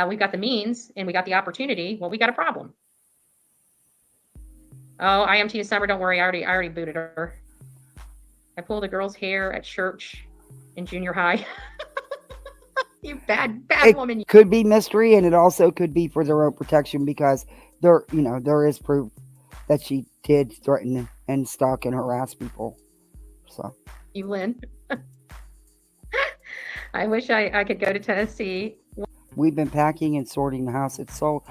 we've got the means, and we got the opportunity, well, we got a problem. Oh, IMT is Summer. Don't worry, I already booted her. I pulled a girl's hair at church in junior high. You bad woman. Could be mystery, and it also could be for their own protection, because there is proof that she did threaten and stalk and harass people. So you, Lynn. I wish I could go to Tennessee. We've been packing and sorting the house. It's sold.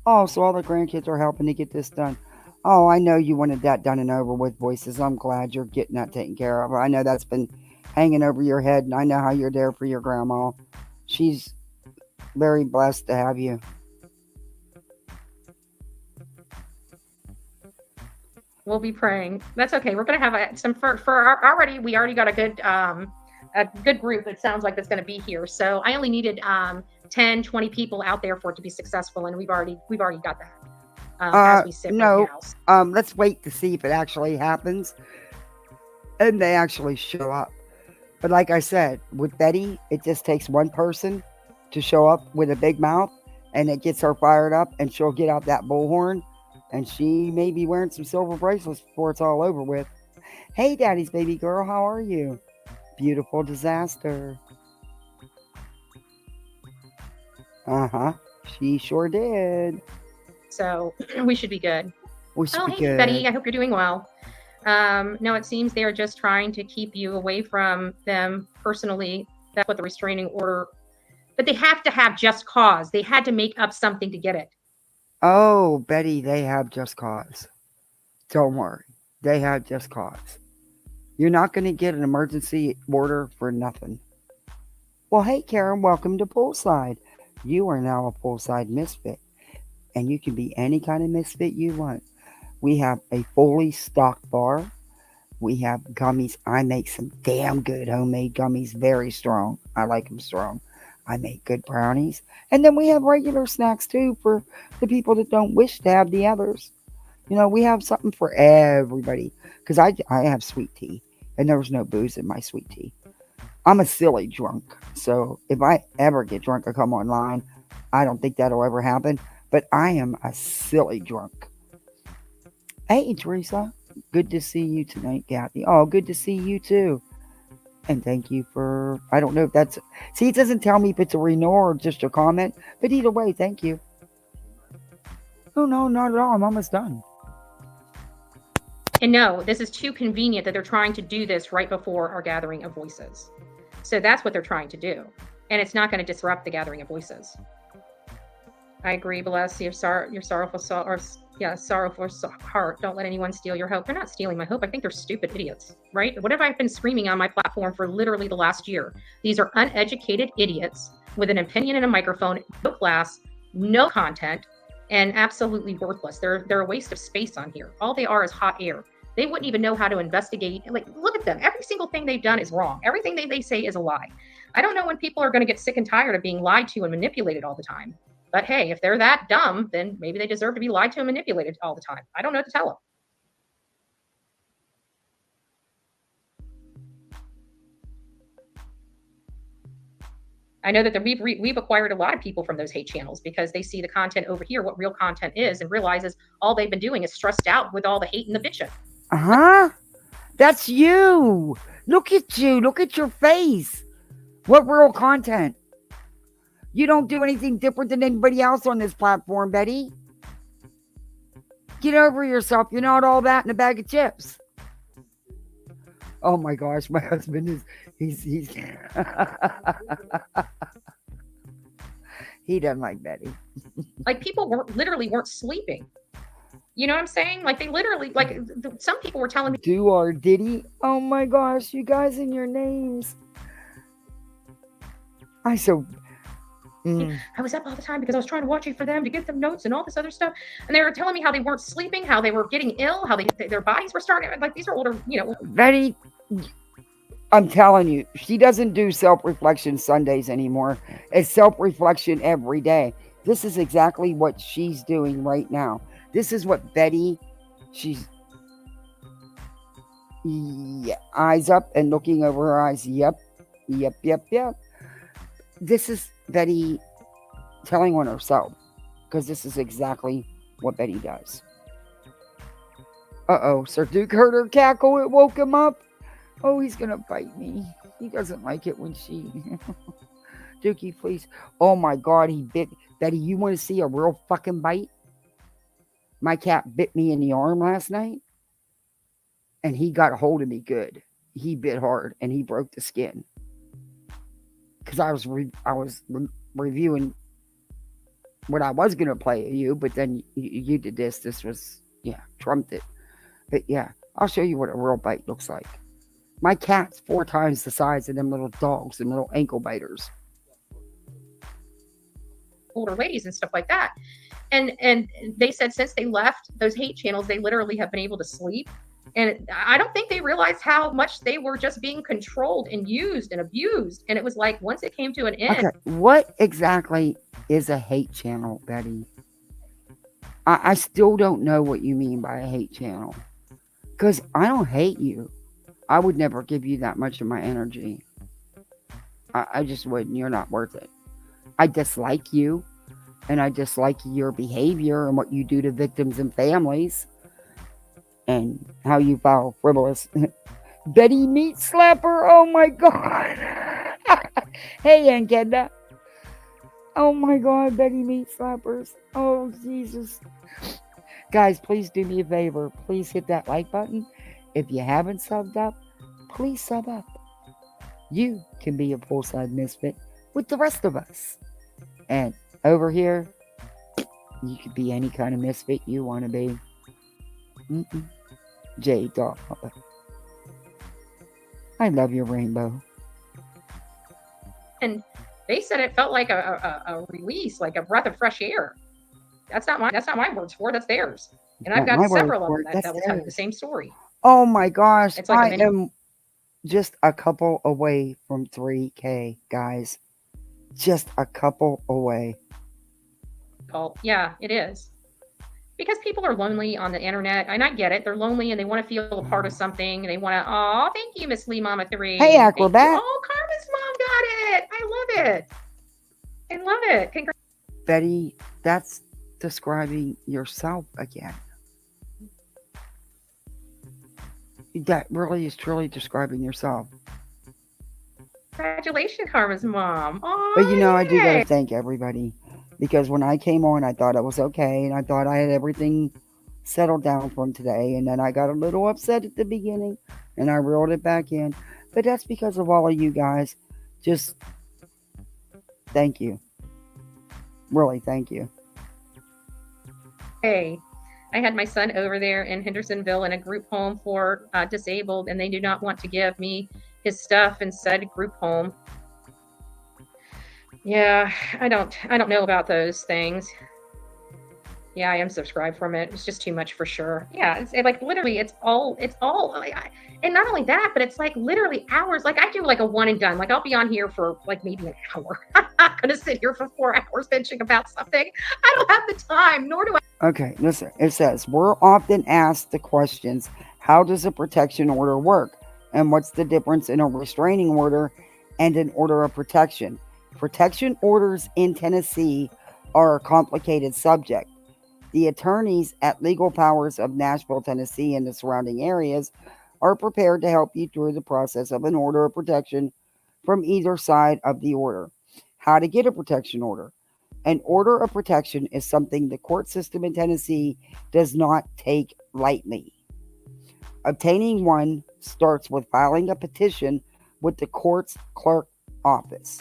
Oh, so all the grandkids are helping to get this done. Oh, I know you wanted that done and over with, voices. I'm glad you're getting that taken care of. I know that's been hanging over your head, and I know how you're there for your grandma. She's very blessed to have you. We'll be praying. That's okay. We're going to have some we already got a good group. It sounds like that's going to be here. So I only needed 10, 20 people out there for it to be successful, and we've already got that. As we sit right now. Let's wait to see if it actually happens and they actually show up. But like I said, with Betty, it just takes one person to show up with a big mouth, and it gets her fired up, and she'll get out that bullhorn, and she may be wearing some silver bracelets before it's all over with. Hey, Daddy's baby girl, how are you? Beautiful disaster. Uh-huh. She sure did. So we should be good. We should be good. Betty, I hope you're doing well. No, it seems they are just trying to keep you away from them personally. That's what the restraining order. But they have to have just cause. They had to make up something to get it. Oh, Betty, they have just cause. Don't worry. They have just cause. You're not going to get an emergency order for nothing. Well, hey, Karen, welcome to Poolside. You are now a Poolside misfit, and you can be any kind of misfit you want. We have a fully stocked bar. We have gummies. I make some damn good homemade gummies, very strong. I like them strong. I make good brownies. And then we have regular snacks too for the people that don't wish to have the others. We have something for everybody. Because I have sweet tea, and there's no booze in my sweet tea. I'm a silly drunk. So if I ever get drunk or come online, I don't think that'll ever happen. But I am a silly drunk. Hey, Teresa. Good to see you tonight, Kathy. Oh, good to see you too. And thank you for, I don't know if that's, see, it doesn't tell me if it's a renewal or just a comment. But either way, thank you. Oh, no, not at all. I'm almost done. And no, this is too convenient that they're trying to do this right before our gathering of voices. So that's what they're trying to do. And it's not going to disrupt the gathering of voices. I agree, bless your sorrowful soul, or sorrowful heart. Don't let anyone steal your hope. They're not stealing my hope. I think they're stupid idiots, right? What have I been screaming on my platform for literally the last year? These are uneducated idiots with an opinion and a microphone, no class, no content, and absolutely worthless. They're a waste of space on here. All they are is hot air. They wouldn't even know how to investigate. Like, look at them. Every single thing they've done is wrong. Everything they say is a lie. I don't know when people are going to get sick and tired of being lied to and manipulated all the time. But hey, if they're that dumb, then maybe they deserve to be lied to and manipulated all the time. I don't know what to tell them. I know that we've acquired a lot of people from those hate channels because they see the content over here, what real content is, and realizes all they've been doing is stressed out with all the hate and the bitching. Uh-huh. That's you. Look at you. Look at your face. What real content? You don't do anything different than anybody else on this platform, Betty. Get over yourself. You're not all that in a bag of chips. Oh my gosh, my husband is he's he doesn't like Betty. Like, people weren't sleeping. You know what I'm saying? Like, they literally, like, some people were telling me, Do or diddy? Oh my gosh, you guys and your names. I was up all the time because I was trying to watch you for them to get them notes and all this other stuff. And they were telling me how they weren't sleeping, how they were getting ill, how their bodies were starting. Like, these are older, Betty, I'm telling you, she doesn't do self-reflection Sundays anymore. It's self-reflection every day. This is exactly what she's doing right now. This is what Betty, she's eyes up and looking over her eyes. Yep. This is Betty telling on herself, because this is exactly what Betty does. Uh-oh, Sir Duke heard her cackle. It woke him up. Oh, he's going to bite me. He doesn't like it when she... Dookie, please. Oh, my God, he bit... Betty, you want to see a real fucking bite? My cat bit me in the arm last night, and he got a hold of me good. He bit hard, and he broke the skin. Because I was reviewing what I was going to play at you, but then you did this. This was, trumped it. But yeah, I'll show you what a real bite looks like. My cat's 4 times the size of them little dogs, them little ankle biters. older ladies and stuff like that. And they said since they left those hate channels, they literally have been able to sleep. And I don't think they realized how much they were just being controlled and used and abused. And it was like, once it came to an end. Okay, what exactly is a hate channel, Betty? I still don't know what you mean by a hate channel. Because I don't hate you. I would never give you that much of my energy. I just wouldn't. You're not worth it. I dislike you. And I dislike your behavior and what you do to victims and families. And how you file frivolous. Betty Meat Slapper. Oh my God. Hey, Aunt Kenda. Oh my God, Betty Meat Slappers. Oh, Jesus. Guys, please do me a favor. Please hit that like button. If you haven't subbed up, please sub up. You can be a full-side misfit with the rest of us. And over here, you could be any kind of misfit you want to be. J. Dog. I love your rainbow. And they said it felt like a release, like a breath of fresh air. That's not my words for it, that's theirs. And I've got several of them that will tell you the same story. Oh my gosh. It's like I am just a couple away from 3K, guys. Just a couple away. Yeah, it is. Because people are lonely on the internet, and I get it. They're lonely and they want to feel a part of something. And they want to, oh, thank you, Miss Lee Mama 3. Hey, Acrobat. Oh, Carmen's mom got it. I love it. I love it. Congrats. Betty, that's describing yourself again. That really is truly describing yourself. Congratulations, Carmen's mom. Oh, but I do got to thank everybody. Because when I came on, I thought it was okay. And I thought I had everything settled down from today. And then I got a little upset at the beginning. And I reeled it back in. But that's because of all of you guys. Just thank you. Really, thank you. Hey, I had my son over there in Hendersonville in a group home for disabled. And they do not want to give me his stuff in said group home. Yeah, I don't know about those things. Yeah, I am subscribed from it. It's just too much for sure. Yeah, like literally, it's all, and not only that, but it's like literally hours. Like I do like a one and done. Like I'll be on here for like maybe an hour. I'm not gonna sit here for 4 hours bitching about something. I don't have the time, nor do I. Okay, listen, it says, we're often asked the questions, how does a protection order work? And what's the difference in a restraining order and an order of protection? Protection orders in Tennessee are a complicated subject. The attorneys at Legal Powers of Nashville, Tennessee, and the surrounding areas are prepared to help you through the process of an order of protection from either side of the order. How to get a protection order. An order of protection is something the court system in Tennessee does not take lightly. Obtaining one starts with filing a petition with the court's clerk office.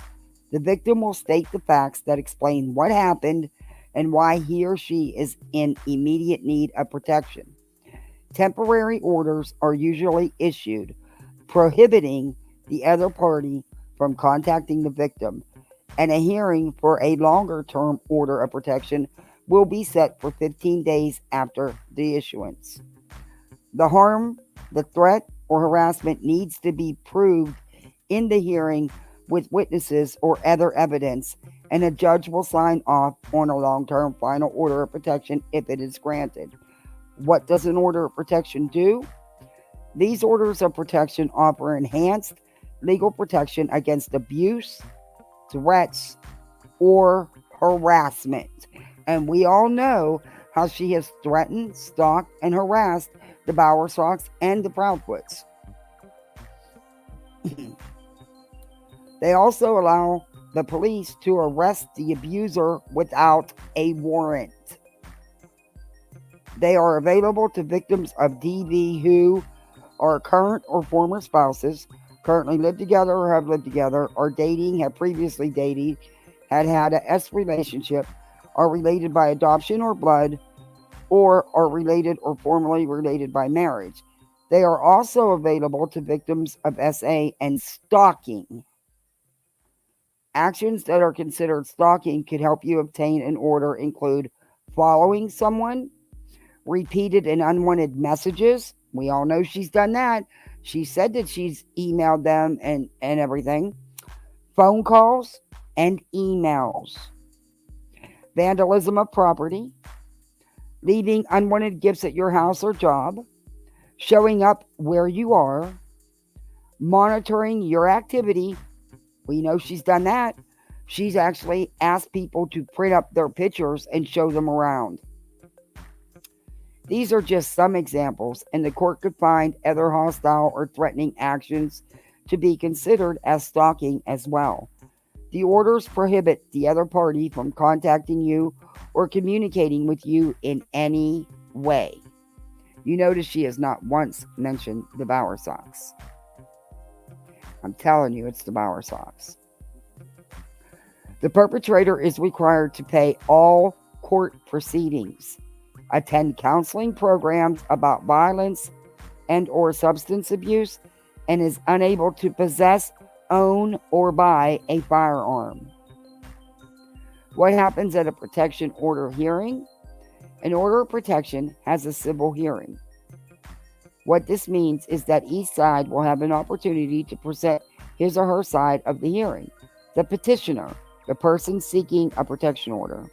The victim will state the facts that explain what happened and why he or she is in immediate need of protection. Temporary orders are usually issued prohibiting the other party from contacting the victim, and a hearing for a longer term order of protection will be set for 15 days after the issuance. The harm, the threat, or harassment needs to be proved in the hearing with witnesses or other evidence, and a judge will sign off on a long term final order of protection if it is granted. What does an order of protection do? These orders of protection offer enhanced legal protection against abuse, threats, or harassment. And we all know how she has threatened, stalked, and harassed the Bowersox and the Proudfoots. They also allow the police to arrest the abuser without a warrant. They are available to victims of DV who are current or former spouses, currently live together or have lived together, are dating, have previously dated, had a S relationship, are related by adoption or blood, or are related or formally related by marriage. They are also available to victims of SA and stalking. Actions that are considered stalking could help you obtain an order include following someone, repeated and unwanted messages. We all know she's done that. She said that she's emailed them and everything. Phone calls and emails. Vandalism of property. Leaving unwanted gifts at your house or job. Showing up where you are. Monitoring your activity. We know she's done that. She's actually asked people to print up their pictures and show them around. These are just some examples, and the court could find other hostile or threatening actions to be considered as stalking as well. The orders prohibit the other party from contacting you or communicating with you in any way. You notice she has not once mentioned the Bowersox. I'm telling you, it's the Bowersox. The perpetrator is required to pay all court proceedings, attend counseling programs about violence and or substance abuse, and is unable to possess, own, or buy a firearm. What happens at a protection order hearing? An order of protection has a civil hearing. What this means is that each side will have an opportunity to present his or her side of the hearing. The petitioner, the person seeking a protection order,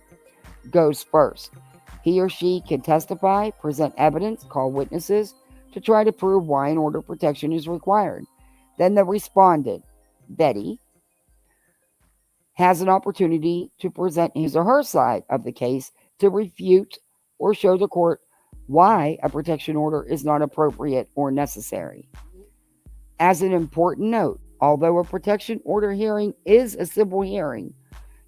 goes first. He or she can testify, present evidence, call witnesses to try to prove why an order of protection is required. Then the respondent, Betty, has an opportunity to present his or her side of the case to refute or show the court why a protection order is not appropriate or necessary. As an important note, although a protection order hearing is a civil hearing,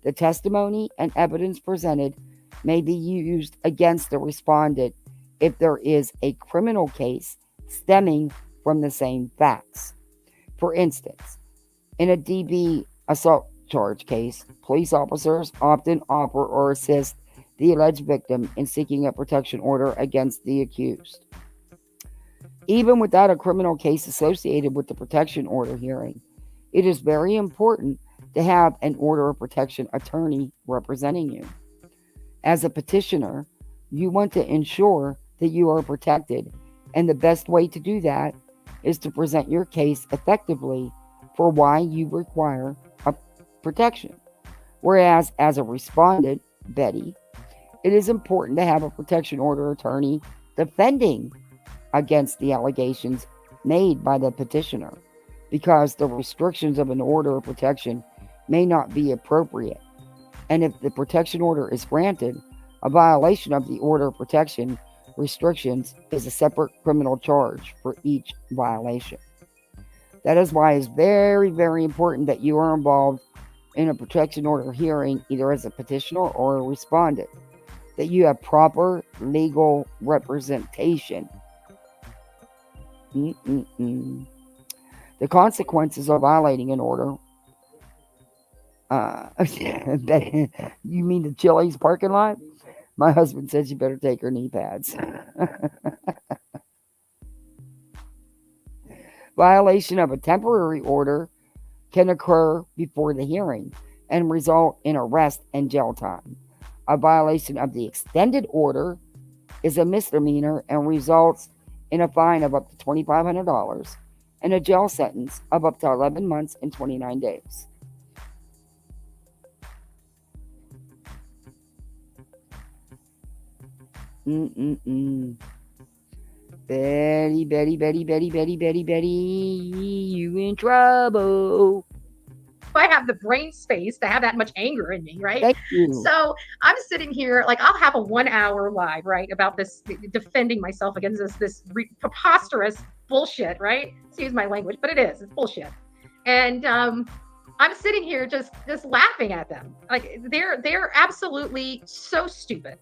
the testimony and evidence presented may be used against the respondent if there is a criminal case stemming from the same facts. For instance, in a DV assault charge case, police officers often offer or assist the alleged victim in seeking a protection order against the accused. Even without a criminal case associated with the protection order hearing, it is very important to have an order of protection attorney representing you. As a petitioner, you want to ensure that you are protected, and the best way to do that is to present your case effectively for why you require a protection. Whereas, as a respondent, Betty, it is important to have a protection order attorney defending against the allegations made by the petitioner, because the restrictions of an order of protection may not be appropriate. And if the protection order is granted, a violation of the order of protection restrictions is a separate criminal charge for each violation. That is why it's very, very important that you are involved in a protection order hearing, either as a petitioner or a respondent, that you have proper legal representation. The consequences of violating an order. You mean the Chili's parking lot? My husband says you better take her knee pads. Violation of a temporary order can occur before the hearing and result in arrest and jail time. A violation of the extended order is a misdemeanor and results in a fine of up to $2,500 and a jail sentence of up to 11 months and 29 days. Betty, Betty, Betty, Betty, Betty, Betty, Betty, you in trouble. I have the brain space to have that much anger in me, right? Thank you. So I'm sitting here, like, I'll have a 1 hour live, right, about this, defending myself against this preposterous bullshit, right? Excuse my language, but it's bullshit. And I'm sitting here just laughing at them. Like, they're absolutely so stupid.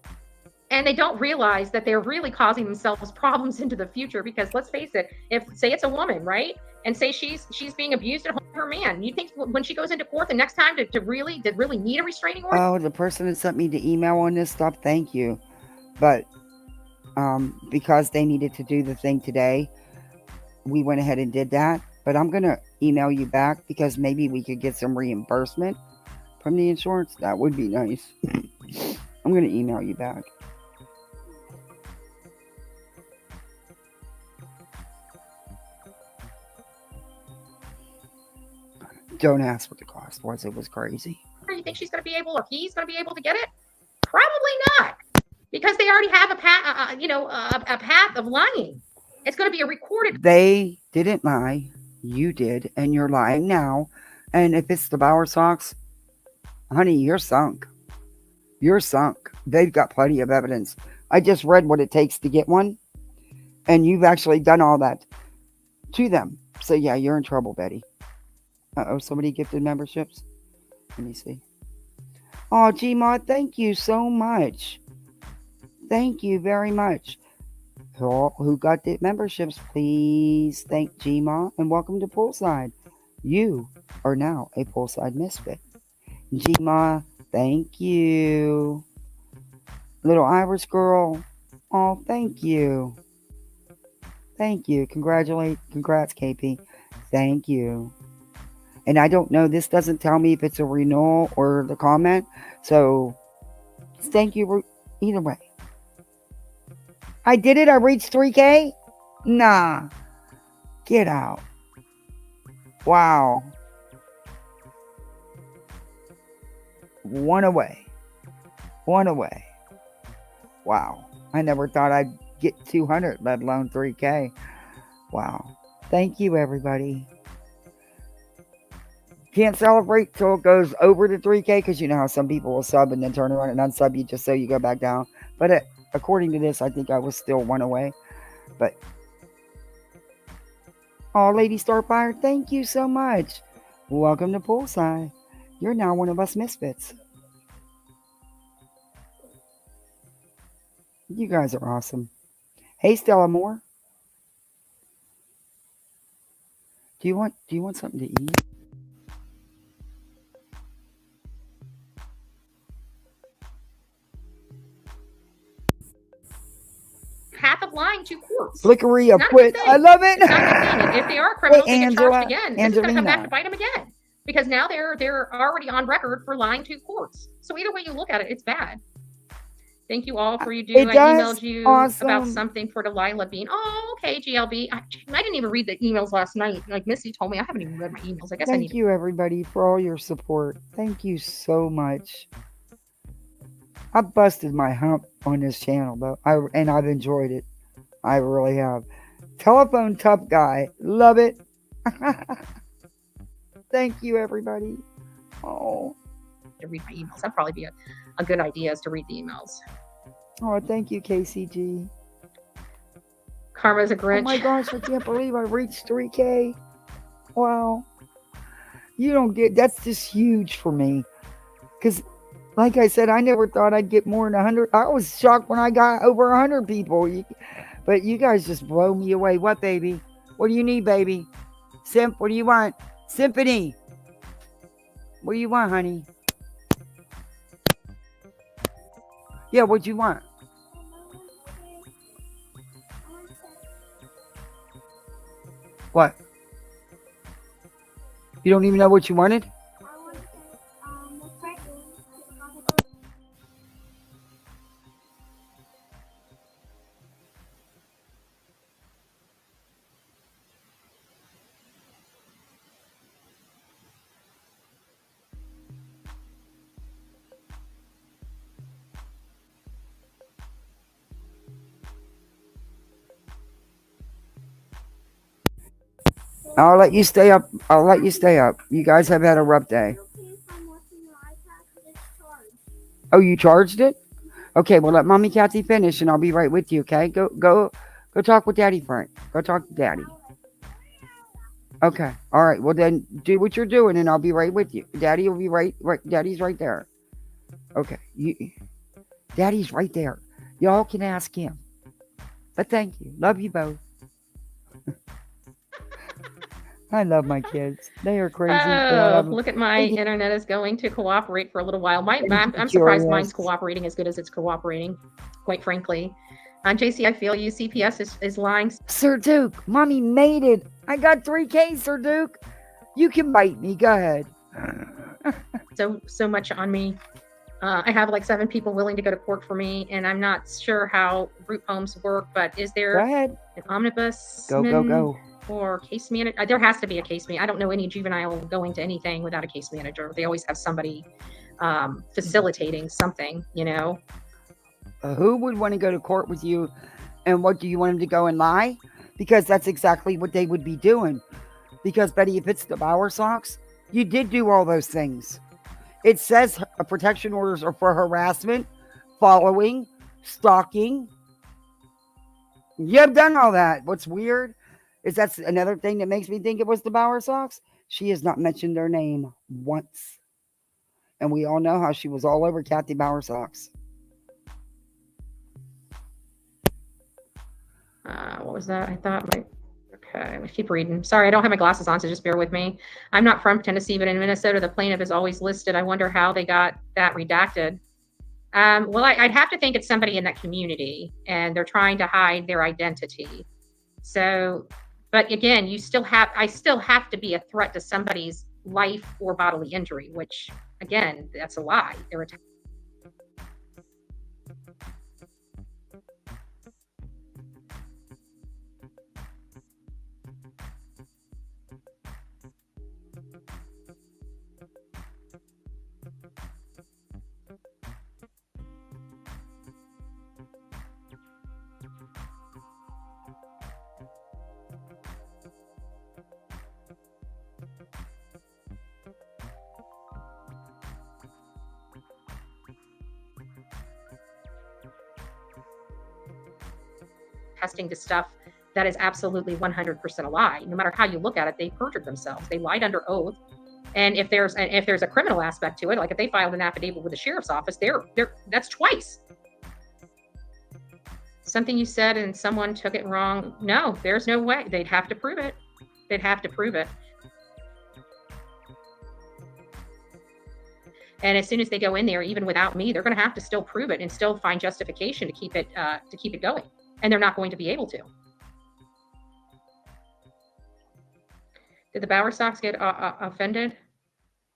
And they don't realize that they're really causing themselves problems into the future, because let's face it, if say it's a woman, right? And say she's being abused at home by her man. You think when she goes into court the next time to really need a restraining order? Oh, the person that sent me the email on this stuff, thank you. But because they needed to do the thing today, we went ahead and did that. But I'm going to email you back, because maybe we could get some reimbursement from the insurance. That would be nice. I'm going to email you back. Don't ask what the cost was. It was crazy. You think she's going to be able, or he's going to be able to get it? Probably not, because they already have a path of lying. It's going to be a recorded. They didn't lie. You did, and you're lying now. And if it's the Bower socks, honey, you're sunk. You're sunk. They've got plenty of evidence. I just read what it takes to get one, and you've actually done all that to them. So yeah, you're in trouble, Betty. Somebody gifted memberships. Let me see. Oh, Gma, thank you so much. Thank you very much. Who got the memberships, please thank Gma and welcome to Poolside. You are now a Poolside misfit. Gma, thank you. Little Irish girl. Oh, thank you. Thank you. Congrats, KP. Thank you. And I don't know, this doesn't tell me if it's a renewal or the comment. So, thank you either way. I did it. I reached 3K? Nah. Get out. Wow. One away. Wow. I never thought I'd get 200, let alone 3K. Wow. Thank you, everybody. Can't celebrate till it goes over to 3K, because you know how some people will sub and then turn around and unsub you just so you go back down. But according to this, I think I was still one away. But oh, Lady Starfire, thank you so much. Welcome to Poolside. You're now one of us misfits. You guys are awesome. Hey, Stella Moore. Do you want something to eat? Path of lying to courts. Flickery of quit. I love it. If they are criminals, they get charged again. This is going to come back to bite them again. because now they're already on record for lying to courts. So either way you look at it, it's bad. Thank you all for you do. It I does. emailed you Awesome. about something for Delilah Bean. Oh, okay, GLB. I didn't even read the emails last night. Like Missy told me, I haven't even read my emails. I guess I need Thank you, everybody, for all your support. Thank you so much. I busted my hump on this channel, though, and I've enjoyed it. I really have. Telephone tough guy, love it. Thank you, everybody. Oh, to read my emails. That'd probably be a good idea, is to read the emails. oh, thank you, KCG. Karma's a Grinch. Oh my gosh, I can't believe I reached 3K. Wow. You don't get, that's just huge for me. Because, like I said, I never thought I'd get more than 100. I was shocked when I got over 100 people. But you guys just blow me away. What, baby? What do you need, baby? Simp, what do you want? Symphony. What do you want, honey? Yeah, what do you want? What? You don't even know what you wanted? I'll let you stay up. I'll let you stay up. You guys have had a rough day. Oh, you charged it? Okay, well let Mommy Kathy finish and I'll be right with you, okay? Go talk with Daddy Frank. Go talk to Daddy. Okay. All right. Well then do what you're doing and I'll be right with you. Daddy will be right Daddy's right there. Okay. Daddy's right there. Y'all can ask him. But thank you. Love you both. I love my kids. They are crazy. Oh, look at my internet is going to cooperate for a little while. I'm surprised mine's cooperating as good as it's cooperating, quite frankly. JC, I feel you. CPS is lying. Sir Duke, Mommy made it. I got 3K, Sir Duke. You can bite me. Go ahead. so much on me. I have like 7 people willing to go to court for me, and I'm not sure how group homes work, but is there an omnibus? Go. Or case manager? There has to be a case manager. I don't know any juvenile going to anything without a case manager. They always have somebody facilitating something, you know. Who would want to go to court with you, and what do you want them to go and lie? Because that's exactly what they would be doing. Because, Betty, if it's the Bower Sox, you did do all those things. It says protection orders are for harassment, following, stalking. You've done all that. What's weird is that's another thing that makes me think it was the Bower Sox. She has not mentioned their name once. And we all know how she was all over Kathy Bower Sox. What was that? I thought okay, let's keep reading. Sorry, I don't have my glasses on, so just bear with me. I'm not from Tennessee, but in Minnesota, the plaintiff is always listed. I wonder how they got that redacted. Well, I'd have to think it's somebody in that community, and they're trying to hide their identity. So, but again, I still have to be a threat to somebody's life or bodily injury, which again, that's a lie. They're attacking. Testing to stuff that is absolutely 100% a lie. No matter how you look at it, they perjured themselves. They lied under oath. And if there's a criminal aspect to it, like if they filed an affidavit with the sheriff's office, that's twice. Something you said and someone took it wrong. No, there's no way. They'd have to prove it. They'd have to prove it. And as soon as they go in there, even without me, they're going to have to still prove it and still find justification to keep it going. And they're not going to be able to. Did the Bower Sox get offended?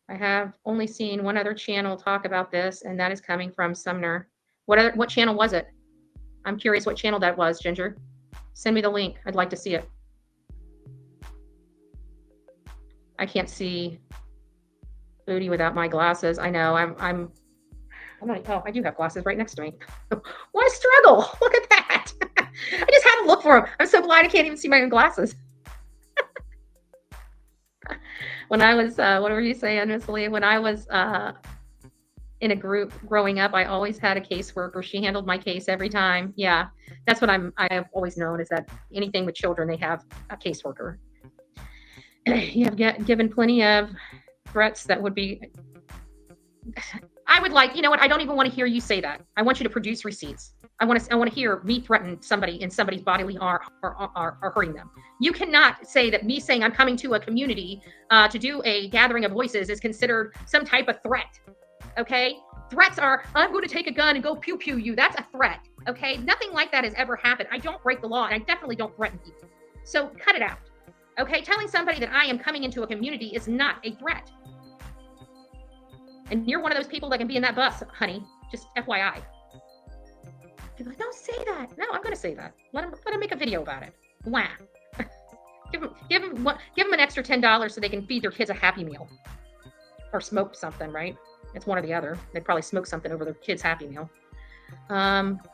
I have only seen one other channel talk about this, and that is coming from Sumner. What channel was it? I'm curious what channel that was, Ginger. Send me the link. I'd like to see it. I can't see Booty without my glasses. I know I'm not, oh, I do have glasses right next to me. What a struggle. Look at that. I just had to look for them. I'm so blind I can't even see my own glasses. When I was, what were you saying, Miss Lee? When I was in a group growing up, I always had a caseworker. She handled my case every time. Yeah, that's what I have always known, is that anything with children, they have a caseworker. You have given plenty of threats that would be, I would like, you know what? I don't even want to hear you say that. I want you to produce receipts. I want to hear me threaten somebody in somebody's bodily harm or hurting them. You cannot say that me saying I'm coming to a community to do a gathering of voices is considered some type of threat. Okay? Threats are, I'm going to take a gun and go pew pew you. That's a threat. Okay? Nothing like that has ever happened. I don't break the law, and I definitely don't threaten people. So cut it out. Okay? Telling somebody that I am coming into a community is not a threat. And you're one of those people that can be in that bus, honey. Just FYI. People are like, don't say that. No, I'm going to say that. Let them make a video about it. Wah. give them an extra $10 so they can feed their kids a Happy Meal, or smoke something. Right? It's one or the other. They'd probably smoke something over their kids' Happy Meal.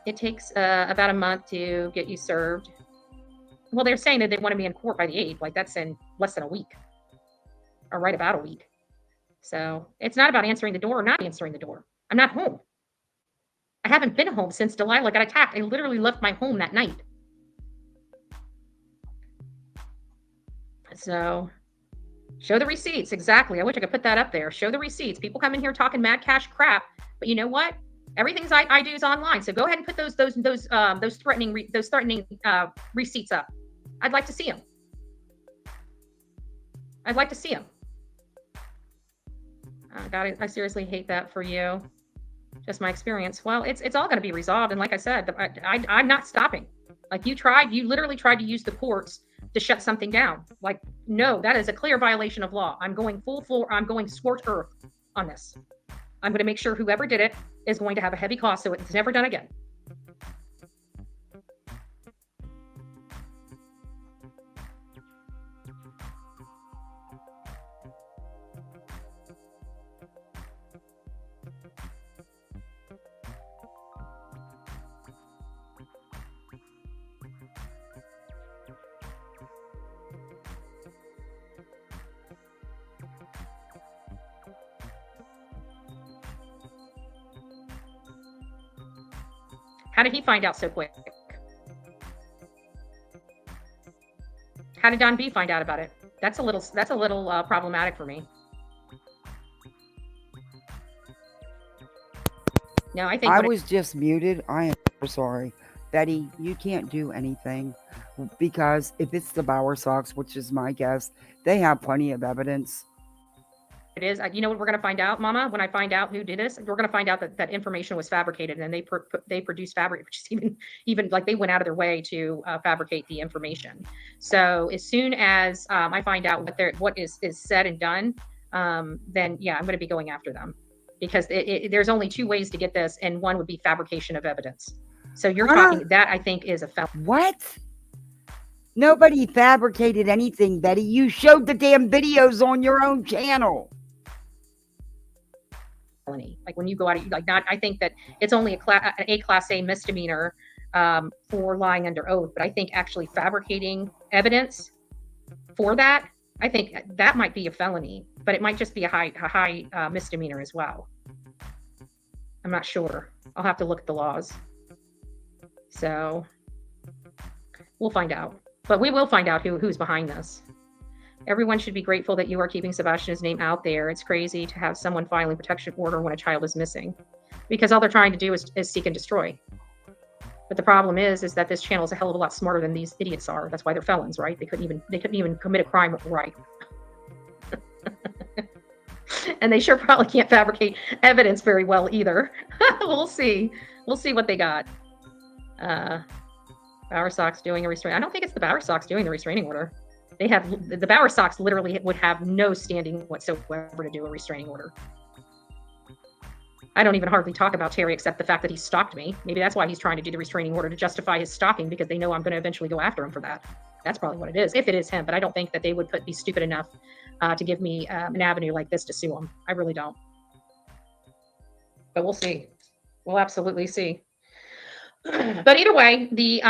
It takes about a month to get you served. Well, they're saying that they want to be in court by the 8th. Like, that's in less than a week, or right about a week. So it's not about answering the door or not answering the door. I'm not home. I haven't been home since Delilah got attacked. I literally left my home that night. So show the receipts. Exactly. I wish I could put that up there. Show the receipts. People come in here talking mad cash crap, but you know what? Everything I do is online. So go ahead and put those threatening receipts up. I'd like to see them. I'd like to see them. God, I seriously hate that for you. Just my experience. Well, it's all going to be resolved. And like I said, I'm not stopping. Like, you literally tried to use the courts to shut something down. Like, no, that is a clear violation of law. I'm going I'm going scorched earth on this. I'm going to make sure whoever did it is going to have a heavy cost, so it's never done again. How did he find out so quick? How did Don B find out about it? That's a little problematic for me. No, I think I was just muted. I am so sorry. Betty, you can't do anything, because if it's the Bower Sox, which is my guess, they have plenty of evidence. it is. You know what we're going to find out, Mama? When I find out who did this, we're going to find out that information was fabricated, and they produced fabric, which is even like they went out of their way to fabricate the information. So as soon as I find out what is said and done, then yeah, I'm going to be going after them, because there's only two ways to get this, and one would be fabrication of evidence. So you're talking that, I think, is a felony. What? Nobody fabricated anything, Betty. You showed the damn videos on your own channel. Like when you go out, I think that it's only an Class A misdemeanor for lying under oath, but I think actually fabricating evidence for that, I think that might be a felony, but it might just be a high misdemeanor as well. I'm not sure. I'll have to look at the laws. So we'll find out, but we will find out who's behind this. Everyone should be grateful that you are keeping Sebastian's name out there. It's crazy to have someone filing protection order when a child is missing, because all they're trying to do is seek and destroy. But the problem is that this channel is a hell of a lot smarter than these idiots are. That's why they're felons, right? They couldn't even commit a crime right. And they sure probably can't fabricate evidence very well either. We'll see. We'll see what they got. Bower Sox doing a restraining. I don't think it's the Bower Sox doing the restraining order. They have the Bowerstocks literally would have no standing whatsoever to do a restraining order. I don't even hardly talk about Terry except the fact that he stalked me. Maybe that's why he's trying to do the restraining order, to justify his stalking, because they know I'm going to eventually go after him for that. That's probably what it is, if it is him. But I don't think that they would be stupid enough to give me an avenue like this to sue him. I really don't. But we'll see. We'll absolutely see. But either way, the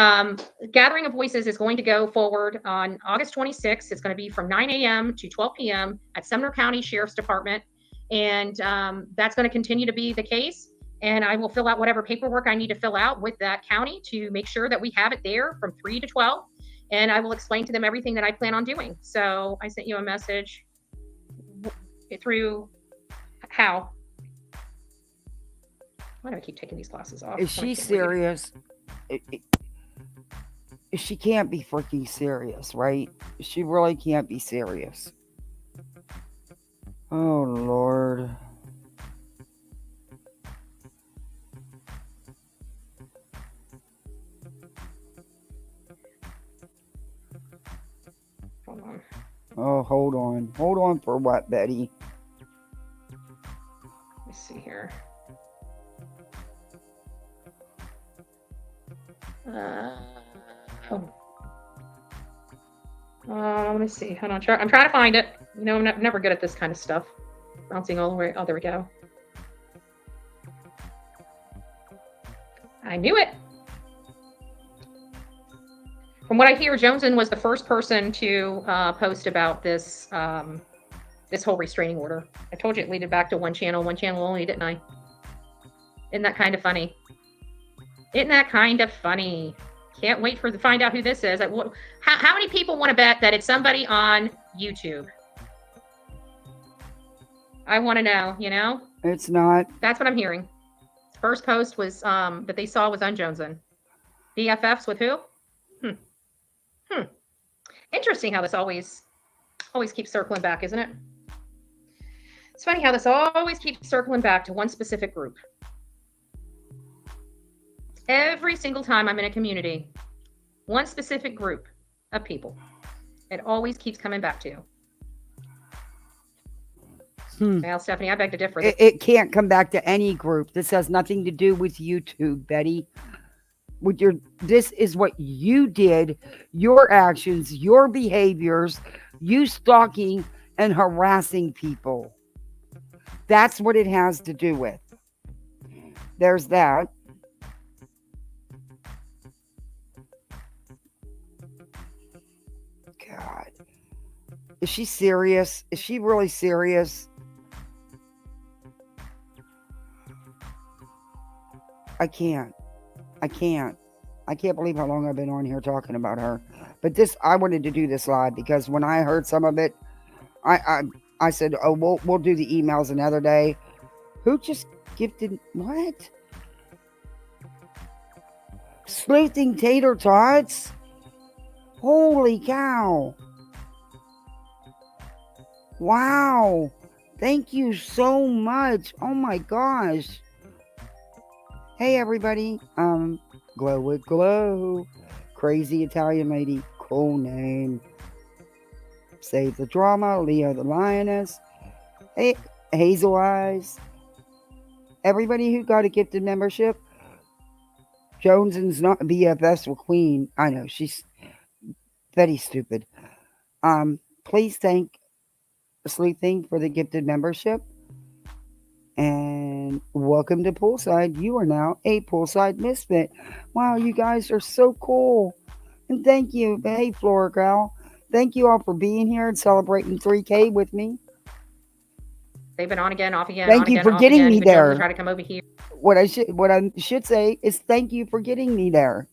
gathering of voices is going to go forward on August 26th. It's going to be from 9 a.m. to 12 p.m. at Sumner County Sheriff's Department. And that's going to continue to be the case. And I will fill out whatever paperwork I need to fill out with that county to make sure that we have it there from 3 to 12. And I will explain to them everything that I plan on doing. So I sent you a message through how? Why do I keep taking these glasses off? Is she serious? She can't be freaking serious, right? She really can't be serious. Oh, Lord. Hold on. Oh, hold on. Hold on for what, Betty? Let's see here. Let me see. Hold on. I'm trying to find it. You know, I'm never good at this kind of stuff. Bouncing all the way. Oh, there we go. I knew it. From what I hear, Joneson was the first person to post about this this whole restraining order. I told you it leaded back to one channel only, didn't I? Isn't that kind of funny? Isn't that kind of funny? Can't wait to find out who this is. How many people want to bet that it's somebody on YouTube? I want to know, you know? It's not. That's what I'm hearing. First post was that they saw was on Joneson. BFFs with who? Interesting how this always keeps circling back, isn't it? It's funny how this always keeps circling back to one specific group. Every single time I'm in a community, one specific group of people, it always keeps coming back to. Well, Stephanie, I beg to differ. It can't come back to any group. This has nothing to do with YouTube, Betty. This is what you did, your actions, your behaviors, you stalking and harassing people. That's what it has to do with. There's that. God. Is she serious? Is she really serious? I can't believe how long I've been on here talking about her. But I wanted to do this live because when I heard some of it, I said, oh, we'll do the emails another day. Who just gifted what? Sleuthing tater tots? Holy cow. Wow. Thank you so much. Oh my gosh. Hey everybody. Glow with Glow. Crazy Italian lady. Cool name. Save the Drama. Leo the Lioness. Hey, Hazel Eyes. Everybody who got a gifted membership. Joneson's not BFS with Queen. I know, she's Betty's stupid. Please thank Sleuthing for the gifted membership. And welcome to Poolside. You are now a Poolside Misfit. Wow, you guys are so cool. And thank you. Hey, Flora Gal. Thank you all for being here and celebrating 3K with me. They've been on again, off again. Thank you for getting me there. Try to come over here. What I should say is thank you for getting me there.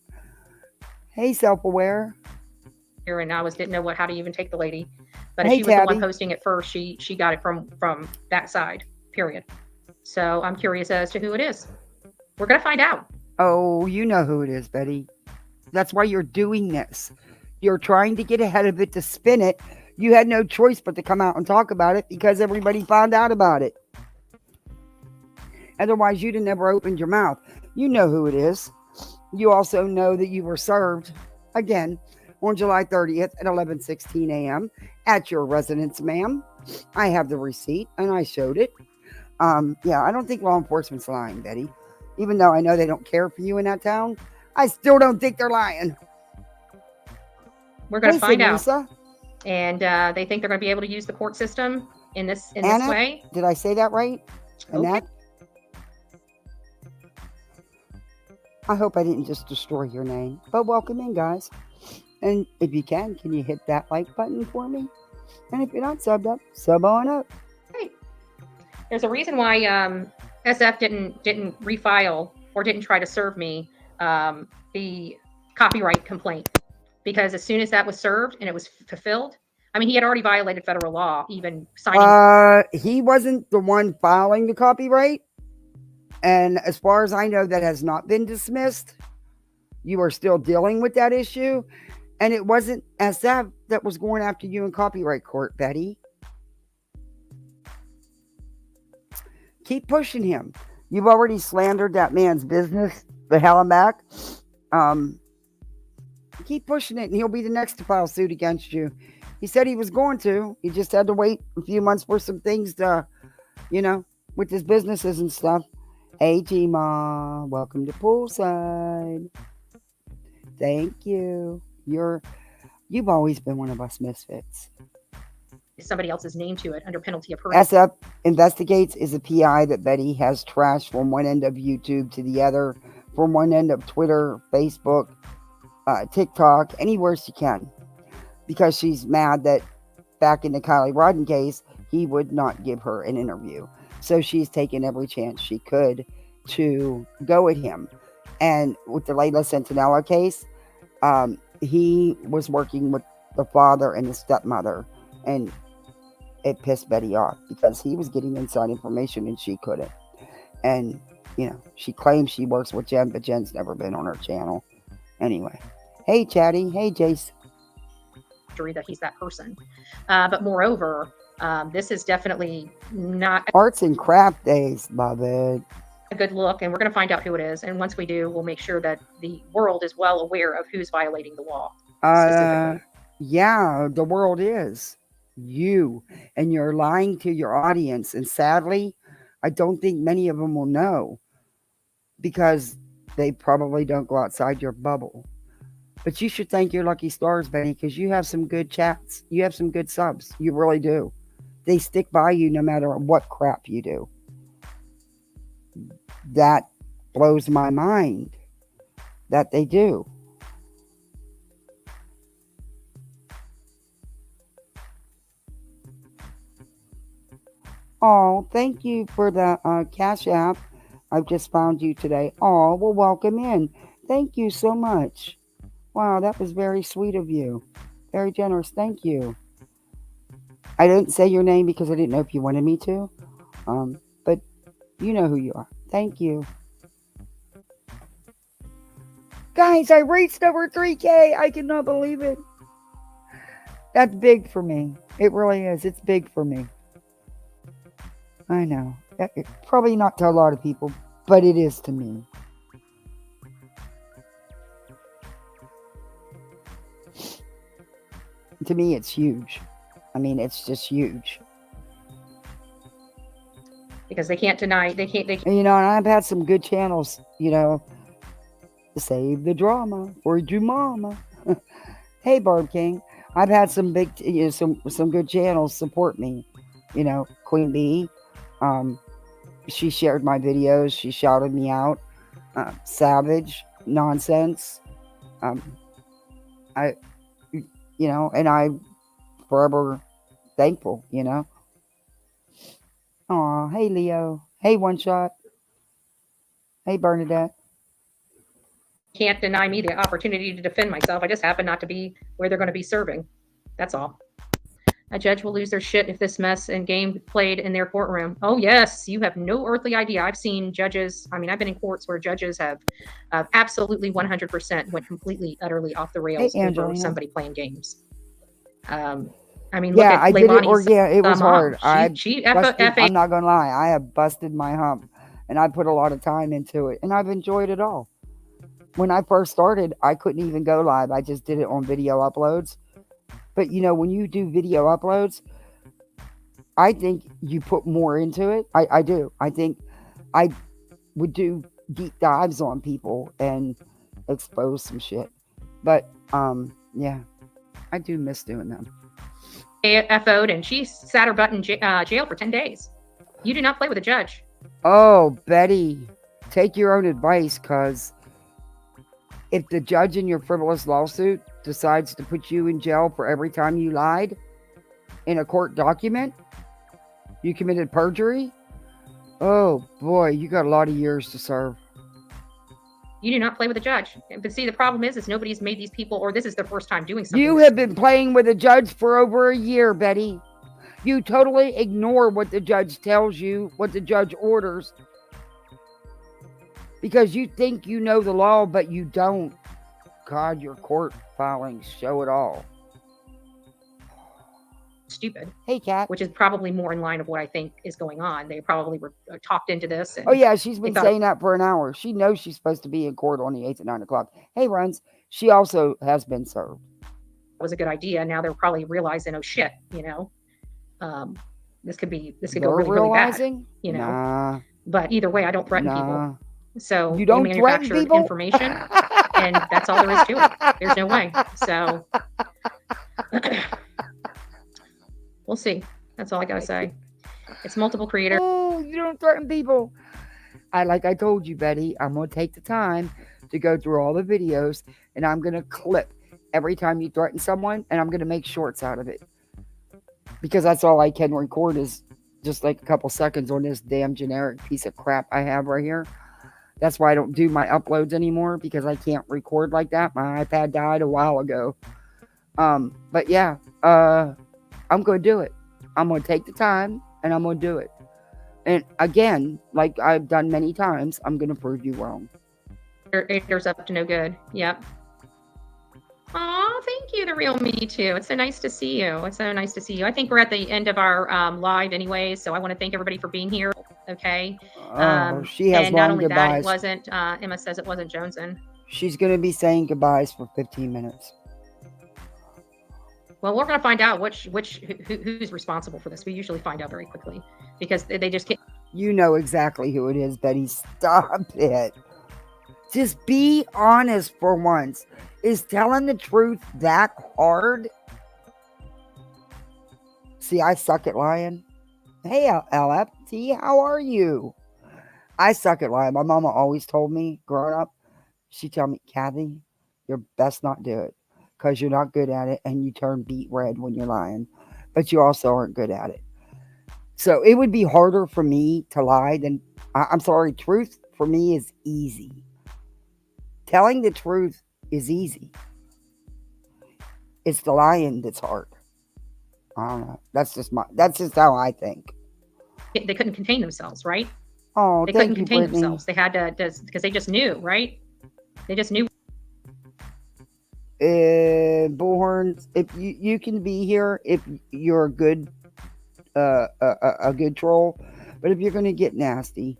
Hey, self-aware. Here and I didn't know how to even take the lady, but if Hey, she was Tabby. the one posting it first, she got it from that side. Period. So I'm curious as to who it is. We're gonna find out. Oh, you know who it is, Betty. That's why you're doing this. You're trying to get ahead of it to spin it. You had no choice but to come out and talk about it because everybody found out about it. Otherwise, you'd have never opened your mouth. You know who it is. You also know that you were served. Again, on July 30th at 11:16 a.m. at your residence, ma'am. I have the receipt and I showed it. Yeah, I don't think law enforcement's lying, Betty. Even though I know they don't care for you in that town, I still don't think they're lying. We're going to find out. Lisa. And they think they're going to be able to use the court system in this Anna, way. Did I say that right? Annette? I hope I didn't just destroy your name. But welcome in, guys. And if you can you hit that like button for me? And if you're not subbed up, sub on up. Hey, there's a reason why SF didn't refile or didn't try to serve me the copyright complaint, because as soon as that was served and it was fulfilled, I mean, he had already violated federal law, even signing. He wasn't the one filing the copyright. And as far as I know, that has not been dismissed. You are still dealing with that issue. And it wasn't SF that was going after you in copyright court, Betty. Keep pushing him. You've already slandered that man's business, the hell I'm back. Keep pushing it, and he'll be the next to file suit against you. He said he was going to. He just had to wait a few months for some things to, with his businesses and stuff. Hey, G-Ma, welcome to Poolside. Thank you. You've always been one of us misfits. Somebody else's name to it under penalty of perjury. SF Investigates is a PI that Betty has trashed from one end of YouTube to the other, from one end of Twitter, Facebook, TikTok, anywhere she can, because she's mad that back in the Kylie Rodden case, he would not give her an interview. So she's taken every chance she could to go at him. And with the Layla Centinela case, he was working with the father and the stepmother, and it pissed Betty off because he was getting inside information and she couldn't. And, she claims she works with Jen, but Jen's never been on her channel. Anyway. Hey, Chatty. Hey, Jace. That he's that person. But moreover, this is definitely not Arts and craft days, Bobby. A good look, and we're going to find out who it is. And once we do, we'll make sure that the world is well aware of who's violating the law. Yeah, the world is. You. And you're lying to your audience. And sadly, I don't think many of them will know, because they probably don't go outside your bubble. But you should thank your lucky stars, Betty, because you have some good chats. You have some good subs. You really do. They stick by you no matter what crap you do. That blows my mind that they do. Oh, thank you for the Cash App. I've just found you today. Oh, well, welcome in. Thank you so much. Wow, that was very sweet of you. Very generous. Thank you. I didn't say your name because I didn't know if you wanted me to. But you know who you are. Thank you. Guys, I reached over 3K. I cannot believe it. That's big for me. It really is. It's big for me. I know. Probably not to a lot of people, but it is to me. To me, it's huge. I mean, it's just huge. Because they can't deny, they can't. And I've had some good channels, Save the drama for your mama. Hey, Barb King. I've had some big, some good channels support me. Queen Bee. She shared my videos. She shouted me out. Savage Nonsense. And I'm forever thankful, Aw, hey, Leo. Hey, One Shot. Hey, Bernadette. Can't deny me the opportunity to defend myself. I just happen not to be where they're going to be serving. That's all. A judge will lose their shit if this mess and game played in their courtroom. Oh, yes. You have no earthly idea. I've seen judges. I mean, I've been in courts where judges have absolutely 100% went completely, utterly off the rails over somebody playing games. I mean, look at I did it. It was hard. I'm not going to lie. I have busted my hump, and I put a lot of time into it, and I've enjoyed it all. when I first started, I couldn't even go live. I just did it on video uploads. But when you do video uploads, I think you put more into it. I do. I think I would do deep dives on people and expose some shit. But yeah, I do miss doing them. AFO'd and she sat her butt in jail for 10 days. You do not play with a judge. Oh, Betty, take your own advice, because if the judge in your frivolous lawsuit decides to put you in jail for every time you lied in a court document, you committed perjury, oh boy, you got a lot of years to serve. You do not play with a judge. But see, the problem is nobody's made these people, or this is their first time doing something. You have been playing with a judge for over a year, Betty. You totally ignore what the judge tells you, what the judge orders, because you think you know the law, but you don't. God, your court filings show it all. Stupid. Hey, Kat. Which is probably more in line of what I think is going on. They probably were talked into this. And oh, yeah, she's been saying that for an hour. She knows she's supposed to be in court on the 8th at 9 o'clock. Hey, Runs, she also has been served. It was a good idea. Now they're probably realizing, oh, shit, this could go really bad. Nah. But either way, I don't threaten people. So you don't manufacture information, and that's all there is to it. There's no way. So we'll see. That's all I gotta say. It's multiple creators. Oh, you don't threaten people. Like I told you, Betty, I'm gonna take the time to go through all the videos, and I'm gonna clip every time you threaten someone, and I'm gonna make shorts out of it, because that's all I can record is just like a couple seconds on this damn generic piece of crap I have right here. That's why I don't do my uploads anymore, because I can't record like that. My iPad died a while ago. But yeah, I'm going to do it. I'm going to take the time, and I'm going to do it. And again, like I've done many times, I'm going to prove you wrong. Haters up to no good. Yep. Oh, thank you, the real me too. It's so nice to see you. It's so nice to see you. I think we're at the end of our live anyways, so I want to thank everybody for being here. Okay. She has and not only goodbyes. That, it wasn't. Emma says it wasn't Joneson. She's going to be saying goodbyes for 15 minutes. Well, we're going to find out who's responsible for this. We usually find out very quickly because they just can't. You know exactly who it is, Betty. Stop it. Just be honest for once. Is telling the truth that hard? See, I suck at lying. Hey, LFT, how are you? I suck at lying. My mama always told me growing up, she told me, Kathy, you're best not do it, because you're not good at it and you turn beet red when you're lying, but you also aren't good at it. So it would be harder for me to lie than, I'm sorry, truth for me is easy. Telling the truth is easy. It's the lying that's hard. I don't know. That's just how I think. They couldn't contain themselves, right? Oh, they couldn't contain themselves. They had to, because they just knew, right? They just knew. Bullhorn, if you can be here if you're a good troll, but if you're gonna get nasty,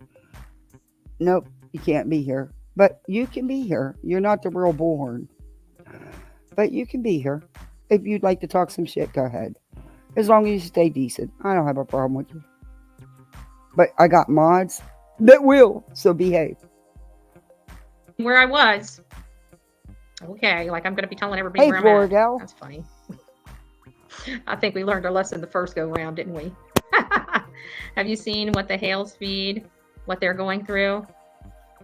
nope, you can't be here. But you can be here. You're not the real Bullhorn, but you can be here. If you'd like to talk some shit, go ahead. As long as you stay decent, I don't have a problem with you. But I got mods that will, so behave. Where I was. Okay, like I'm going to be telling everybody where I'm Florida gal. That's funny. I think we learned our lesson the first go round, didn't we? Have you seen what the hail speed, what they're going through?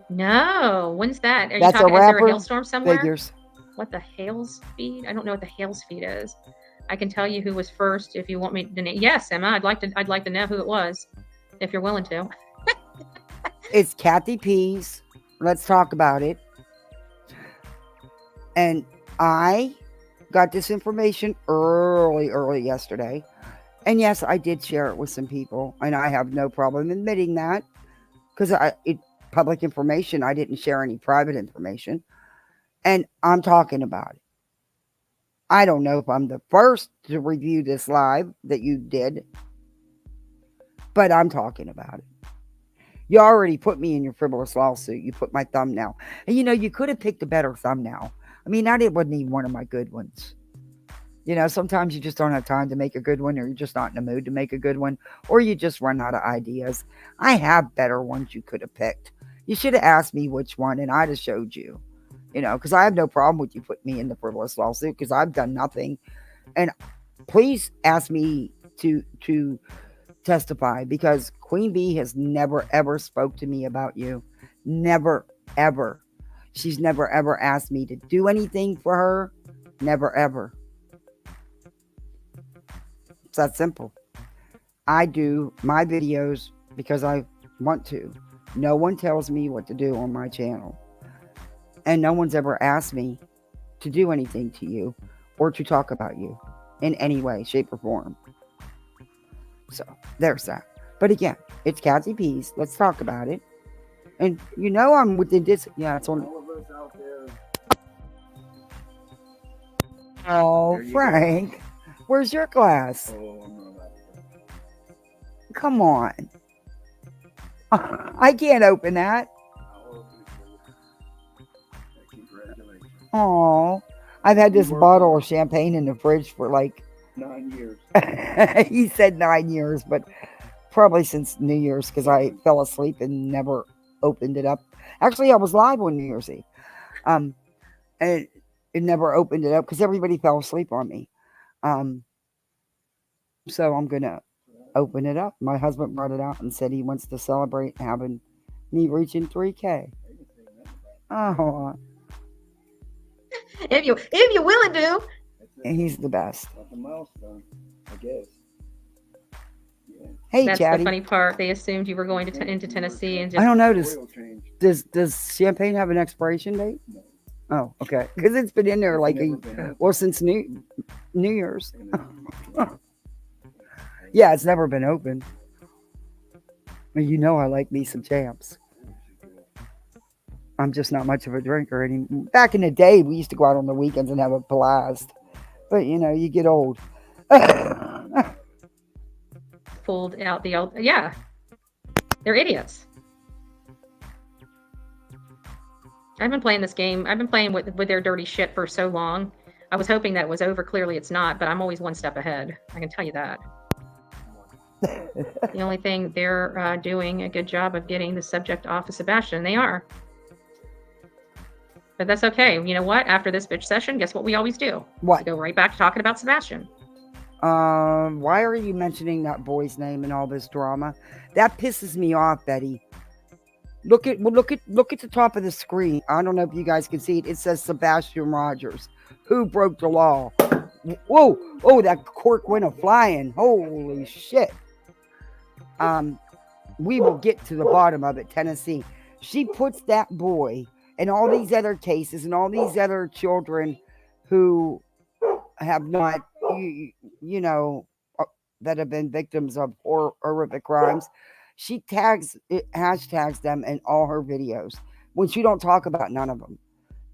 No. When's that? Are you talking, is there a hailstorm somewhere? Figures. What the hail speed? I don't know what the hail speed is. I can tell you who was first if you want me to name. Yes, Emma, I'd like to know who it was, if you're willing to. It's Kathy P's. Let's talk about it. And I got this information early yesterday. And yes, I did share it with some people. And I have no problem admitting that. Because it's public information. I didn't share any private information. And I'm talking about it. I don't know if I'm the first to review this live that you did. But I'm talking about it. You already put me in your frivolous lawsuit. You put my thumbnail. And you could have picked a better thumbnail. I mean, that wasn't even one of my good ones. Sometimes you just don't have time to make a good one, or you're just not in the mood to make a good one, or you just run out of ideas. I have better ones you could have picked. You should have asked me which one, and I'd have showed you. Because I have no problem with you putting me in the frivolous lawsuit, because I've done nothing. And please ask me to testify, because Queen Bee has never ever spoke to me about you. Never ever. She's never ever asked me to do anything for her. Never ever. It's that simple. I do my videos because I want to. No one tells me what to do on my channel. And no one's ever asked me to do anything to you or to talk about you in any way, shape, or form. So there's that. But again, it's Cassie Peace. Let's talk about it. And I'm within this. Yeah, it's on. Oh, Frank, where's your glass? Come on. I can't open that. Oh, I've had this bottle of champagne in the fridge for like 9 years. He said 9 years, but probably since New Year's, because I fell asleep and never opened it up. Actually, I was live on New Year's Eve. And it never opened it up because everybody fell asleep on me. So I'm going to open it up. My husband brought it out and said he wants to celebrate having me reaching 3K. Oh, If you willing to. he's the best. That's a milestone, I guess. Yeah. Hey, That's Chatty. the funny part. They assumed you were going into Tennessee and just. I don't know. Oil change. Does champagne have an expiration date? No. Oh, okay. Because it's been in there like Never been. since New Year's. Yeah, it's never been open. I like me some champs. I'm just not much of a drinker anymore. Back in the day, we used to go out on the weekends and have a blast. But, you get old. Pulled out the old. Yeah. They're idiots. I've been playing this game. I've been playing with their dirty shit for so long. I was hoping that it was over. Clearly it's not, but I'm always one step ahead. I can tell you that. The only thing they're doing a good job of getting the subject off of Sebastian. They are. But that's okay. You know what? After this bitch session, guess what we always do? What? We go right back to talking about Sebastian. Why are you mentioning that boy's name and all this drama? That pisses me off, Betty. Look at the top of the screen. I don't know if you guys can see it. It says Sebastian Rogers. Who broke the law? Whoa! Oh, that cork went a flying. Holy shit! We will get to the bottom of it, Tennessee. She puts that boy and all these other cases and all these other children who have not, that have been victims of horrific crimes. She hashtags them in all her videos when she don't talk about none of them.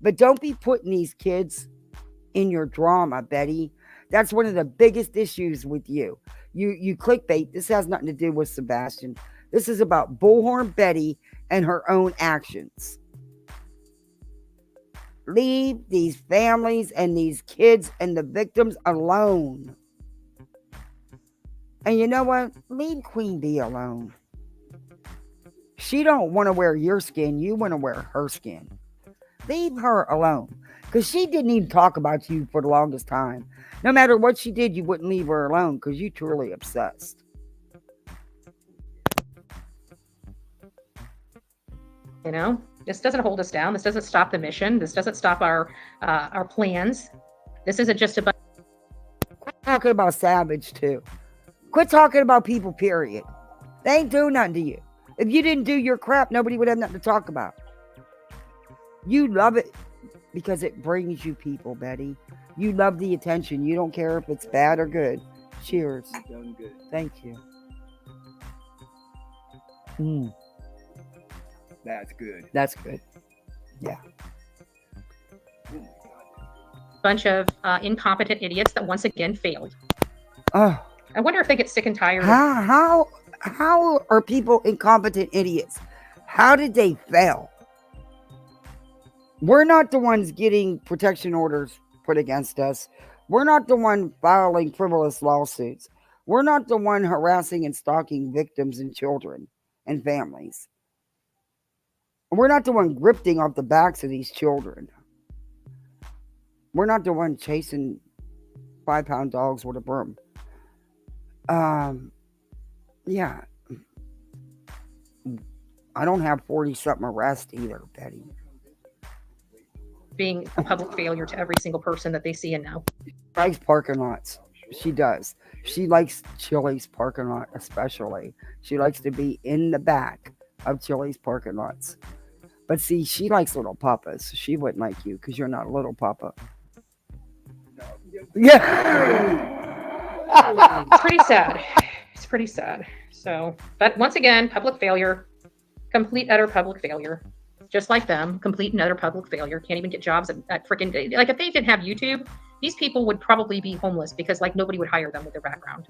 But don't be putting these kids in your drama, Betty. That's one of the biggest issues with you. You clickbait. This has nothing to do with Sebastian. This is about Bullhornbetty and her own actions. Leave these families and these kids and the victims alone. And you know what? Leave Queen Bee alone. She don't want to wear your skin. You want to wear her skin. Leave her alone. Because she didn't even talk about you for the longest time. No matter what she did, you wouldn't leave her alone because you're truly obsessed. This doesn't hold us down. This doesn't stop the mission. This doesn't stop our plans. This isn't just about. Quit talking about Savage too. Quit talking about people, period. They ain't doing nothing to you. If you didn't do your crap, nobody would have nothing to talk about. You love it because it brings you people, Betty. You love the attention. You don't care if it's bad or good. Cheers. Done good. Thank you. That's good. That's good. Yeah. Bunch of incompetent idiots that once again failed. Oh. I wonder if they get sick and tired. How are people incompetent idiots? How did they fail? We're not the ones getting protection orders put against us. We're not the one filing frivolous lawsuits. We're not the one harassing and stalking victims and children and families. We're not the one grifting off the backs of these children. We're not the one chasing 5-pound dogs with a broom. Yeah. I don't have 40-something arrests either, Betty. Being a public failure to every single person that they see and know. Likes parking lots. She does. She likes Chili's parking lot especially. She likes to be in the back of Chili's parking lots. But see, she likes little papas. She wouldn't like you because you're not a little papa. Yeah. It's pretty sad. It's pretty sad. So, but once again, public failure, complete utter public failure. Just like them, complete and utter public failure. Can't even get jobs at freaking, like if they didn't have YouTube, these people would probably be homeless because like nobody would hire them with their background.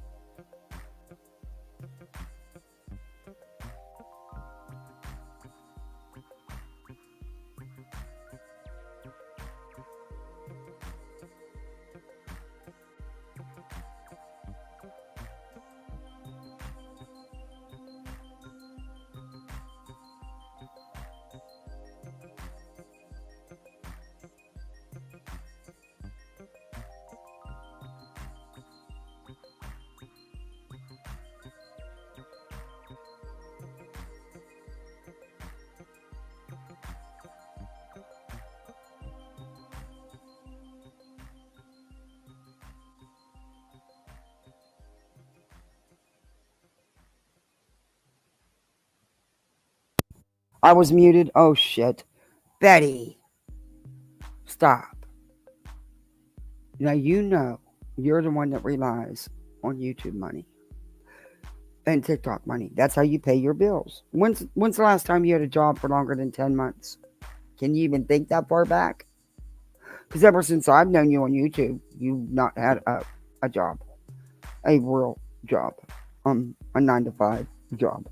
I was muted. Oh shit. Betty. Stop. Now you know you're the one that relies on YouTube money and TikTok money. That's how you pay your bills. When's the last time you had a job for longer than 10 months? Can you even think that far back? Because ever since I've known you on YouTube, you've not had a job. A real job. A 9-to-5 job.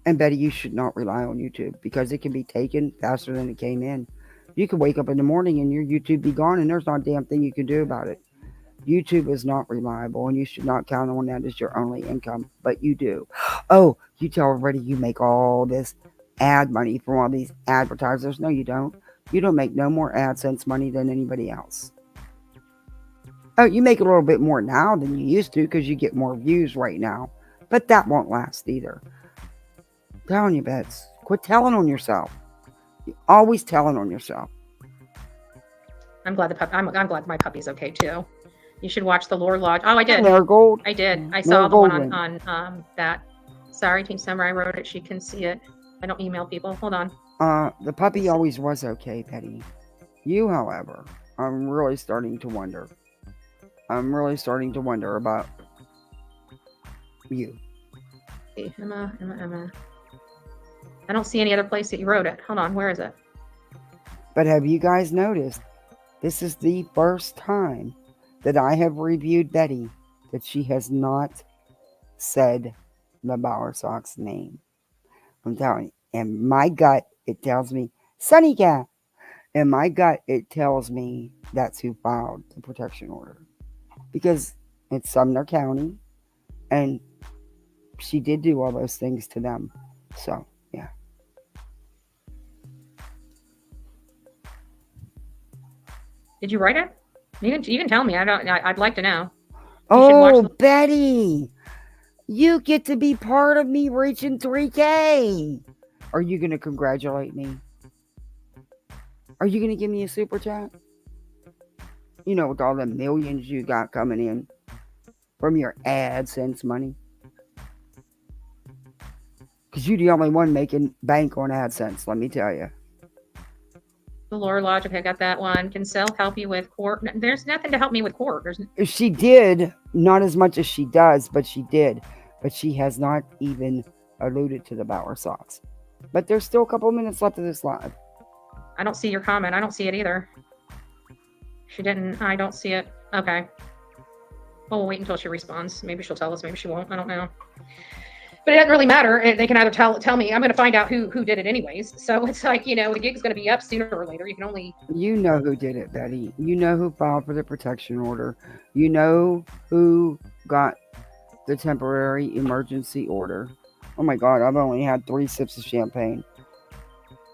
And Betty, you should not rely on YouTube because it can be taken faster than it came in. You could wake up in the morning and your YouTube be gone and there's not a damn thing you can do about it. YouTube is not reliable and you should not count on that as your only income, but you do. Oh, you tell everybody you make all this ad money from all these advertisers. No, you don't. You don't make no more AdSense money than anybody else. Oh, you make a little bit more now than you used to because you get more views right now, but that won't last either. Telling you, Bets. Quit telling on yourself. You're always telling on yourself. I'm glad I'm glad my puppy's okay too. You should watch the Lore Lodge. Oh, I did. Marigold. I did. I saw the one on that. Sorry, Team Summer. I wrote it. She can see it. I don't email people. Hold on. The puppy always was okay, Betty. You, however, I'm really starting to wonder. I'm really starting to wonder about you. Emma. I don't see any other place that you wrote it. Hold on. Where is it? But have you guys noticed? This is the first time that I have reviewed Betty that she has not said the Bowersock's name. I'm telling you. And my gut, it tells me, Sunny Cat. And my gut, it tells me that's who filed the protection order. Because it's Sumner County. And she did do all those things to them. So, yeah. Did you write it? You can tell me. I'd like to know. Oh, Betty. You get to be part of me reaching 3K. Are you going to congratulate me? Are you going to give me a super chat? You know, with all the millions you got coming in from your AdSense money. Because you're the only one making bank on AdSense, let me tell you. The Lore Lodge, okay, I got that one. Can Sel help you with court? There's nothing to help me with court. She did, not as much as she does, but she did. But she has not even alluded to the Bowersocks. But there's still a couple minutes left of this live. I don't see your comment. I don't see it either. She didn't. I don't see it. Okay. Well, we'll wait until she responds. Maybe she'll tell us. Maybe she won't. I don't know. But it doesn't really matter. They can either tell me. I'm going to find out who did it anyways. So it's like, the gig's going to be up sooner or later. You can only. You know who did it, Betty. You know who filed for the protection order. You know who got the temporary emergency order. Oh my God, I've only had 3 sips of champagne.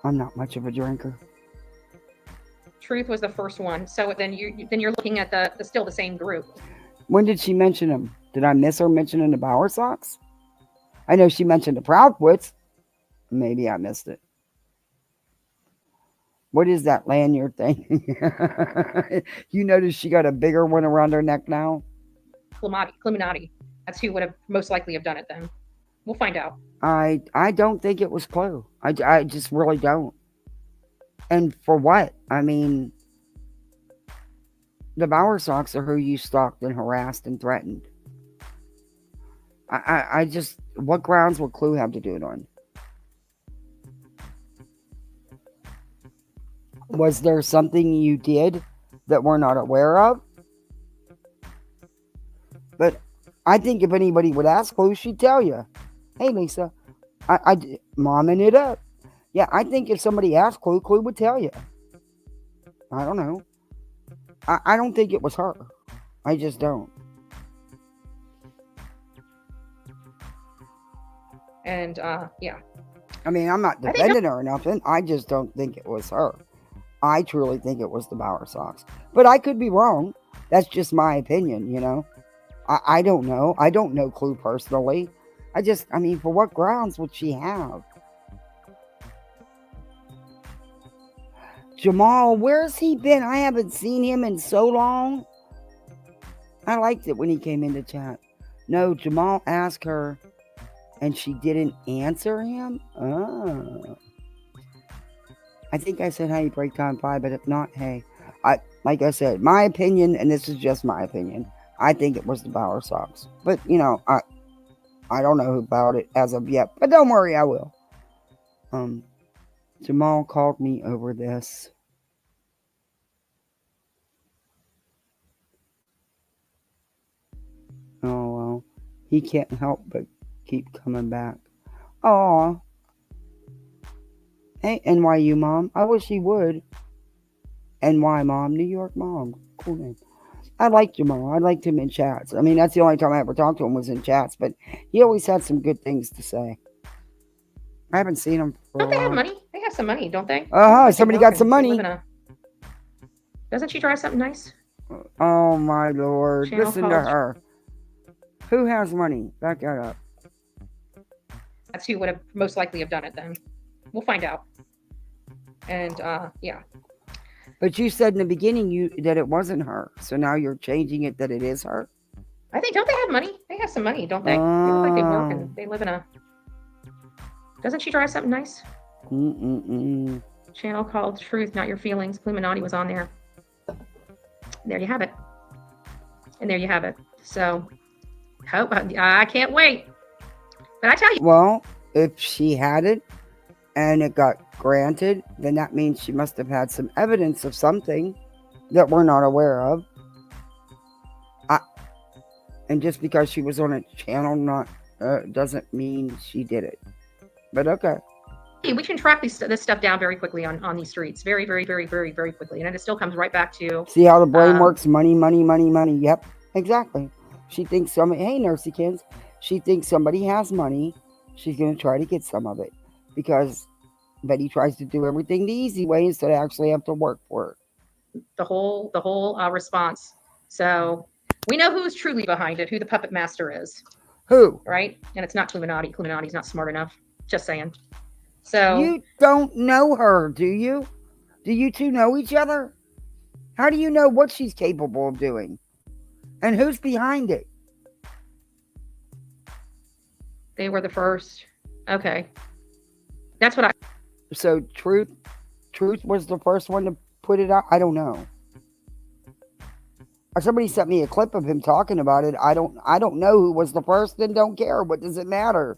I'm not much of a drinker. Truth was the first one. So then you're looking at the still the same group. When did she mention him? Did I miss her mentioning the Bower Sox? I know she mentioned the Proudfoots. Maybe I missed it. What is that lanyard thing? You notice she got a bigger one around her neck now? Illuminati. That's who would have most likely have done it then. We'll find out. I don't think it was Chloe. I just really don't. And for what? I mean, the Bower Sox are who you stalked and harassed and threatened. I just, what grounds would Clue have to do it on? Was there something you did that we're not aware of? But I think if anybody would ask Clue, she'd tell you. Hey, Lisa, I momming it up. Yeah, I think if somebody asked Clue, Clue would tell you. I don't know. I don't think it was her. I just don't. And yeah. I mean, I'm not defending her or nothing. I just don't think it was her. I truly think it was the Bower Sox. But I could be wrong. That's just my opinion, I don't know. I don't know Clue personally. I mean, for what grounds would she have? Jamal, where's he been? I haven't seen him in so long. I liked it when he came into chat. No, Jamal asked her and she didn't answer him? Oh. I think I said, hey, break time 5, but if not, hey. Like I said, my opinion, and this is just my opinion, I think it was the Bower Sox. But, I don't know about it as of yet. But don't worry, I will. Jamal called me over this. Oh, well. He can't help but keep coming back. Aw. Hey, NYU mom. I wish he would. NY mom. New York mom. Cool name. I liked Jamal. I liked him in chats. I mean, that's the only time I ever talked to him was in chats. But he always had some good things to say. I haven't seen him for Don't they have money? They have some money, don't they? Somebody got some money. Doesn't she drive something nice? Oh, my Lord. Listen to her. Who has money? Back that up. That's who would have most likely have done it then. We'll find out. And, yeah. But you said in the beginning that it wasn't her. So now you're changing it that it is her? I think, don't they have money? They have some money, don't they? They look like they work and they live in a... Doesn't she drive something nice? Channel called Truth, Not Your Feelings. Illuminati was on there. There you have it. And there you have it. So, I can't wait. But I tell you. Well, if she had it and it got granted, then that means she must have had some evidence of something that we're not aware of. And just because she was on a channel doesn't mean she did it. But okay. We can track this stuff down very quickly on these streets. Very, very, very, very, very quickly. And it still comes right back to... See how the brain works? Money, money, money, money. Yep, exactly. She thinks hey, Nursykins, she thinks somebody has money. She's going to try to get some of it. Because Betty tries to do everything the easy way instead of actually have to work for it. The whole response. So we know who's truly behind it, who the puppet master is. Who? Right? And it's not Illuminati. Illuminati's not smart enough. Just saying. So you don't know her, do you? Do you two know each other? How do you know what she's capable of doing? And who's behind it? They were the first. Okay. That's what I... So Truth was the first one to put it out? I don't know. Somebody sent me a clip of him talking about it. I don't know who was the first and don't care. What does it matter?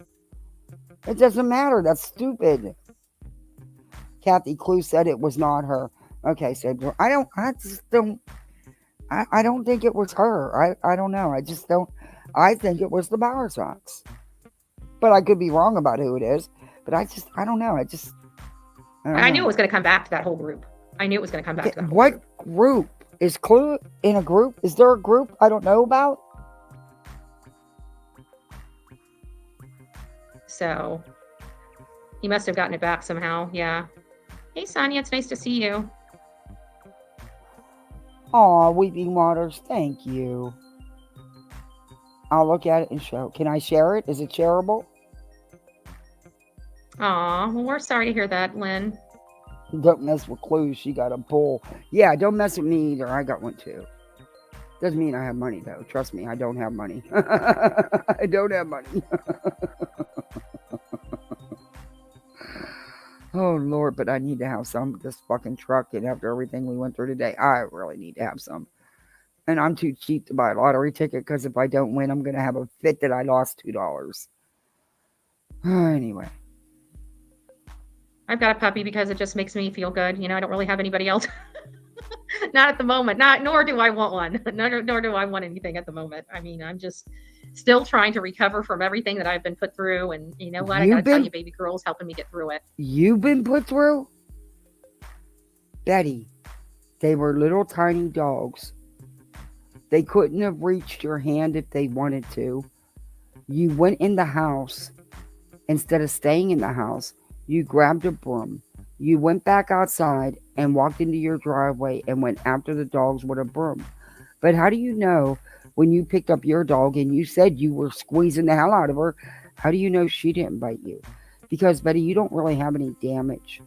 It doesn't matter. That's stupid. Kathy Clue said it was not her. Okay, so I just don't. I don't think it was her. I don't know. I just don't. I think it was the Bower Sox. But I could be wrong about who it is. But I don't know. I don't I knew it know. was going to come back to that whole group. I knew it was going to come back to that whole What group. group? Is Clue in a group? Is there a group I don't know about? So he must have gotten it back somehow. Yeah. Hey, Sonia, it's nice to see you. Aw, Weeping Waters, thank you. I'll look at it and show. Can I share it? Is it shareable? Aw, well, we're sorry to hear that, Lynn. Don't mess with Clue. She got a bull. Yeah, don't mess with me either. I got one too. Doesn't mean I have money though. Trust me, I don't have money. I don't have money. Oh Lord, but I need to have some of this fucking truck, and after everything we went through today, I really need to have some. And I'm too cheap to buy a lottery ticket because if I don't win, I'm gonna have a fit that I lost $2. Anyway. I've got a puppy because it just makes me feel good. You know, I don't really have anybody else. Not at the moment. Nor do I want one. Nor do I want anything at the moment. I mean, I'm just still trying to recover from everything that I've been put through. And you know what? I gotta tell you, baby girl's helping me get through it. You've been put through? Betty, they were little tiny dogs. They couldn't have reached your hand if they wanted to. You went in the house. Instead of staying in the house, you grabbed a broom. You went back outside and walked into your driveway and went after the dogs with a broom. But how do you know when you picked up your dog and you said you were squeezing the hell out of her, how do you know she didn't bite you? Because, Betty, you don't really have any damage.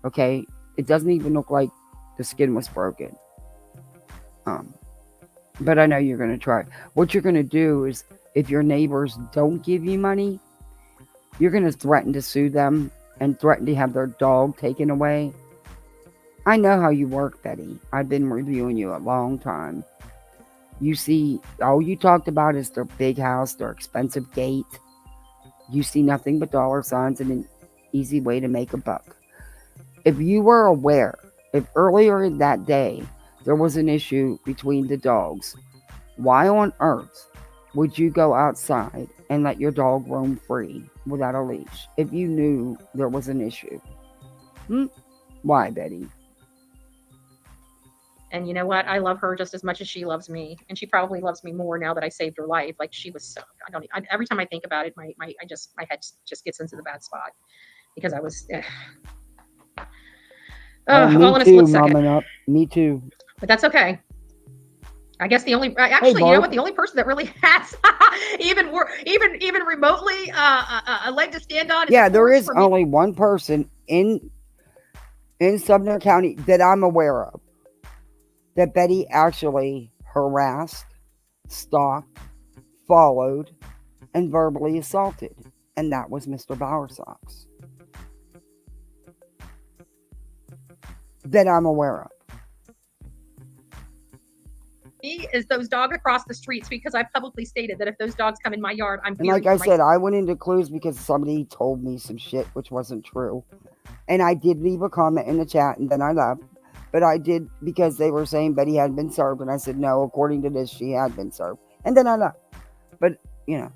Okay? It doesn't even look like the skin was broken. But I know you're going to try. What you're going to do is, if your neighbors don't give you money, you're going to threaten to sue them and threaten to have their dog taken away. I know how you work, Betty. I've been reviewing you a long time. You see, all you talked about is their big house, their expensive gate. You see nothing but dollar signs and an easy way to make a buck. If you were aware, if earlier in that day there was an issue between the dogs, why on earth would you go outside and let your dog roam free without a leash if you knew there was an issue? Why, Betty? And you know what? I love her just as much as she loves me, and she probably loves me more now that I saved her life. Like she was so. Every time I think about it, my head just gets into the bad spot because I was. All in a split second. Mama up. Me too. But that's okay. I guess the only actually, you know what? The only person that really has even remotely a leg to stand on. Yeah, there is only one person in Sumner County that I'm aware of that Betty actually harassed, stalked, followed, and verbally assaulted, and that was Mr. Bowersox. That I'm aware of. Is those dogs across the streets, because I publicly stated that if those dogs come in my yard, I'm. And like I said, I went into clues because somebody told me some shit which wasn't true, and I did leave a comment in the chat, and then I left. But I did because they were saying Betty hadn't been served, and I said no. According to this, she had been served, and then I left. But you know,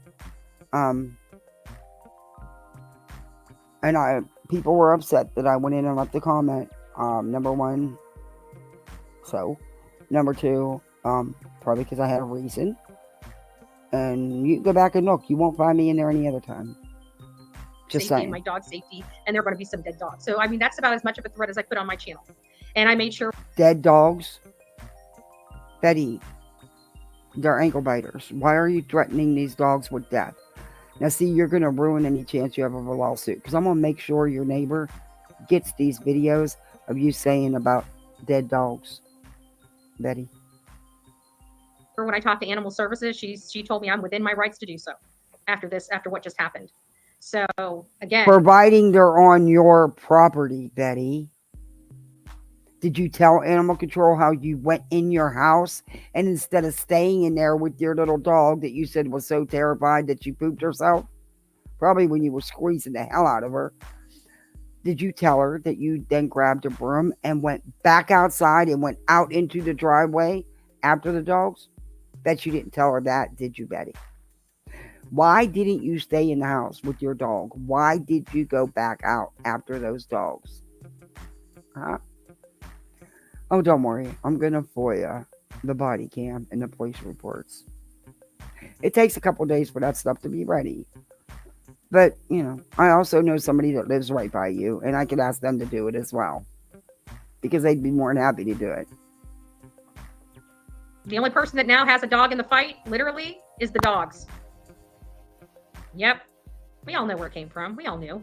and people were upset that I went in and left the comment. Number one, so number two. Probably because I had a reason. And you can go back and look. You won't find me in there any other time. Just saying. My dog safety, and there are going to be some dead dogs. So, I mean, that's about as much of a threat as I put on my channel. And I made sure. Dead dogs? Betty, they're ankle biters. Why are you threatening these dogs with death? Now, see, you're going to ruin any chance you have of a lawsuit. Because I'm going to make sure your neighbor gets these videos of you saying about dead dogs. Betty. When I talked to Animal Services, she told me I'm within my rights to do so after what just happened. So again, providing they're on your property, Betty. Did you tell Animal Control how you went in your house and instead of staying in there with your little dog that you said was so terrified that she pooped herself? Probably when you were squeezing the hell out of her. Did you tell her that you then grabbed a broom and went back outside and went out into the driveway after the dogs? Bet you didn't tell her that, did you, Betty? Why didn't you stay in the house with your dog? Why did you go back out after those dogs? Huh? Oh, don't worry. I'm going to FOIA the body cam and the police reports. It takes a couple days for that stuff to be ready. But, I also know somebody that lives right by you, and I could ask them to do it as well. Because they'd be more than happy to do it. The only person that now has a dog in the fight, literally, is the dogs. Yep. We all know where it came from. We all knew.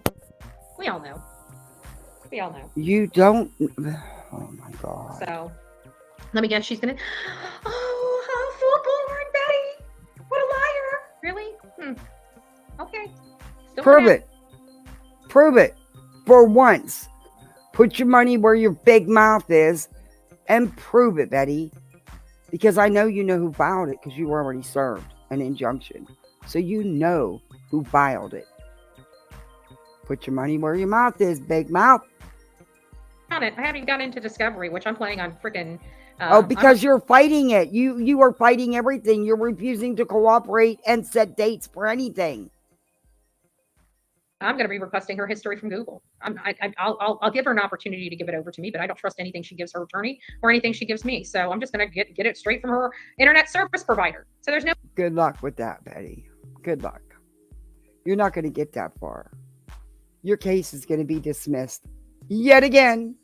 We all know. We all know. You don't... Oh, my God. So, let me guess, she's going to... Oh, full Bullhornbetty! What a liar! Really? Okay. Still Prove it. Prove it. For once. Put your money where your big mouth is and prove it, Betty. Because I know you know who filed it because you already served an injunction. So you know who filed it. Put your money where your mouth is, big mouth. I haven't even got into discovery, which I'm planning on freaking... because you're fighting it. You are fighting everything. You're refusing to cooperate and set dates for anything. I'm going to be requesting her history from Google. I'll give her an opportunity to give it over to me, but I don't trust anything she gives her attorney or anything she gives me. So I'm just going to get it straight from her internet service provider. So there's no... Good luck with that, Betty. Good luck. You're not going to get that far. Your case is going to be dismissed yet again.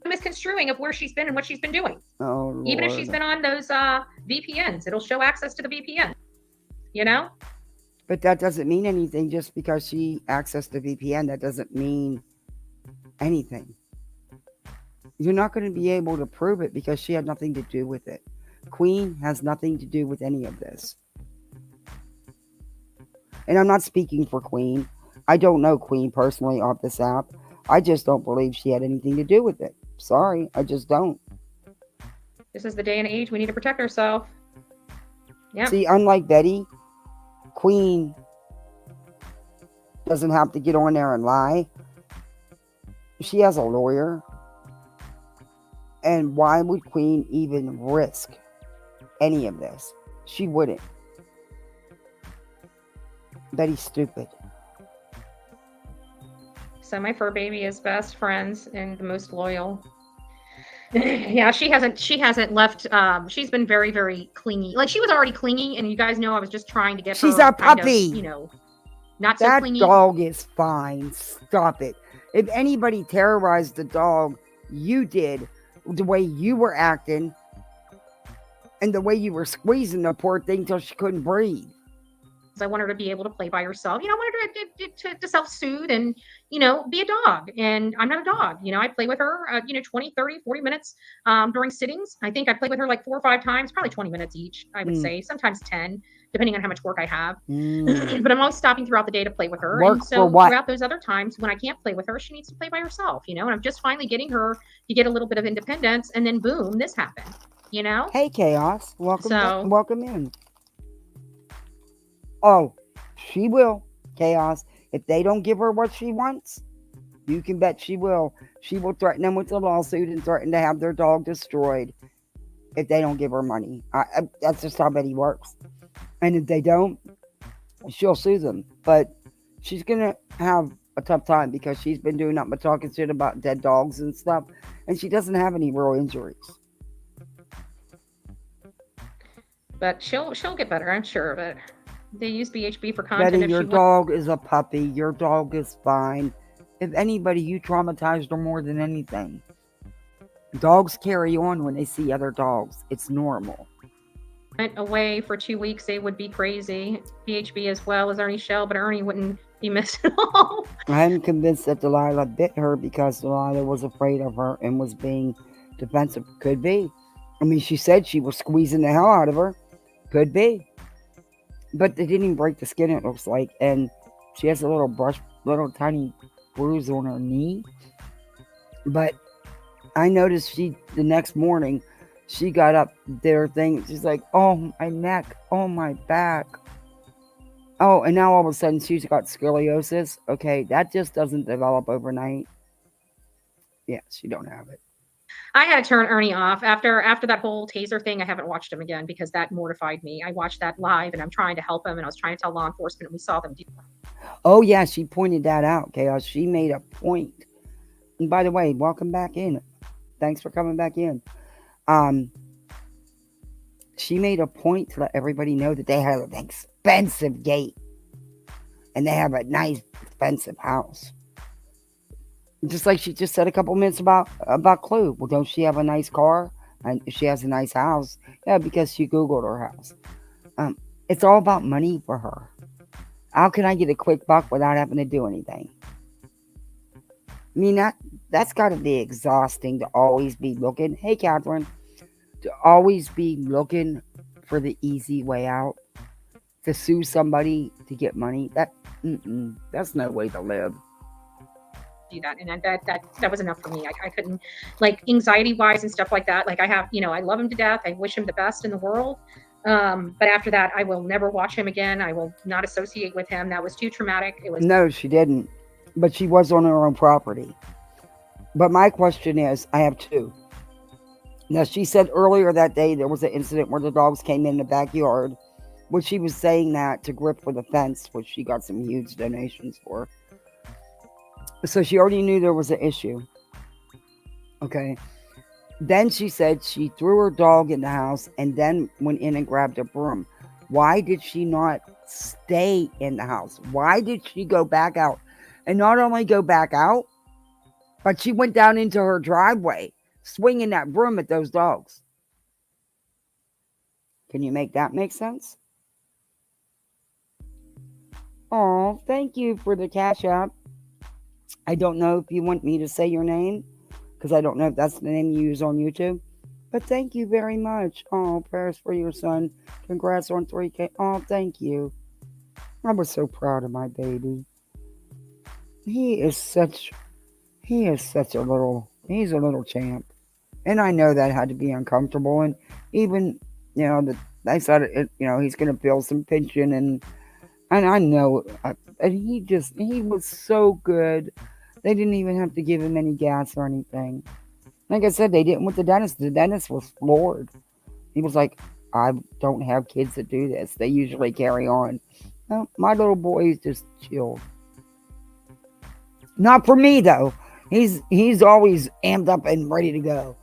Misconstruing of where she's been and what she's been doing. Oh, Lord. Even if she's been on those VPNs, it'll show access to the VPN. But that doesn't mean anything. Just because she accessed the VPN, that doesn't mean anything. You're not going to be able to prove it because she had nothing to do with it. Queen has nothing to do with any of this. And I'm not speaking for Queen. I don't know Queen personally off this app. I just don't believe she had anything to do with it. Sorry, I just don't. This is the day and age we need to protect ourselves. Yeah. See, unlike Betty, Queen doesn't have to get on there and lie. She has a lawyer. And why would Queen even risk any of this? She wouldn't. Betty's stupid. So my fur baby is best friends and the most loyal. Yeah, she hasn't left. She's been very, very clingy. Like, she was already clingy, and you guys know I was just trying to get She's her a puppy. kind of, not so that clingy. That dog is fine. Stop it. If anybody terrorized the dog, you did. The way you were acting and the way you were squeezing the poor thing till she couldn't breathe. I want her to be able to play by herself. I wanted her to self-soothe and, be a dog. And I'm not a dog. I play with her, 20, 30, 40 minutes during sittings. I think I play with her like 4 or 5 times, probably 20 minutes each, I would say. Sometimes 10, depending on how much work I have. But I'm always stopping throughout the day to play with her. Work and so for what? Throughout those other times when I can't play with her, she needs to play by herself, and I'm just finally getting her to get a little bit of independence. And then boom, this happened, Hey, Chaos. Welcome in. Oh, she will, Chaos. If they don't give her what she wants, you can bet she will. She will threaten them with a lawsuit and threaten to have their dog destroyed if they don't give her money. That's just how Betty works. And if they don't, she'll sue them. But she's going to have a tough time because she's been doing nothing but talking shit about dead dogs and stuff. And she doesn't have any real injuries. But she'll get better, I'm sure of it. They use BHB for content. Betty, your dog is a puppy. Your dog is fine. If anybody, you traumatized her more than anything. Dogs carry on when they see other dogs. It's normal. Went away for 2 weeks, they would be crazy. BHB as well as Ernie Shell, but Ernie wouldn't be missed at all. I'm convinced that Delilah bit her because Delilah was afraid of her and was being defensive. Could be. I mean, she said she was squeezing the hell out of her. Could be. But they didn't even break the skin, it looks like. And she has a little tiny bruise on her knee. But I noticed the next morning, she got up there thing. She's like, oh, my neck. Oh, my back. Oh, and now all of a sudden she's got scoliosis. Okay, that just doesn't develop overnight. Yeah, she don't have it. I had to turn Ernie off after that whole taser thing. I haven't watched him again because that mortified me. I watched that live, and I'm trying to help him, and I was trying to tell law enforcement, and we saw them do. Oh yeah, she pointed that out, Chaos. She made a point. And by the way, welcome back in. Thanks for coming back in. Um, she made a point to let everybody know that they have an expensive gate and they have a nice expensive house. Just like she just said a couple minutes about Clue. Well, don't she have a nice car and she has a nice house? Yeah, because she googled her house. It's all about money for her. How can I get a quick buck without having to do anything? I mean, that's got to be exhausting to always be looking. Hey, Catherine, to always be looking for the easy way out, to sue somebody to get money. That's no way to live. Do that, and that was enough for me. I couldn't, like, anxiety wise and stuff like that. Like, I have, I love him to death. I wish him the best in the world. But after that, I will never watch him again. I will not associate with him. That was too traumatic. It was. No, she didn't. But she was on her own property. But my question is, I have two. Now, she said earlier that day there was an incident where the dogs came in the backyard, which she was saying that to grip for the fence, which she got some huge donations for. So she already knew there was an issue. Okay. Then she said she threw her dog in the house and then went in and grabbed a broom. Why did she not stay in the house? Why did she go back out? And not only go back out, but she went down into her driveway, swinging that broom at those dogs. Can you make that make sense? Oh, thank you for the cash app. I don't know if you want me to say your name, because I don't know if that's the name you use on YouTube. But thank you very much. Oh, prayers for your son. Congrats on 3K. Oh, thank you. I was so proud of my baby. He's a little champ. And I know that had to be uncomfortable. And even, I said, he's going to feel some pinching. And I know, and he was so good. They didn't even have to give him any gas or anything. Like I said, they didn't with the dentist. The dentist was floored. He was like, I don't have kids that do this. They usually carry on. Well, my little boy is just chilled. Not for me, though. He's always amped up and ready to go.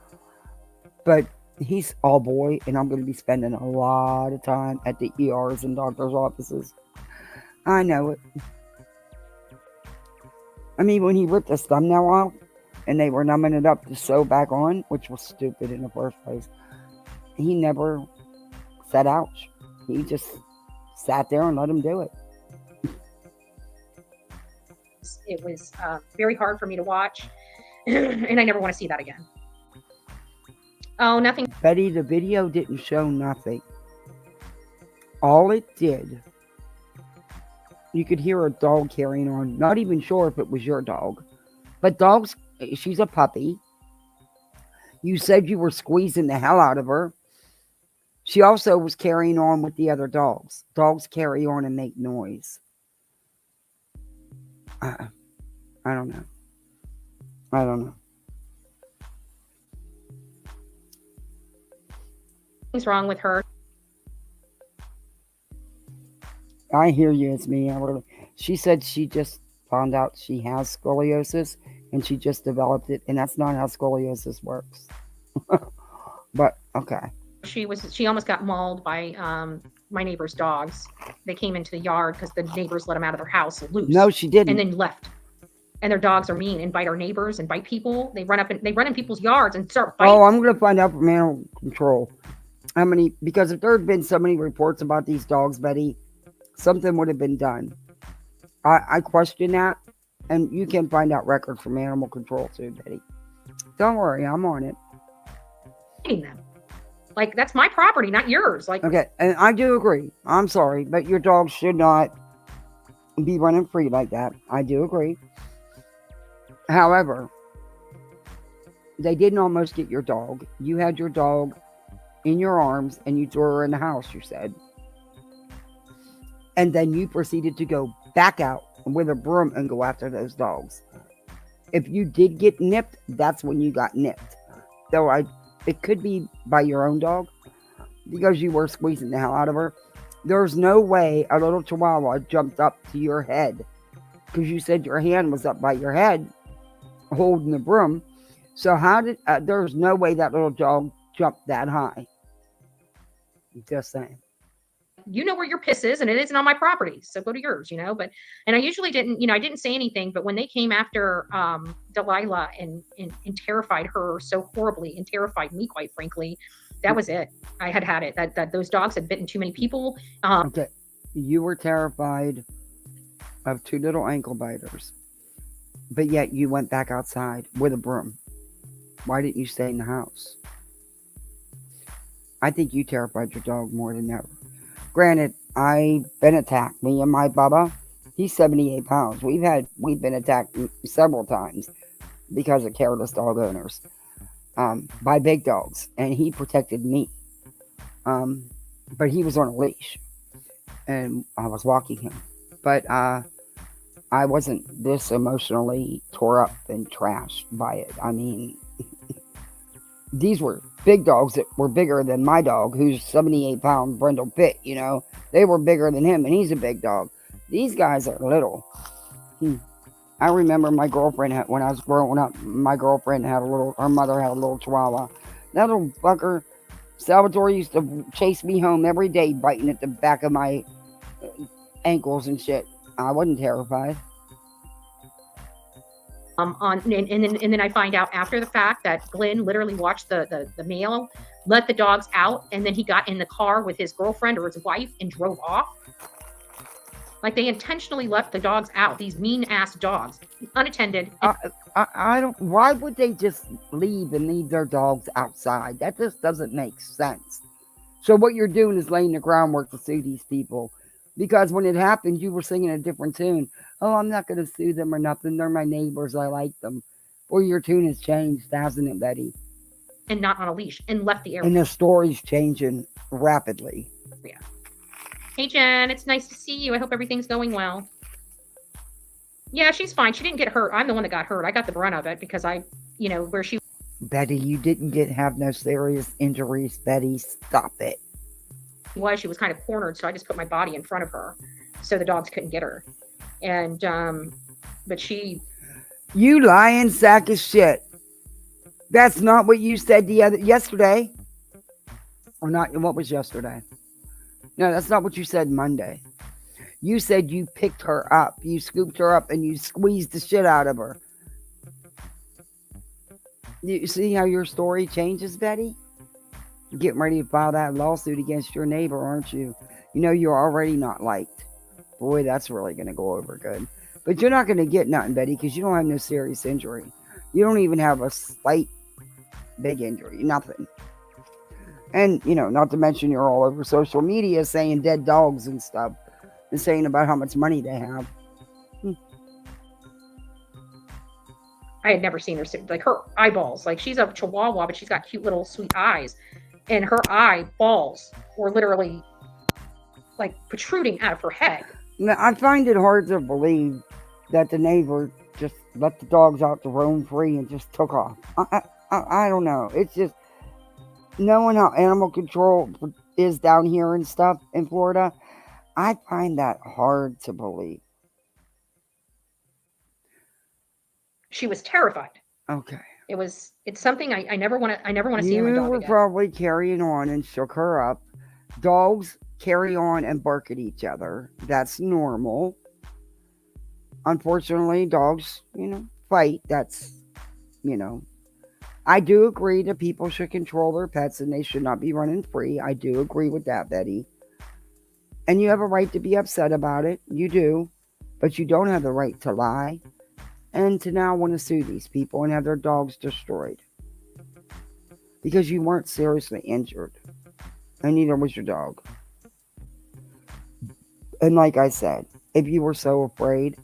But he's all boy, and I'm going to be spending a lot of time at the ERs and doctor's offices. I know it. I mean, when he ripped his thumbnail off, and they were numbing it up to sew back on, which was stupid in the first place, he never said ouch. He just sat there and let him do it. It was very hard for me to watch, and I never want to see that again. Oh, nothing. Betty, the video didn't show nothing. All it did, you could hear a dog carrying on. Not even sure if it was your dog. But dogs, she's a puppy. You said you were squeezing the hell out of her. She also was carrying on with the other dogs. Dogs carry on and make noise. I don't know. What's wrong with her? I hear you. It's me. She said she just found out she has scoliosis and she just developed it, and that's not how scoliosis works. But okay. She almost got mauled by my neighbor's dogs. They came into the yard because the neighbors let them out of their house loose. No, she didn't. And then left. And their dogs are mean and bite our neighbors and bite people. They run in people's yards and start biting. Oh, I'm gonna find out from animal control how many, because if there had been so many reports about these dogs, Betty, something would have been done. I question that, and you can find out records from animal control too, Betty. Don't worry, I'm on it. Them. Like, that's my property, not yours. Like, okay, and I do agree. I'm sorry, but your dog should not be running free like that. I do agree. However, they didn't almost get your dog. You had your dog in your arms and you threw her in the house, you said. And then you proceeded to go back out with a broom and go after those dogs. If you did get nipped, that's when you got nipped. though it could be by your own dog because you were squeezing the hell out of her. There's no way a little chihuahua jumped up to your head because you said your hand was up by your head holding the broom. So how did there's no way that little dog jumped that high. Just saying. You know where your piss is, and it isn't on my property, so go to yours, but and I usually didn't, I didn't say anything, but when they came after Delilah and terrified her so horribly and terrified me, quite frankly, that was it. I had it. That those dogs had bitten too many people. Okay, you were terrified of two little ankle biters, but yet you went back outside with a broom. Why didn't you stay in the house? I think you terrified your dog more than ever. Granted, I've been attacked. Me and my Bubba, he's 78 pounds. We've been attacked several times because of careless dog owners by big dogs, and he protected me. But he was on a leash, and I was walking him. But I wasn't this emotionally tore up and trashed by it. I mean, these were big dogs that were bigger than my dog, who's 78-pound Brindle Pitt, They were bigger than him, and he's a big dog. These guys are little. I remember my girlfriend, when I was growing up, my girlfriend her mother had a little chihuahua. That little fucker, Salvatore, used to chase me home every day, biting at the back of my ankles and shit. I wasn't terrified. And then I find out after the fact that Glenn literally watched the male let the dogs out, and then he got in the car with his girlfriend or his wife and drove off. Like, they intentionally left the dogs out. These mean ass dogs, unattended. I don't. Why would they just leave and leave their dogs outside? That just doesn't make sense. So what you're doing is laying the groundwork to sue these people. Because when it happened, you were singing a different tune. Oh, I'm not going to sue them or nothing. They're my neighbors. I like them. Or your tune has changed, hasn't it, Betty? And not on a leash, and left the area. And the story's changing rapidly. Yeah. Hey, Jen, it's nice to see you. I hope everything's going well. Yeah, she's fine. She didn't get hurt. I'm the one that got hurt. I got the brunt of it because where she... Betty, you didn't have no serious injuries. Betty, stop it. She was kind of cornered, so I just put my body in front of her so the dogs couldn't get her. And but she... You lying sack of shit. That's not what you said yesterday. Or not. What was yesterday? No, that's not what you said Monday. You said you picked her up, you scooped her up, and you squeezed the shit out of her. You see how your story changes, Betty? You're getting ready to file that lawsuit against your neighbor, aren't you? You're already not liked. Boy, that's really going to go over good. But you're not going to get nothing, Betty, because you don't have no serious injury. You don't even have a slight big injury. Nothing. And, not to mention you're all over social media saying dead dogs and stuff. And saying about how much money they have. I had never seen her, like, her eyeballs. Like, she's a chihuahua, but she's got cute little sweet eyes. And her eyeballs were literally, like, protruding out of her head. Now, I find it hard to believe that the neighbor just let the dogs out to roam free and just took off. I don't know. It's just knowing how animal control is down here and stuff in Florida, I find that hard to believe. She was terrified. Okay. It's something I never want to see in my dog You were again. probably carrying on and shook her up. Dogs carry on and bark at each other. That's normal. Unfortunately, dogs, fight. That's, I do agree that people should control their pets and they should not be running free. I do agree with that, Betty. And you have a right to be upset about it. You do. But you don't have the right to lie. And to now want to sue these people and have their dogs destroyed. Because you weren't seriously injured. And neither was your dog. And like I said, if you were so afraid,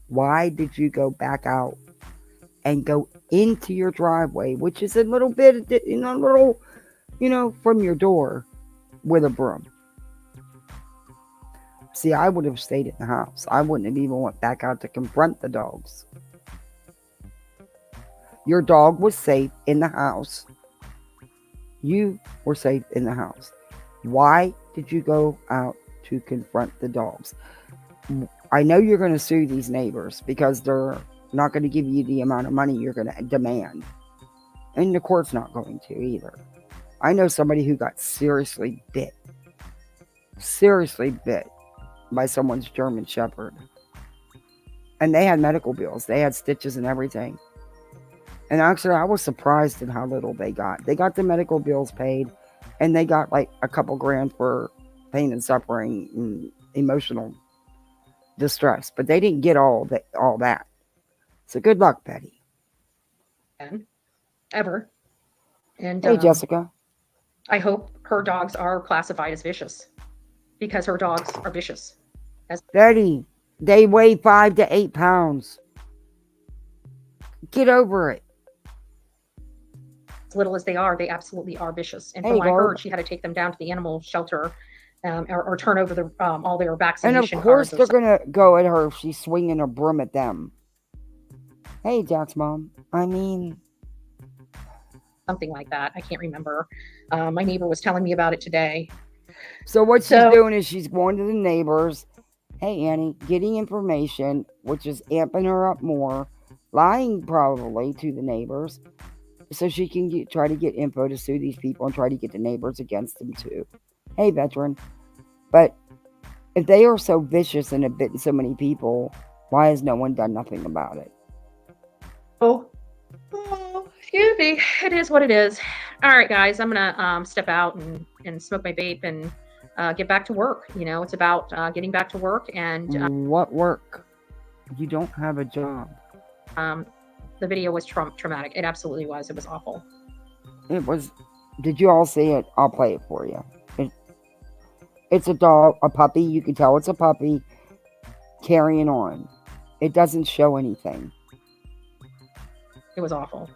why did you go back out and go into your driveway, which is a little bit, from your door with a broom? See, I would have stayed in the house. I wouldn't have even went back out to confront the dogs. Your dog was safe in the house You were safe in the house. Why did you go out to confront the dogs? I know you're going to sue these neighbors because they're not going to give you the amount of money you're going to demand. And the court's not going to either. I know somebody who got seriously bit by someone's German Shepherd. And they had medical bills. They had stitches and everything. And actually, I was surprised at how little they got. They got the medical bills paid, and they got like a couple grand for pain and suffering and emotional distress. But they didn't get all that. So good luck, Betty. Ever. And hey, Jessica. I hope her dogs are classified as vicious, because her dogs are vicious. Betty, they weigh 5 to 8 pounds. Get over it. As little as they are, they absolutely are vicious. And from what I heard, she had to take them down to the animal shelter or turn over all their vaccination cards. And of course, they're going to go at her if she's swinging a broom at them. Hey, Jack's mom. I mean, something like that. I can't remember. My neighbor was telling me about it today. So what she's doing is she's going to the neighbors. Hey, Annie, getting information, which is amping her up more, lying probably to the neighbors, so she can try to get info to sue these people and try to get the neighbors against them too. Hey, veteran. But if they are so vicious and have bitten so many people, why has no one done nothing about it? Oh, excuse me. It is what it is. All right, guys, I'm going to step out and smoke my vape and get back to work. You know, it's about getting back to work. And what work? You don't have a job. The video was traumatic. It absolutely was. It was awful. It was. Did you all see it? I'll play it for you. It's a dog, a puppy. You can tell it's a puppy carrying on. It doesn't show anything. It was awful.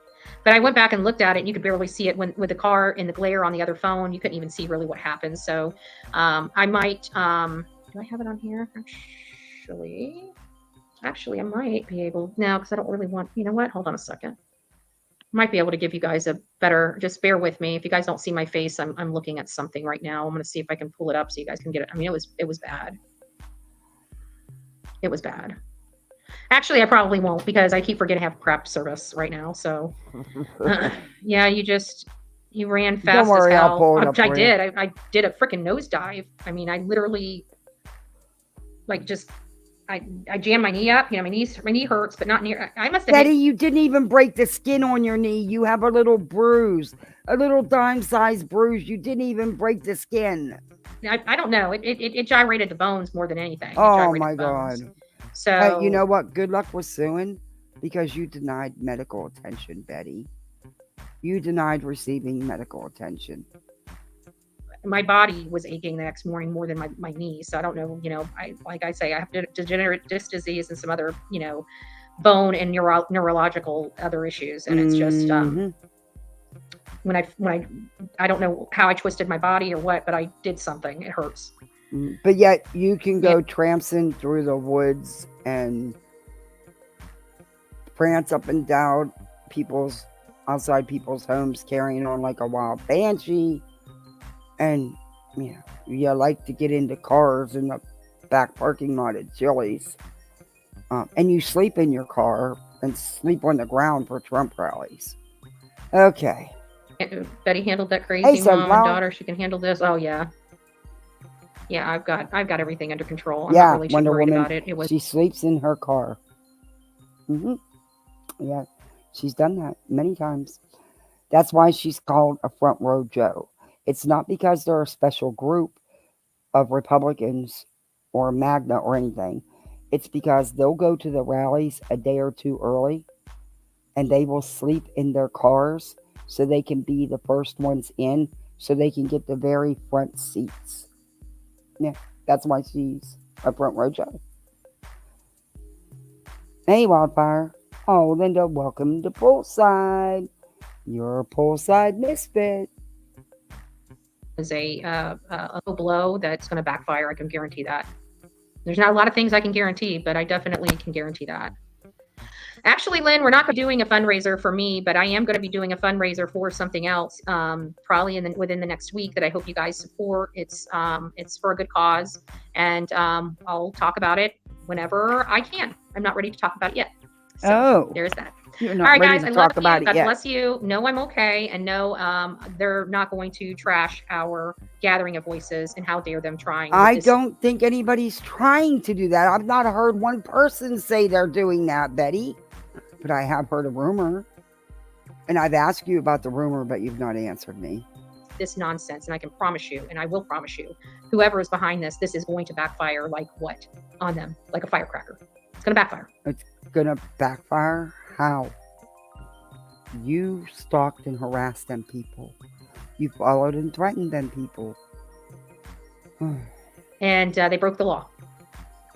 But I went back and looked at it, and you could barely see it with the car in the glare on the other phone. You couldn't even see really what happened. So I might, do I have it on here? Actually, I might be able, no, because I don't really want, you know what? Hold on a second. Might be able to give you guys a better, just bear with me. If you guys don't see my face, I'm looking at something right now. I'm going to see if I can pull it up so you guys can get it. I mean, it was bad. It was bad. Actually, I probably won't, because I keep forgetting to have prep service right now. So, yeah, you ran fast as hell. I did. I did a freaking nosedive. I mean, I literally, like, just, I jammed my knee up. You know, my knee hurts, but not near. I must have. Betty, you didn't even break the skin on your knee. You have a little bruise, a little dime-sized bruise. You didn't even break the skin. I don't know. It gyrated the bones more than anything. Oh my God. So you know what? Good luck with suing, because you denied medical attention, Betty. You denied receiving medical attention. My body was aching the next morning more than my knees. So I don't know, you know, like I say, I have degenerate disc disease and some other, you know, bone and neurological other issues. And it's just, when I don't know how I twisted my body or what, but I did something. It hurts. But yet you can go tramping through the woods and prance up and down outside people's homes carrying on like a wild banshee. And, you know, you like to get into cars in the back parking lot at Chili's. And you sleep in your car and sleep on the ground for Trump rallies. Okay. Betty handled that crazy mom and daughter. She can handle this. Oh, yeah. Yeah, I've got everything under control. I'm not really too worried about it. She sleeps in her car. Yeah, she's done that many times. That's why she's called a front row Joe. It's not because they're a special group of Republicans or MAGA or anything. It's because they'll go to the rallies a day or two early, and they will sleep in their cars so they can be the first ones in, so they can get the very front seats. Yeah, that's why she's a front row Joe. Hey, Wildfire. Oh, Linda, welcome to Poolside. You're a Poolside misfit. Is a low blow that's going to backfire. I can guarantee that. There's not a lot of things I can guarantee, but I definitely can guarantee that. Actually, Lynn, we're not gonna be doing a fundraiser for me, but I am going to be doing a fundraiser for something else, probably within the next week that I hope you guys support. It's for a good cause, and I'll talk about it whenever I can. I'm not ready to talk about it yet. So Oh, there's that. you're All not right, ready guys, to I talk love you. about it God yet. bless you. No, I'm okay, and no, they're not going to trash our gathering of voices. And how dare them trying? with I this- don't think anybody's trying to do that. I've not heard one person say they're doing that, Betty. But I have heard a rumor. And I've asked you about the rumor, but you've not answered me. this nonsense, and I can promise you, and I will promise you, whoever is behind this is going to backfire like what on them, like a firecracker. It's going to backfire. It's gonna backfire. How? You stalked and harassed them people. You followed and threatened them people. And they broke the law,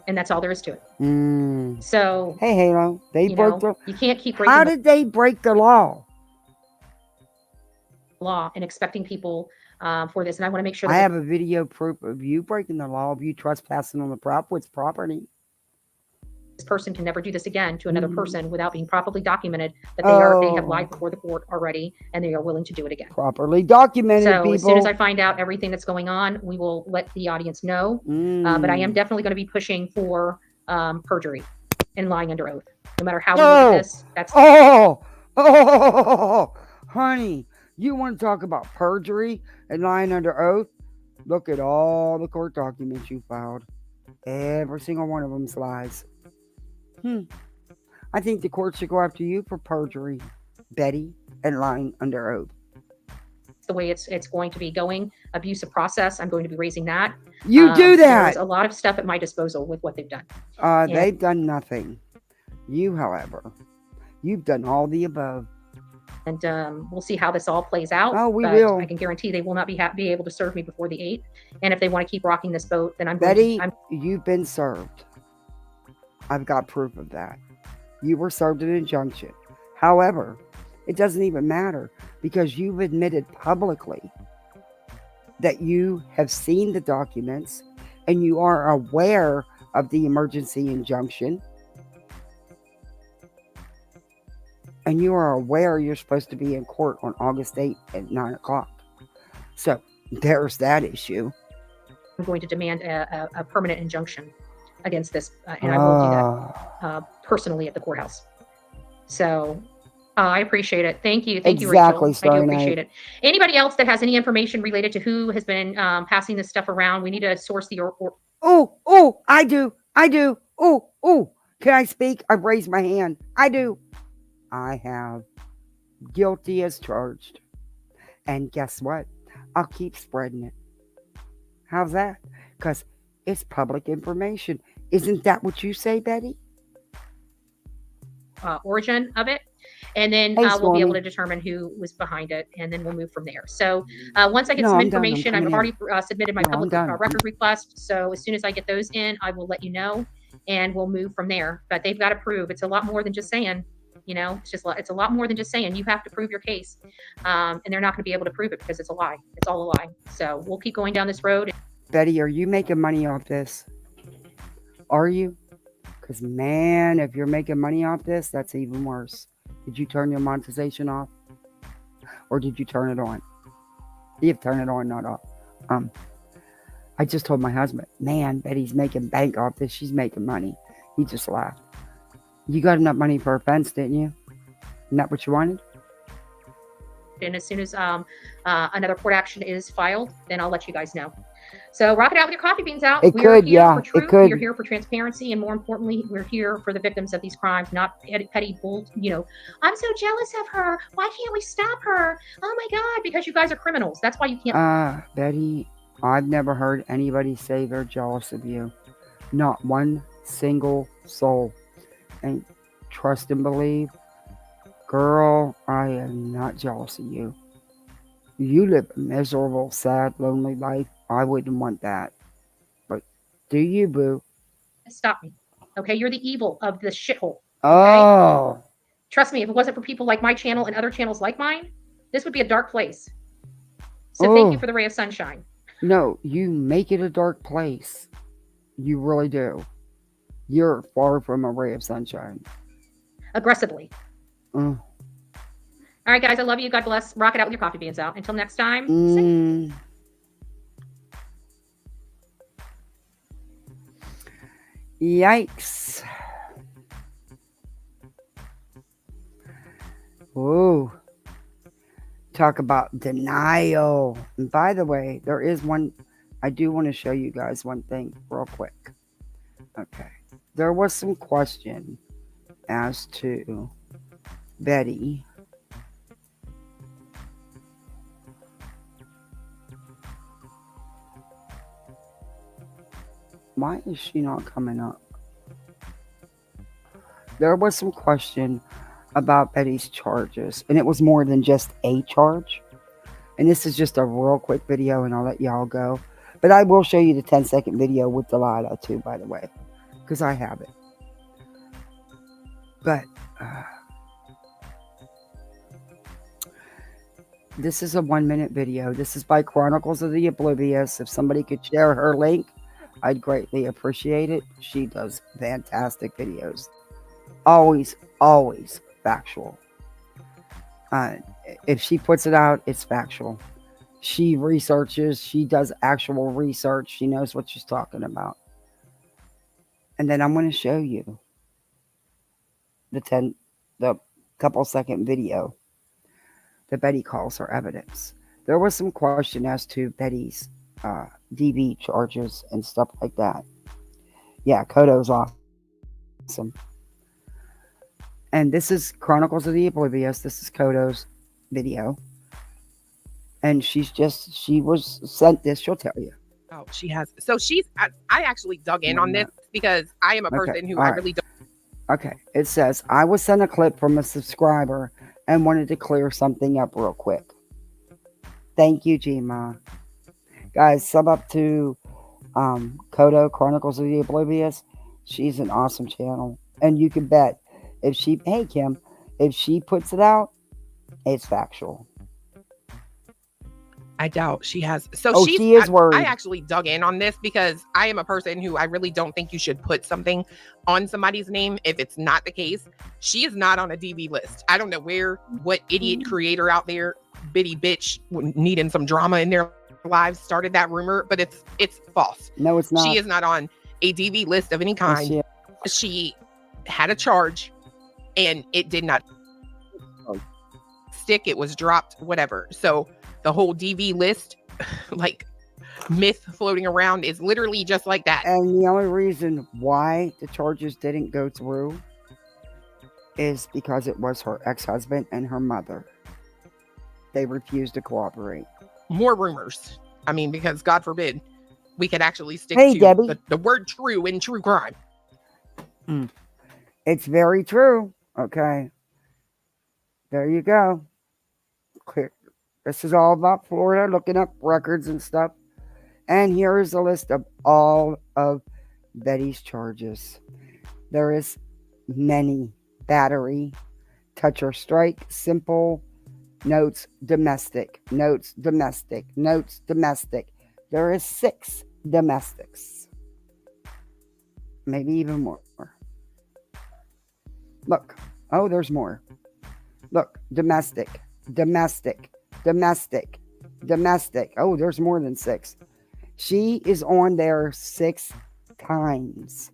and that's all there is to it. Mm. So Hey, Halo, they you broke know, the. you can't keep breaking How the did they break the law? law and expecting people for this. And I want to make sure that I have a video proof of you breaking the law, of you trespassing on the property. this person can never do this again to another Mhm. person without being properly documented that they have lied before the court already, and they are willing to do it again. Properly documented, So people. as soon as I find out everything that's going on, we will let the audience know. But I am definitely going to be pushing for perjury and lying under oath. No matter how we look at this, that's Oh, honey, you want to talk about perjury and lying under oath? Look at all the court documents you filed. Every single one of them's lies. I think the court should go after you for perjury, Betty, and lying under oath. the way it's going to be going. Abusive process, I'm going to be raising that. You do There's that. a lot of stuff at my disposal with what they've done. They've done nothing. You, however, you've done all the above. And we'll see how this all plays out. Oh, we but will. I can guarantee they will not be able to serve me before the 8th. And if they want to keep rocking this boat, then I'm Betty, going to, you've been served. I've got proof of that. You were served an injunction. However, it doesn't even matter because you've admitted publicly that you have seen the documents and you are aware of the emergency injunction. And you are aware you're supposed to be in court on August 8th at 9 o'clock. So there's that issue. I'm going to demand a permanent injunction against this. And I will do that personally at the courthouse. So I appreciate it. Thank you. Thank Exactly, you, Rachel. I do Starry appreciate Night. it. Anybody else that has any information related to who has been passing this stuff around, we need to source the I do. Can I speak? I've raised my hand. I do. I have. Guilty as charged. And guess what? I'll keep spreading it. How's that? Because it's public information. Isn't that what you say, Betty? origin of it. And then Hey, we'll be able Stormy. to determine who was behind it, and then we'll move from there. So once I get No, some I'm done. I'm information, I've coming already submitted my No, I'm public done. record request. So as soon as I get those in, I will let you know, and we'll move from there. But they've got to prove. It's a lot more than just saying. You know, it's a lot more than just saying. You have to prove your case, and they're not going to be able to prove it because it's a lie. It's all a lie. So we'll keep going down this road. Betty, are you making money off this? Are you? Because, man, if you're making money off this, that's even worse. Did you turn your monetization off? Or did you turn it on? You've turned it on, not off. I just told my husband, man, Betty's making bank off this. She's making money. He just laughed. You got enough money for a fence, didn't you? Isn't that what you wanted? And as soon as another court action is filed, then I'll let you guys know. So rock it out with your coffee beans out. It We're could, here yeah, for it truth. could. We're here for transparency, and more importantly, we're here for the victims of these crimes, not petty bull. You know, I'm so jealous of her. Why can't we stop her? Oh my God, because you guys are criminals. That's why you can't. Betty, I've never heard anybody say they're jealous of you. Not one single soul. And trust and believe, girl, I am not jealous of you. You live a miserable, sad, lonely life. I wouldn't want that. But do you, boo? Stop me. Okay, you're the evil of this shithole. Oh, Trust me, if it wasn't for people like my channel and other channels like mine, this would be a dark place. So thank you for the ray of sunshine. no, you make it a dark place. You really do. You're far from a ray of sunshine. aggressively. Mm. All right, guys, I love you. God bless. Rock it out with your coffee beans out. Until next time. Mm. Yikes. Whoa. Talk about denial. And by the way, there is one, I do want to show you guys one thing real quick. Okay. There was some question as to Betty. Why is she not coming up? There was some question about Betty's charges, and it was more than just a charge. And this is just a real quick video, and I'll let y'all go. But I will show you the 10-second video with Delilah, too, by the way, because I have it. But this is a 1-minute video. This is by Chronicles of the Oblivious. If somebody could share her link, I'd greatly appreciate it. She does fantastic videos. Always, always factual. If she puts it out, it's factual. She researches. She does actual research. She knows what she's talking about. And then I'm going to show you the couple second video that Betty calls her evidence. There was some question as to Betty's DV charges and stuff like that. Yeah, Kodo's awesome. And this is Chronicles of the Oblivious. This is Kodo's video. And she was sent this. She'll tell you. Oh, she has. So I actually dug in on this because I am a person who I really don't. Okay. It says, I was sent a clip from a subscriber and wanted to clear something up real quick. Thank you, Gma. Guys, sub up to Kodo, Chronicles of the Oblivious. She's an awesome channel. And you can bet, hey Kim, if she puts it out, it's factual. I doubt she has. So she is worried. I actually dug in on this because I am a person who I really don't think you should put something on somebody's name if it's not the case. She is not on a DV list. I don't know what idiot creator out there, bitty bitch, needing some drama in their lives started that rumor, but it's false. No, it's not. She is not on a DV list of any kind. She had a charge and it did not stick. It was dropped, whatever. So the whole DV list, like myth floating around, is literally just like that. And the only reason why the charges didn't go through is because it was her ex-husband and her mother. They refused to cooperate. More rumors. I mean, because God forbid we could actually stick to the word true in true crime. It's very true. Okay. There you go. Clear. This is all about Florida, looking up records and stuff. And here is a list of all of Betty's charges. There is many: battery, touch or strike, simple, notes, domestic, notes, domestic, notes, domestic. There is 6 domestics. Maybe even more. Look. Oh, there's more. Look. Domestic, domestic, domestic, domestic. Oh, there's more than 6. She is on there 6 times.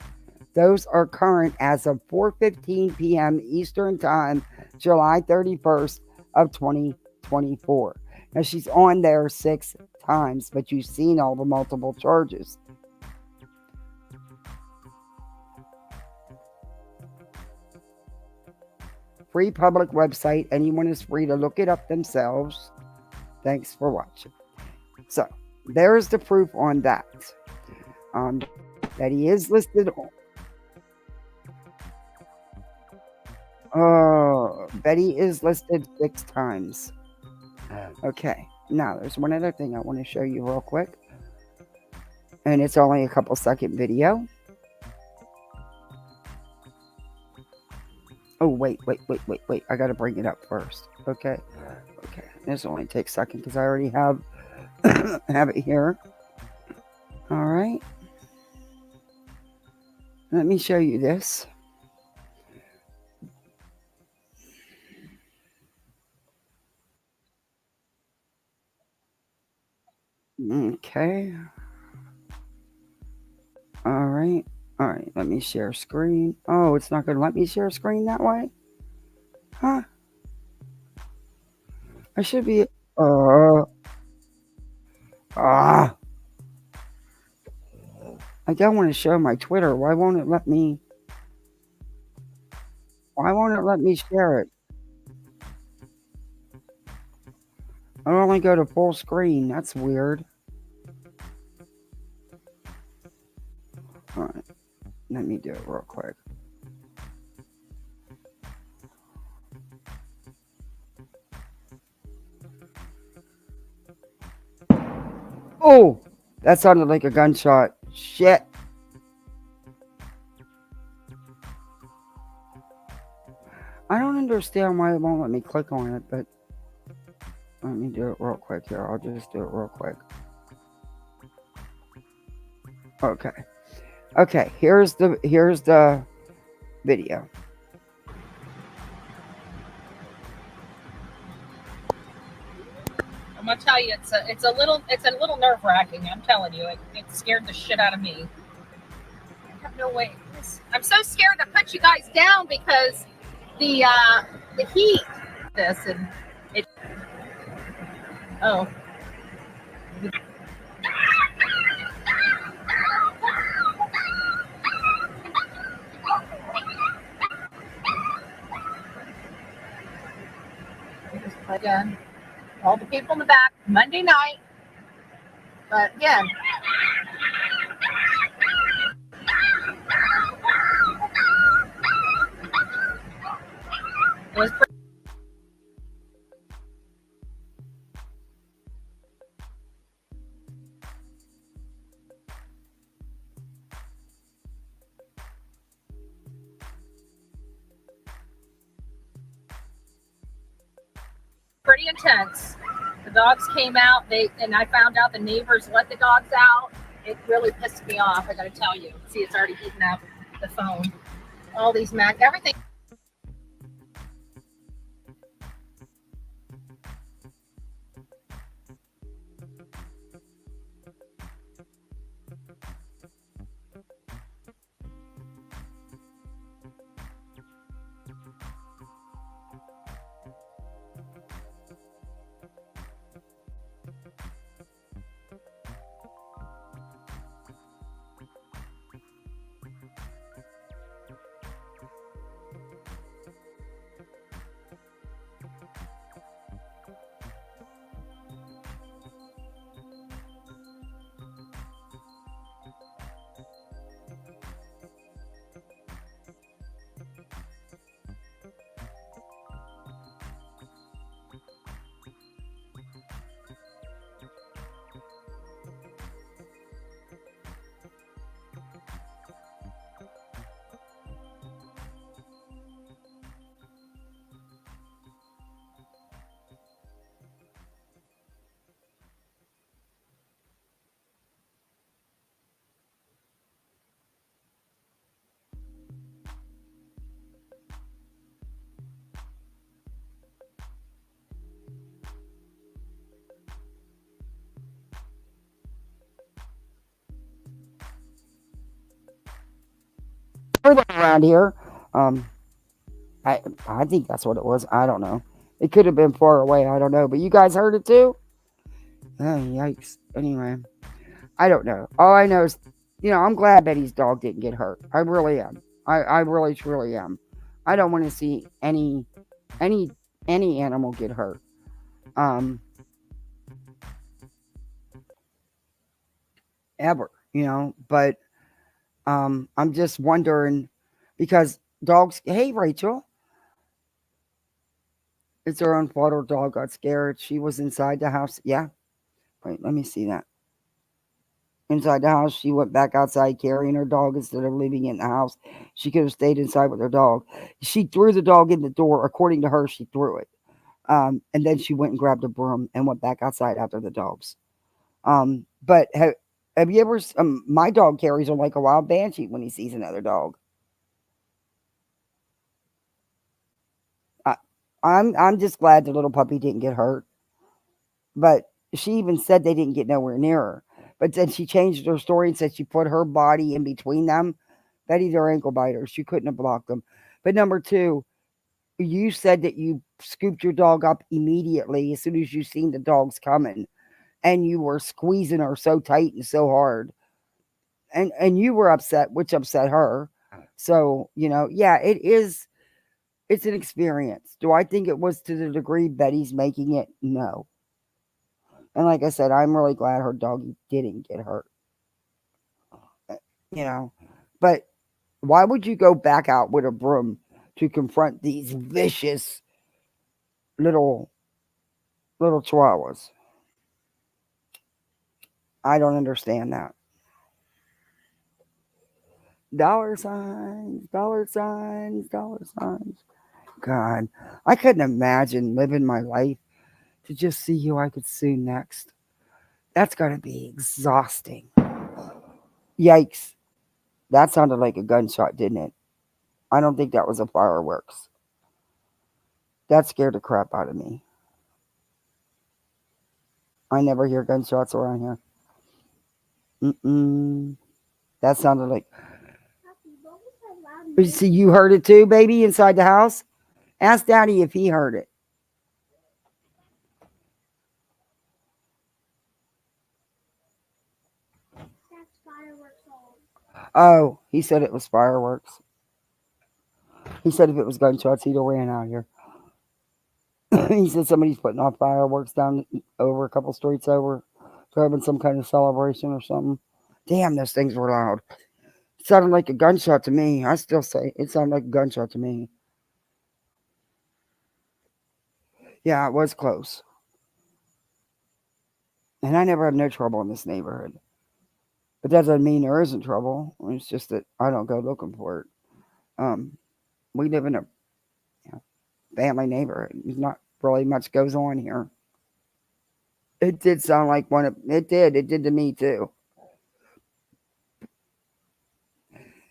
Those are current as of 4:15 p.m. Eastern Time, July 31st of 2024. Now, she's on there 6 times, but you've seen all the multiple charges. Free public website. Anyone is free to look it up themselves. Thanks for watching. So, there's the proof on that. Betty is listed on. Betty is listed 6 times. Okay. Now, there's one other thing I want to show you real quick. And it's only a couple second video. Oh, wait. I got to bring it up first. Okay. This only takes a second because I already have it here. All right. Let me show you this. Okay. All right. All right. Let me share screen. Oh, it's not going to let me share screen that way? Huh? I should be. Uh, ah. I don't want to show my Twitter. Why won't it let me? Why won't it let me share it? I only go to full screen. That's weird. All right. Let me do it real quick. Oh, that sounded like a gunshot. Shit. I don't understand why it won't let me click on it, but let me do it real quick here. I'll just do it real quick. Okay. Okay, here's the video. I'm gonna tell you, it's a little nerve wracking. I'm telling you, it scared the shit out of me. I have no way. I'm so scared to put you guys down because the heat. This and it. Oh. Again, all the people in the back Monday night. But again, it was pretty intense. The dogs came out. And I found out the neighbors let the dogs out. It really pissed me off. I got to tell you. See, it's already eating up the phone. All these everything. Around here. Um, I think that's what it was. I don't know. It could have been far away. I don't know. But you guys heard it too? Oh, yikes. Anyway, I don't know. All I know is, I'm glad Betty's dog didn't get hurt. I really am. I really truly am. I don't want to see any any animal get hurt. Um, ever. But I'm just wondering because dogs. Hey, Rachel. It's her own fault. Her dog got scared. She was inside the house. Yeah. Wait, let me see that. Inside the house, she went back outside carrying her dog instead of leaving it in the house. She could have stayed inside with her dog. She threw the dog in the door. According to her, she threw it. And then she went and grabbed a broom and went back outside after the dogs. But have you ever? My dog carries on like a wild banshee when he sees another dog. I, I'm just glad the little puppy didn't get hurt. But she even said they didn't get nowhere near her. But then she changed her story and said she put her body in between them. Betty, they're ankle biters. You couldn't have blocked them. But number two, you said that you scooped your dog up immediately as soon as you seen the dogs coming, and you were squeezing her so tight and so hard, and you were upset, which upset her. So yeah, it's an experience. Do I think it was to the degree Betty's making it? No. And like I said, I'm really glad her doggy didn't get hurt. You know, but why would you go back out with a broom to confront these vicious little chihuahuas? I don't understand that. Dollar signs, dollar signs, dollar signs. God, I couldn't imagine living my life to just see who I could sue next. That's got to be exhausting. Yikes. That sounded like a gunshot, didn't it? I don't think that was a fireworks. That scared the crap out of me. I never hear gunshots around here. Mm-mm. That sounded like. See, you heard it too, baby, inside the house? Ask Daddy if he heard it. Oh, he said it was fireworks. He said if it was gunshots, he'd have ran out here. He said somebody's putting off fireworks down over a couple streets over. They're having some kind of celebration or something. Damn, those things were loud. It sounded like a gunshot to me. I still say it sounded like a gunshot to me. Yeah, it was close. And I never have no trouble in this neighborhood. But that doesn't mean there isn't trouble. It's just that I don't go looking for it. Um, we live in a family neighborhood. There's not really much goes on here. It did sound like one of it did. It did to me too.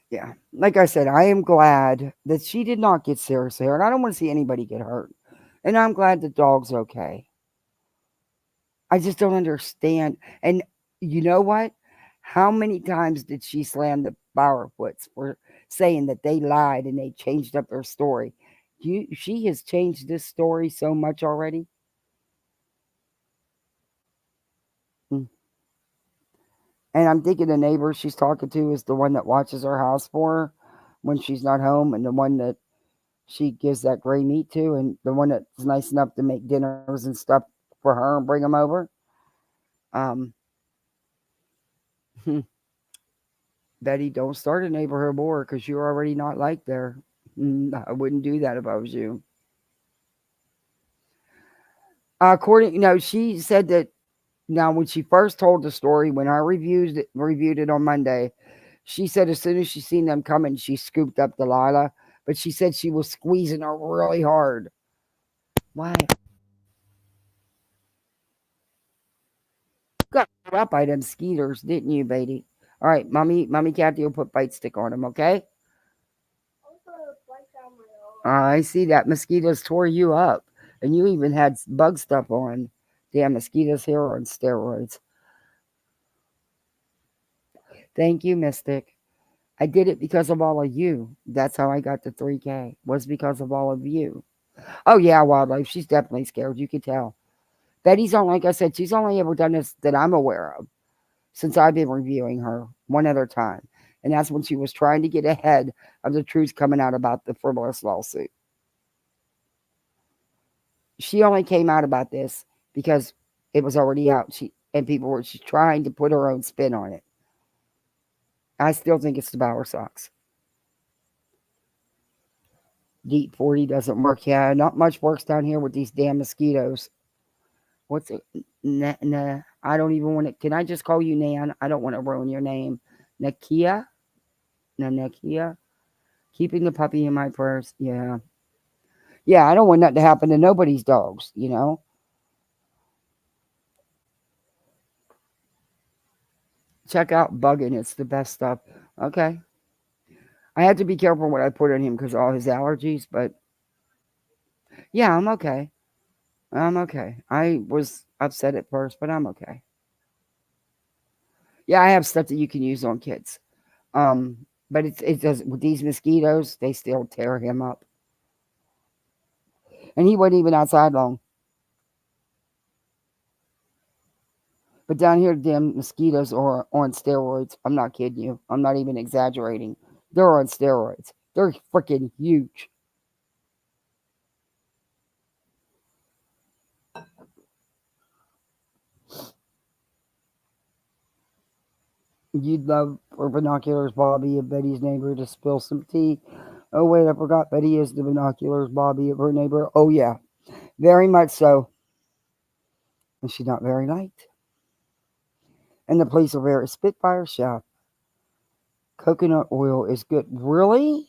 Yeah. Like I said, I am glad that she did not get seriously hurt. I don't want to see anybody get hurt. And I'm glad the dog's okay. I just don't understand. And you know what? How many times did she slam the Bowerfoots for saying that they lied and they changed up their story? She has changed this story so much already. Mm. And I'm thinking the neighbor she's talking to is the one that watches her house for her when she's not home, and the one that she gives that gray meat to, and the one that's nice enough to make dinners and stuff for her and bring them over. Um, Betty, don't start a neighborhood war because you're already not liked there. I wouldn't do that if I was you. She said that now when she first told the story, when I reviewed it on Monday, she said as soon as she seen them coming, she scooped up Delilah, but she said she was squeezing her really hard. Why? Got up by them skeeters, didn't you, Betty? All right, mommy Kathy will put bite stick on them, okay? I see that mosquitoes tore you up, and you even had bug stuff on. Damn, mosquitoes here are on steroids. Thank you, Mystic. I did it because of all of you. That's how I got to 3K. Was because of all of you. Oh yeah, wildlife. She's definitely scared. You could tell. Betty's on, like I said, she's only ever done this that I'm aware of since I've been reviewing her one other time. And that's when she was trying to get ahead of the truth coming out about the frivolous lawsuit. She only came out about this because it was already out. She's trying to put her own spin on it. I still think it's the Bower socks. Deep 40 doesn't work. Yeah, not much works down here with these damn mosquitoes. What's it? Nah, I don't even want to. Can I just call you Nan? I don't want to ruin your name. Nakia? Nakia? Keeping the puppy in my prayers. Yeah. Yeah, I don't want that to happen to nobody's dogs, Check out Buggin'. It's the best stuff. Okay. I had to be careful what I put on him because of all his allergies, but yeah, I'm okay. I'm okay. I was upset at first, but I'm okay. Yeah, I have stuff that you can use on kids. But it does with these mosquitoes, they still tear him up. And he wasn't even outside long. But down here, damn mosquitoes are on steroids. I'm not kidding you. I'm not even exaggerating. They're on steroids. They're freaking huge. You'd love for binoculars, Bobby, and Betty's neighbor to spill some tea. Oh, wait, I forgot Betty is the binoculars, Bobby, of her neighbor. Oh, yeah, very much so. And she's not very liked. And the police are very Spitfire chef. Coconut oil is good. Really?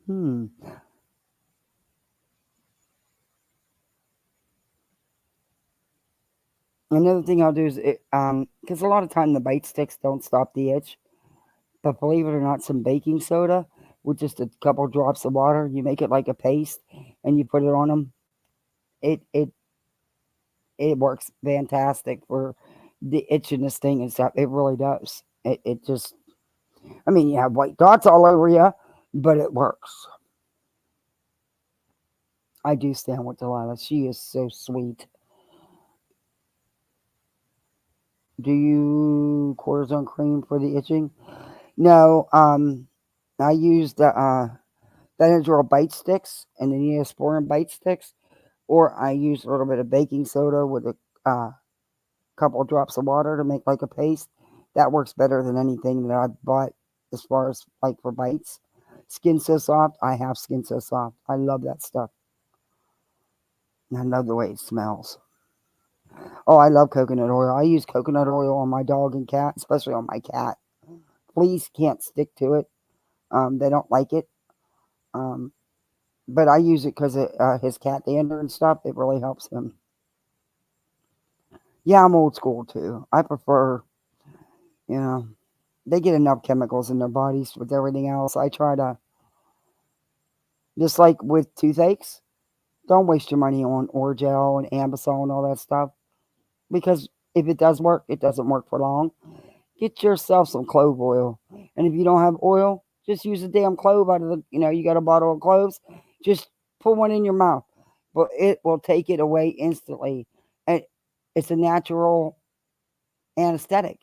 Hmm. Another thing I'll do is, because a lot of time the bite sticks don't stop the itch. But believe it or not, some baking soda with just a couple drops of water, you make it like a paste, and you put it on them. It it it works fantastic for the itchiness thing and stuff. It really does. It just, I mean, you have white dots all over you, but it works. I do stand with Delilah. She is so sweet. Do you cortisone cream for the itching? No. I use the Benadryl bite sticks and the Neosporin bite sticks, or I use a little bit of baking soda with a couple of drops of water to make like a paste. That works better than anything that I've bought as far as like for bites. Skin So Soft, I have Skin So Soft. I love that stuff. And I love the way it smells. Oh, I love coconut oil. I use coconut oil on my dog and cat, especially on my cat. Fleas can't stick to it. They don't like it. Um, but I use it because his cat dander and stuff. It really helps him. Yeah, I'm old school too. I prefer, you know, they get enough chemicals in their bodies with everything else. I try to, just like with toothaches, don't waste your money on Orgel and Ambisol and all that stuff. Because if it does work, it doesn't work for long. Get yourself some clove oil. And if you don't have oil, just use a damn clove out of the, you got a bottle of cloves, just put one in your mouth. But it will take it away instantly. And it's a natural anesthetic.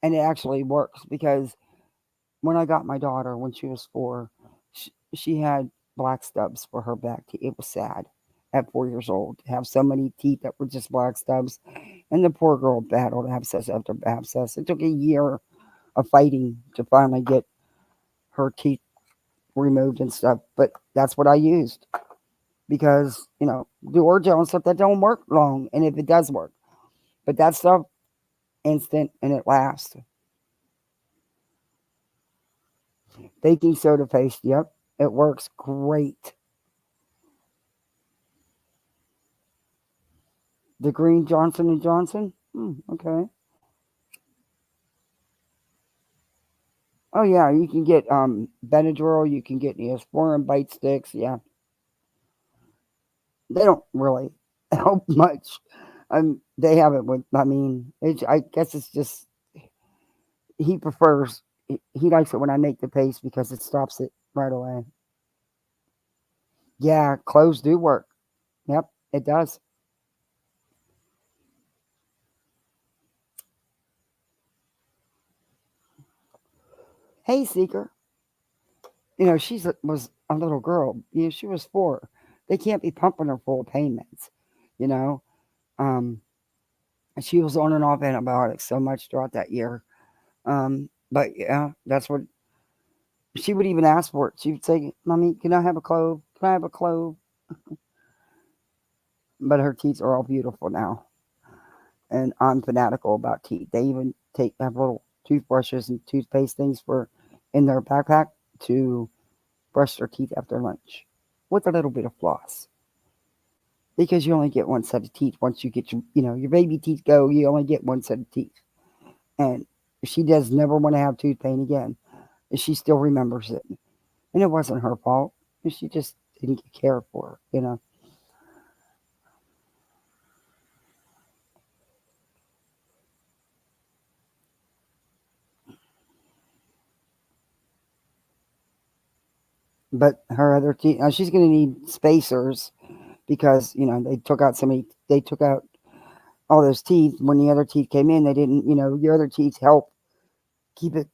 And it actually works because when I got my daughter when she was 4, she had black stubs for her back teeth. It was sad at 4 years old to have so many teeth that were just black stubs. And the poor girl battled abscess after abscess. It took a year of fighting to finally get her teeth removed and stuff. But that's what I used because, the Orgel and stuff that don't work long. And if it does work, but that stuff, instant and it lasts. Baking soda paste, yep, it works great. The green Johnson and Johnson, okay. Oh yeah, you can get Benadryl, you can get Neosporin bite sticks. Yeah, they don't really help much. They have it with. I mean, I guess it's just he prefers. He likes it when I make the paste because it stops it right away. Yeah, cloves do work. Yep, it does. Hey, Seeker. Was a little girl. She was 4. They can't be pumping her full of pain meds. You know, um, she was on and off antibiotics so much throughout that year. But yeah, that's what she would even ask for it. She would say, "Mommy, can I have a clove? Can I have a clove?" But her teeth are all beautiful now, and I'm fanatical about teeth. They even have little toothbrushes and toothpaste things for in their backpack to brush their teeth after lunch with a little bit of floss. Because you only get one set of teeth once you get your baby teeth go. You only get one set of teeth, and she does never want to have tooth pain again. And she still remembers it, and it wasn't her fault. She just didn't get cared for. But her other teeth, she's going to need spacers because they took out so many. They took out all those teeth when the other teeth came in. They didn't, your other teeth help keep it,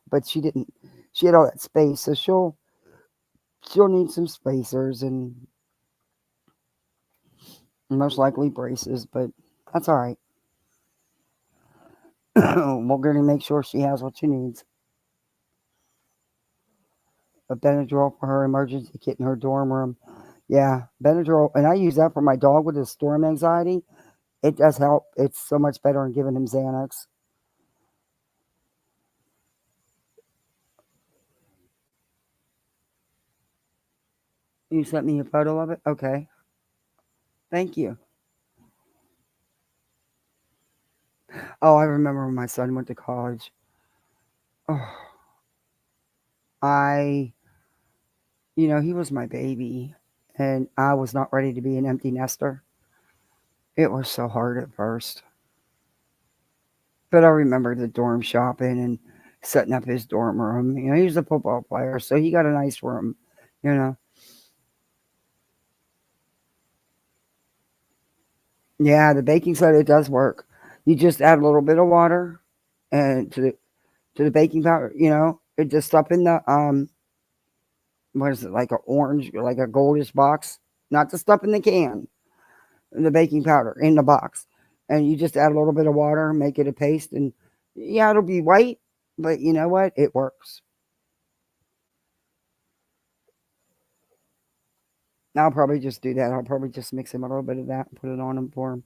but she didn't. She had all that space, so she'll need some spacers and most likely braces, but that's all right. We're going to make sure she has what she needs. A Benadryl for her emergency kit in her dorm room. Yeah, Benadryl, and I use that for my dog with his storm anxiety. It does help. It's so much better than giving him Xanax. You sent me a photo of it? Okay. Thank you. Oh, I remember when my son went to college. Oh, I, he was my baby, and I was not ready to be an empty nester. It was so hard at first. But I remember the dorm shopping and setting up his dorm room. He was a football player, so he got a nice room, you know. Yeah, the baking soda does work. You just add a little bit of water and to the baking powder, it just stuff in the what is it, like a orange, like a goldish box, not the stuff in the can, the baking powder in the box, and you just add a little bit of water, make it a paste, and yeah, it'll be white, but you know what? It works. I'll probably just do that. I'll probably just mix him a little bit of that and put it on him for him.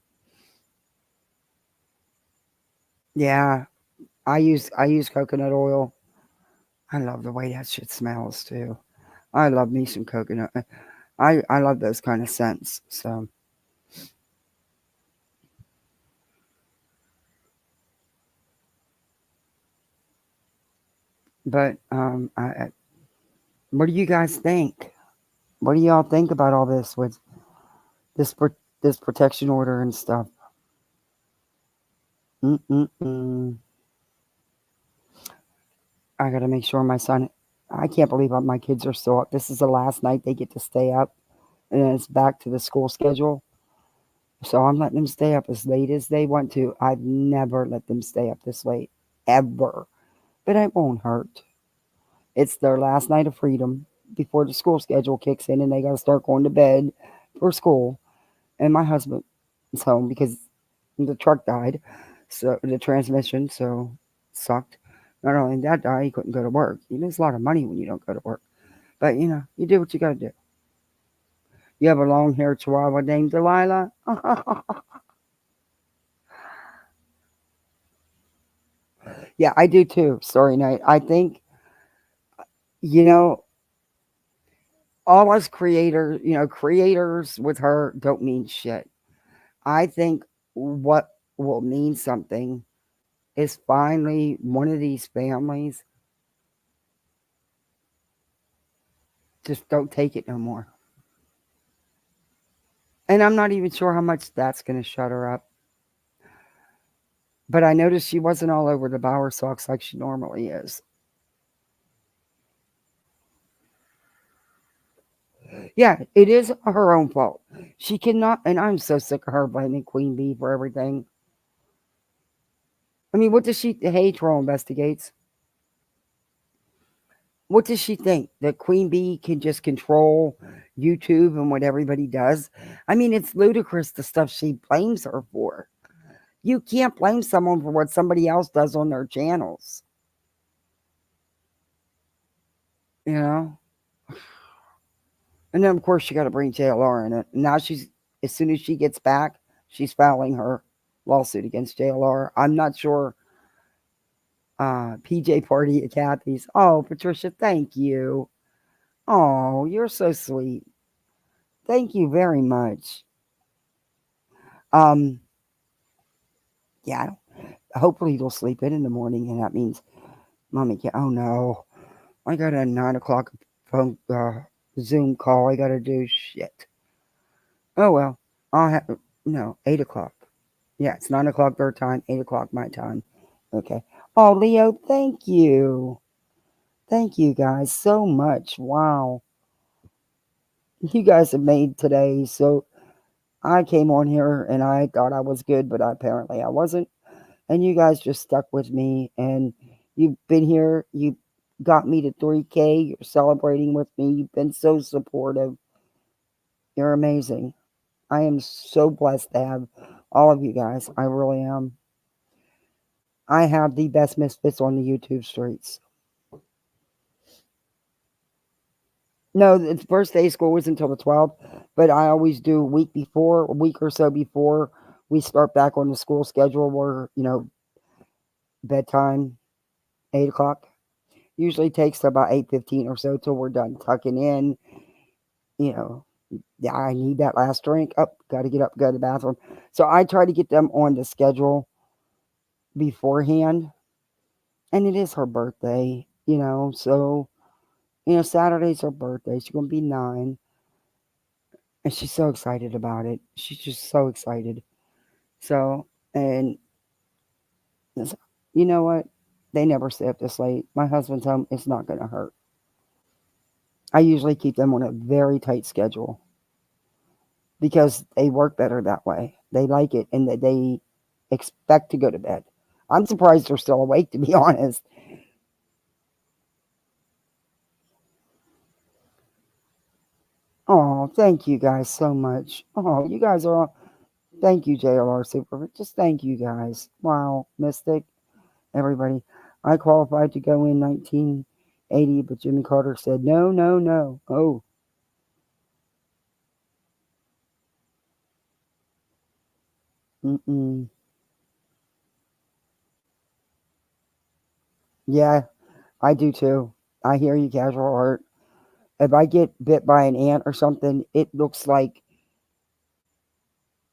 Yeah, I use coconut oil. I love the way that shit smells too. I love me some coconut. I love those kind of scents. So, but what do you guys think? What do y'all think about all this with this this protection order and stuff? Mm-mm-mm. I gotta make sure my son. I can't believe my kids are still up. This is the last night they get to stay up, and then it's back to the school schedule. So I'm letting them stay up as late as they want to. I've never let them stay up this late, ever. But it won't hurt. It's their last night of freedom before the school schedule kicks in and they got to start going to bed for school. And my husband's home because the truck died, so the transmission, so sucked. Not only that died, he couldn't go to work. You lose a lot of money when you don't go to work. But you do what you got to do. You have a long haired chihuahua named Delilah. Yeah, I do too. Sorry, night. I think you know all us creators. Creators with her don't mean shit. I think what will mean something is finally one of these families just don't take it no more. And I'm not even sure how much that's going to shut her up. But I noticed she wasn't all over the Bower socks like she normally is. Yeah, it is her own fault. She cannot, and I'm so sick of her blaming Queen Bee for everything. I mean, what does she, hey, Troll Investigates, what does she think? That Queen Bee can just control YouTube and what everybody does? I mean, it's ludicrous the stuff she blames her for. You can't blame someone for what somebody else does on their channels. You know? And then, of course, you got to bring JLR in it. Now as soon as she gets back, she's filing her lawsuit against JLR. I'm not sure. PJ Party at Kathy's. Oh, Patricia, thank you. Oh, you're so sweet. Thank you very much. Um, yeah, hopefully you'll sleep in the morning, and that means mommy can. Oh no, I got a 9 o'clock phone Zoom call. I got to do shit. Oh well, I'll have no 8 o'clock. Yeah, it's 9 o'clock their time, 8 o'clock my time. Okay. Oh, Leo, thank you. Thank you guys so much. Wow. You guys have made today. So I came on here and I thought I was good, but apparently I wasn't. And you guys just stuck with me and you've been here. You got me to 3K. You're celebrating with me. You've been so supportive. You're amazing. I am so blessed to have all of you guys. I really am. I have the best misfits on the YouTube streets. No, the first day of school isn't until the 12th, but I always do a week or so before we start back on the school schedule where, bedtime, 8 o'clock. Usually takes about 8:15 or so till we're done tucking in. You know, yeah, I need that last drink. Got to get up, go to the bathroom. So I try to get them on the schedule beforehand. And it is her birthday, so, Saturday's her birthday. She's going to be 9. And she's so excited about it. She's just so excited. So, and you know what? They never stay up this late. My husband's home. It's not going to hurt. I usually keep them on a very tight schedule because they work better that way. They like it and they expect to go to bed. I'm surprised they're still awake, to be honest. Oh, thank you guys so much. Oh, you guys are all. Thank you, JLR Super. Just thank you guys. Wow, Mystic, everybody. I qualified to go in 1980, but Jimmy Carter said no, no, no. Oh. Mm-mm. Yeah, I do too. I hear you, Casual Art. If I get bit by an ant or something, it looks like,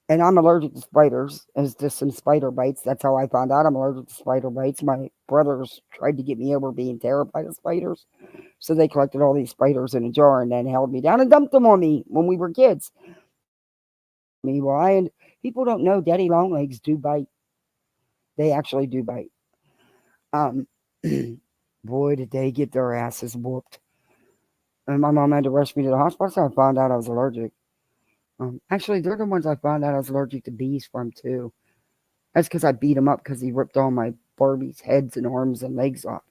and I'm allergic to spiders. It's just some spider bites. That's how I found out I'm allergic to spider bites. My brothers tried to get me over being terrified of spiders. So they collected all these spiders in a jar and then held me down and dumped them on me when we were kids. Me, why? And people don't know daddy longlegs do bite. They actually do bite. Um, boy, did they get their asses whooped. And my mom had to rush me to the hospital, so I found out I was allergic. Actually, they're the ones I found out I was allergic to bees from, too. That's because I beat him up because he ripped all my Barbie's heads and arms and legs off.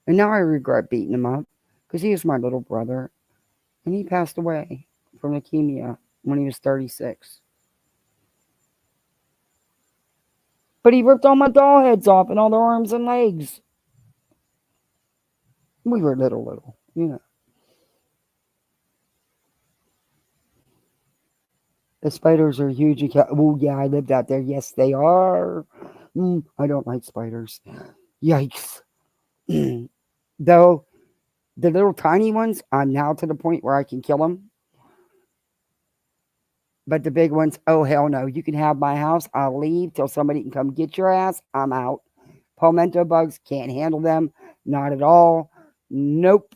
And now I regret beating him up because he was my little brother. And he passed away from leukemia when he was 36. But he ripped all my doll heads off and all their arms and legs. We were little. The spiders are huge. Oh, yeah, I lived out there. Yes, they are. I don't like spiders. Yikes. Though, the little tiny ones, I'm now to the point where I can kill them. But the big ones, oh, hell no. You can have my house. I'll leave till somebody can come get your ass. I'm out. Palmetto bugs, can't handle them. Not at all. Nope.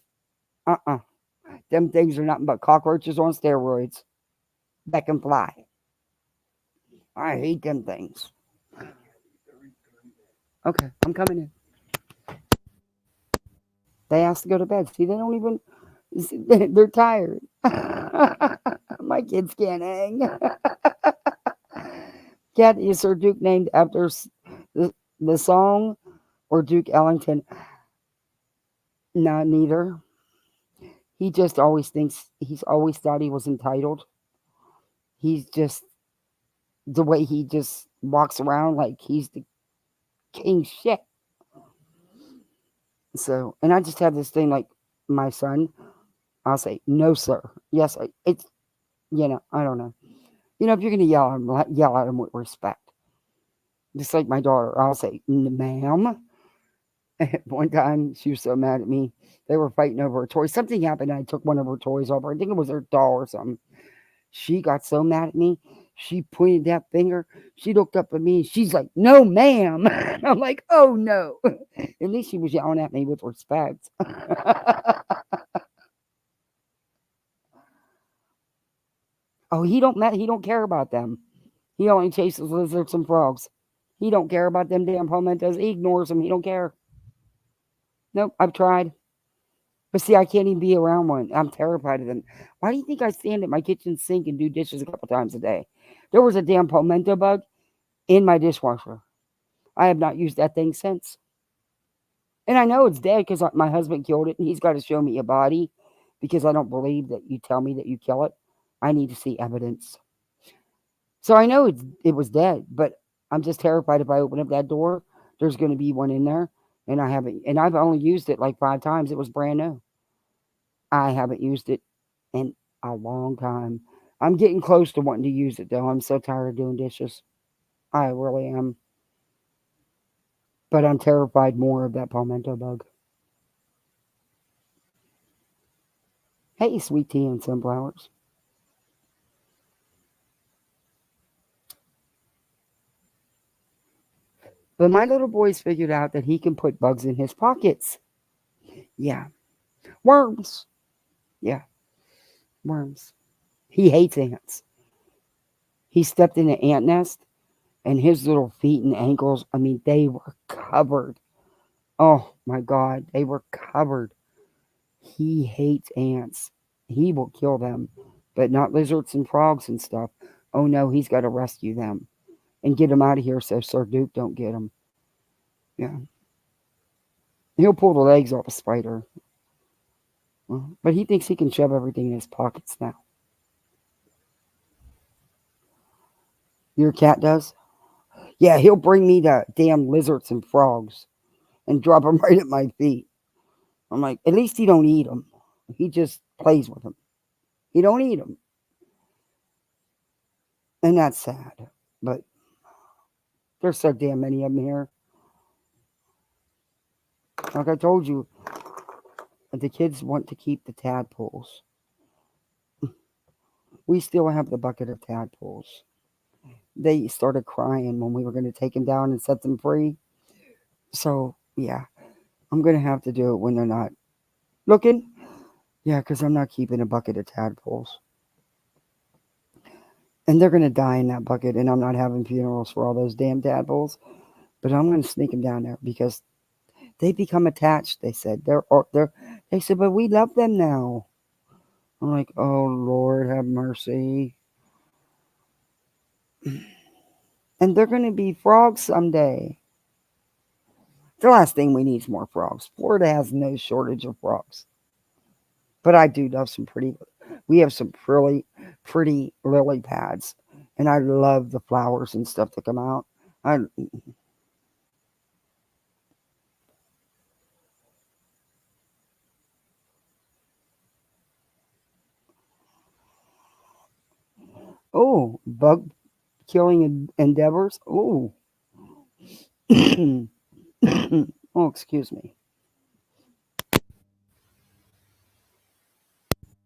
Uh-uh. Them things are nothing but cockroaches on steroids that can fly. I hate them things. Okay, I'm coming in. They asked to go to bed. See, they don't even. They're tired. My kids can't hang. Cat is Sir Duke named after the song or Duke Ellington? Not neither. He just always thinks he's always thought he was entitled. He's just the way he just walks around like he's the king shit. So, and I just have this thing like my son. I'll say no, sir. Yes, it's I don't know. If you're gonna yell at him with respect. Just like my daughter, I'll say, ma'am. One time, she was so mad at me. They were fighting over a toy. Something happened, and I took one of her toys off her. I think it was her doll or something. She got so mad at me. She pointed that finger. She looked up at me. She's like, no, ma'am. I'm like, oh, no. At least she was yelling at me with respect. Oh, he don't care about them. He only chases lizards and frogs. He don't care about them damn palmettos. He ignores them. He don't care. Nope, I've tried. But see, I can't even be around one. I'm terrified of them. Why do you think I stand at my kitchen sink and do dishes a couple times a day? There was a damn pimento bug in my dishwasher. I have not used that thing since. And I know it's dead because my husband killed it and he's got to show me a body because I don't believe that you tell me that you kill it. I need to see evidence. So I know it was dead, but I'm just terrified if I open up that door, there's going to be one in there. And I've only used it like 5 times. It was brand new. I haven't used it in a long time. I'm getting close to wanting to use it though. I'm so tired of doing dishes. I really am. But I'm terrified more of that palmetto bug. Hey, sweet tea and sunflowers. But my little boy's figured out that he can put bugs in his pockets. Yeah. Worms. Yeah, worms. He hates ants. He stepped in an ant nest and his little feet and ankles, I mean, they were covered. Oh my God, they were covered. He hates ants. He will kill them, but not lizards and frogs and stuff. Oh no, he's got to rescue them and get them out of here so Sir Duke don't get them. Yeah. He'll pull the legs off a spider. But he thinks he can shove everything in his pockets now. Your cat does? Yeah, he'll bring me the damn lizards and frogs and drop them right at my feet. I'm like, at least he don't eat them. He just plays with them. He don't eat them. And that's sad. But there's so damn many of them here. Like I told you, the kids want to keep the tadpoles. We still have the bucket of tadpoles. They started crying when we were going to take them down and set them free. So, yeah, I'm going to have to do it when they're not looking. Yeah, because I'm not keeping a bucket of tadpoles. And they're going to die in that bucket, and I'm not having funerals for all those damn tadpoles. But I'm going to sneak them down there because they become attached, they said. They said, but we love them now. I'm like, oh, Lord, have mercy. And they're going to be frogs someday. The last thing we need is more frogs. Florida has no shortage of frogs. But I do love we have some really pretty lily pads. And I love the flowers and stuff that come out. Oh, bug killing endeavors. Oh. Oh, excuse me.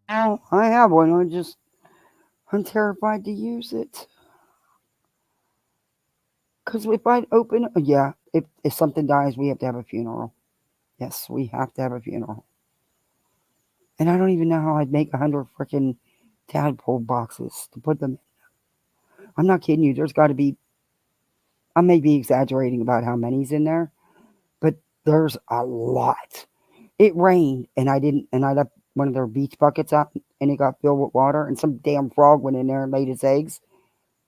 Now I have one. I'm terrified to use it. Because if I open, yeah, if something dies, we have to have a funeral. Yes, we have to have a funeral. And I don't even know how I'd make 100 freaking tadpole boxes to put them in. I'm not kidding you. There's got to be, I may be exaggerating about how many's in there, but there's a lot. It rained and I left one of their beach buckets out and it got filled with water and some damn frog went in there and laid its eggs.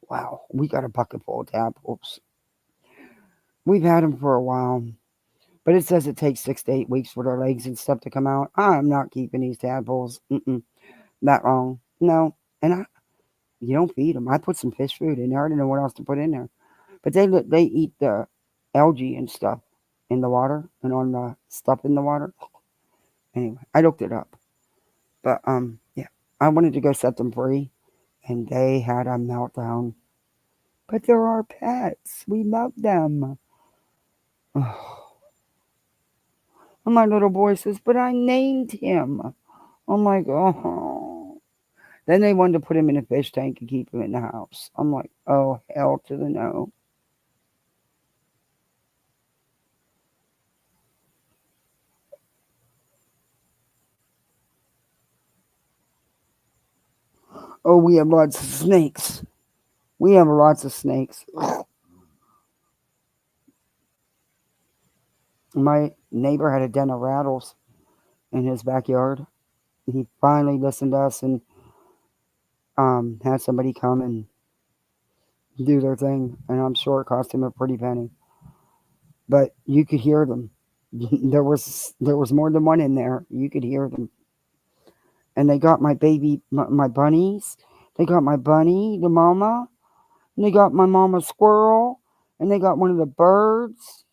Wow, we got a bucket full of tadpoles. We've had them for a while, but it says it takes 6 to 8 weeks for their legs and stuff to come out. I'm not keeping these tadpoles that long. No, and you don't feed them. I put some fish food in there. I didn't know what else to put in there, but they eat the algae and stuff in the water and on the stuff in the water. Anyway, I looked it up, but yeah, I wanted to go set them free, and they had a meltdown. But they're our pets. We love them. And my little boy says, but I named him. I'm like, oh. Then they wanted to put him in a fish tank and keep him in the house. I'm like, oh, hell to the no. Oh, we have lots of snakes. We have lots of snakes. My neighbor had a den of rattles. in his backyard. He finally listened to us and had somebody come and do their thing. And I'm sure it cost him a pretty penny. But you could hear them. There was more than one in there. You could hear them. And they got my baby, my bunnies. They got my bunny, the mama. And they got my mama squirrel. And they got one of the birds.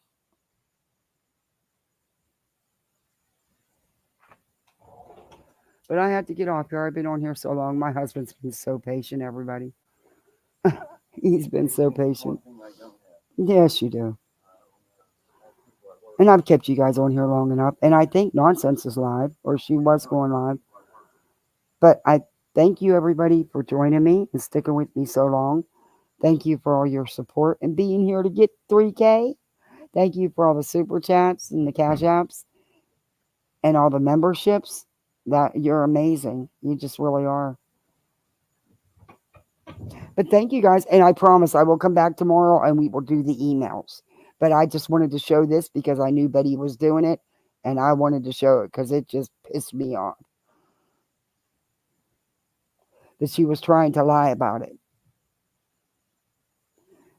But I had to get off here. I've been on here so long. My husband's been so patient, everybody. He's been so patient. Yes, you do. And I've kept you guys on here long enough. And I think Nonsense is live, or she was going live. But I thank you, everybody, for joining me and sticking with me so long. Thank you for all your support and being here to get 3K. Thank you for all the super chats and the cash apps and all the memberships. That you're amazing. You just really are. But thank you guys. And I promise I will come back tomorrow and we will do the emails. But I just wanted to show this because I knew Betty was doing it. And I wanted to show it because it just pissed me off that she was trying to lie about it.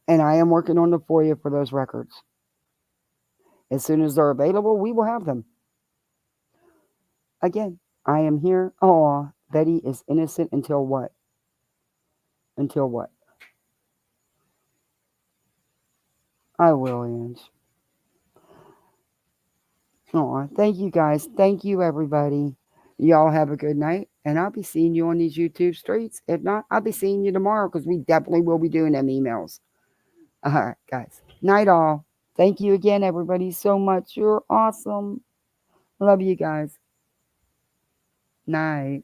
And I am working on the FOIA for those records. As soon as they're available, we will have them. Again, I am here. Oh, Betty is innocent until what? Until what? I will, Ange. Oh, thank you guys. Thank you, everybody. Y'all have a good night. And I'll be seeing you on these YouTube streets. If not, I'll be seeing you tomorrow because we definitely will be doing them emails. All right, guys. Night all. Thank you again, everybody, so much. You're awesome. Love you guys. Night.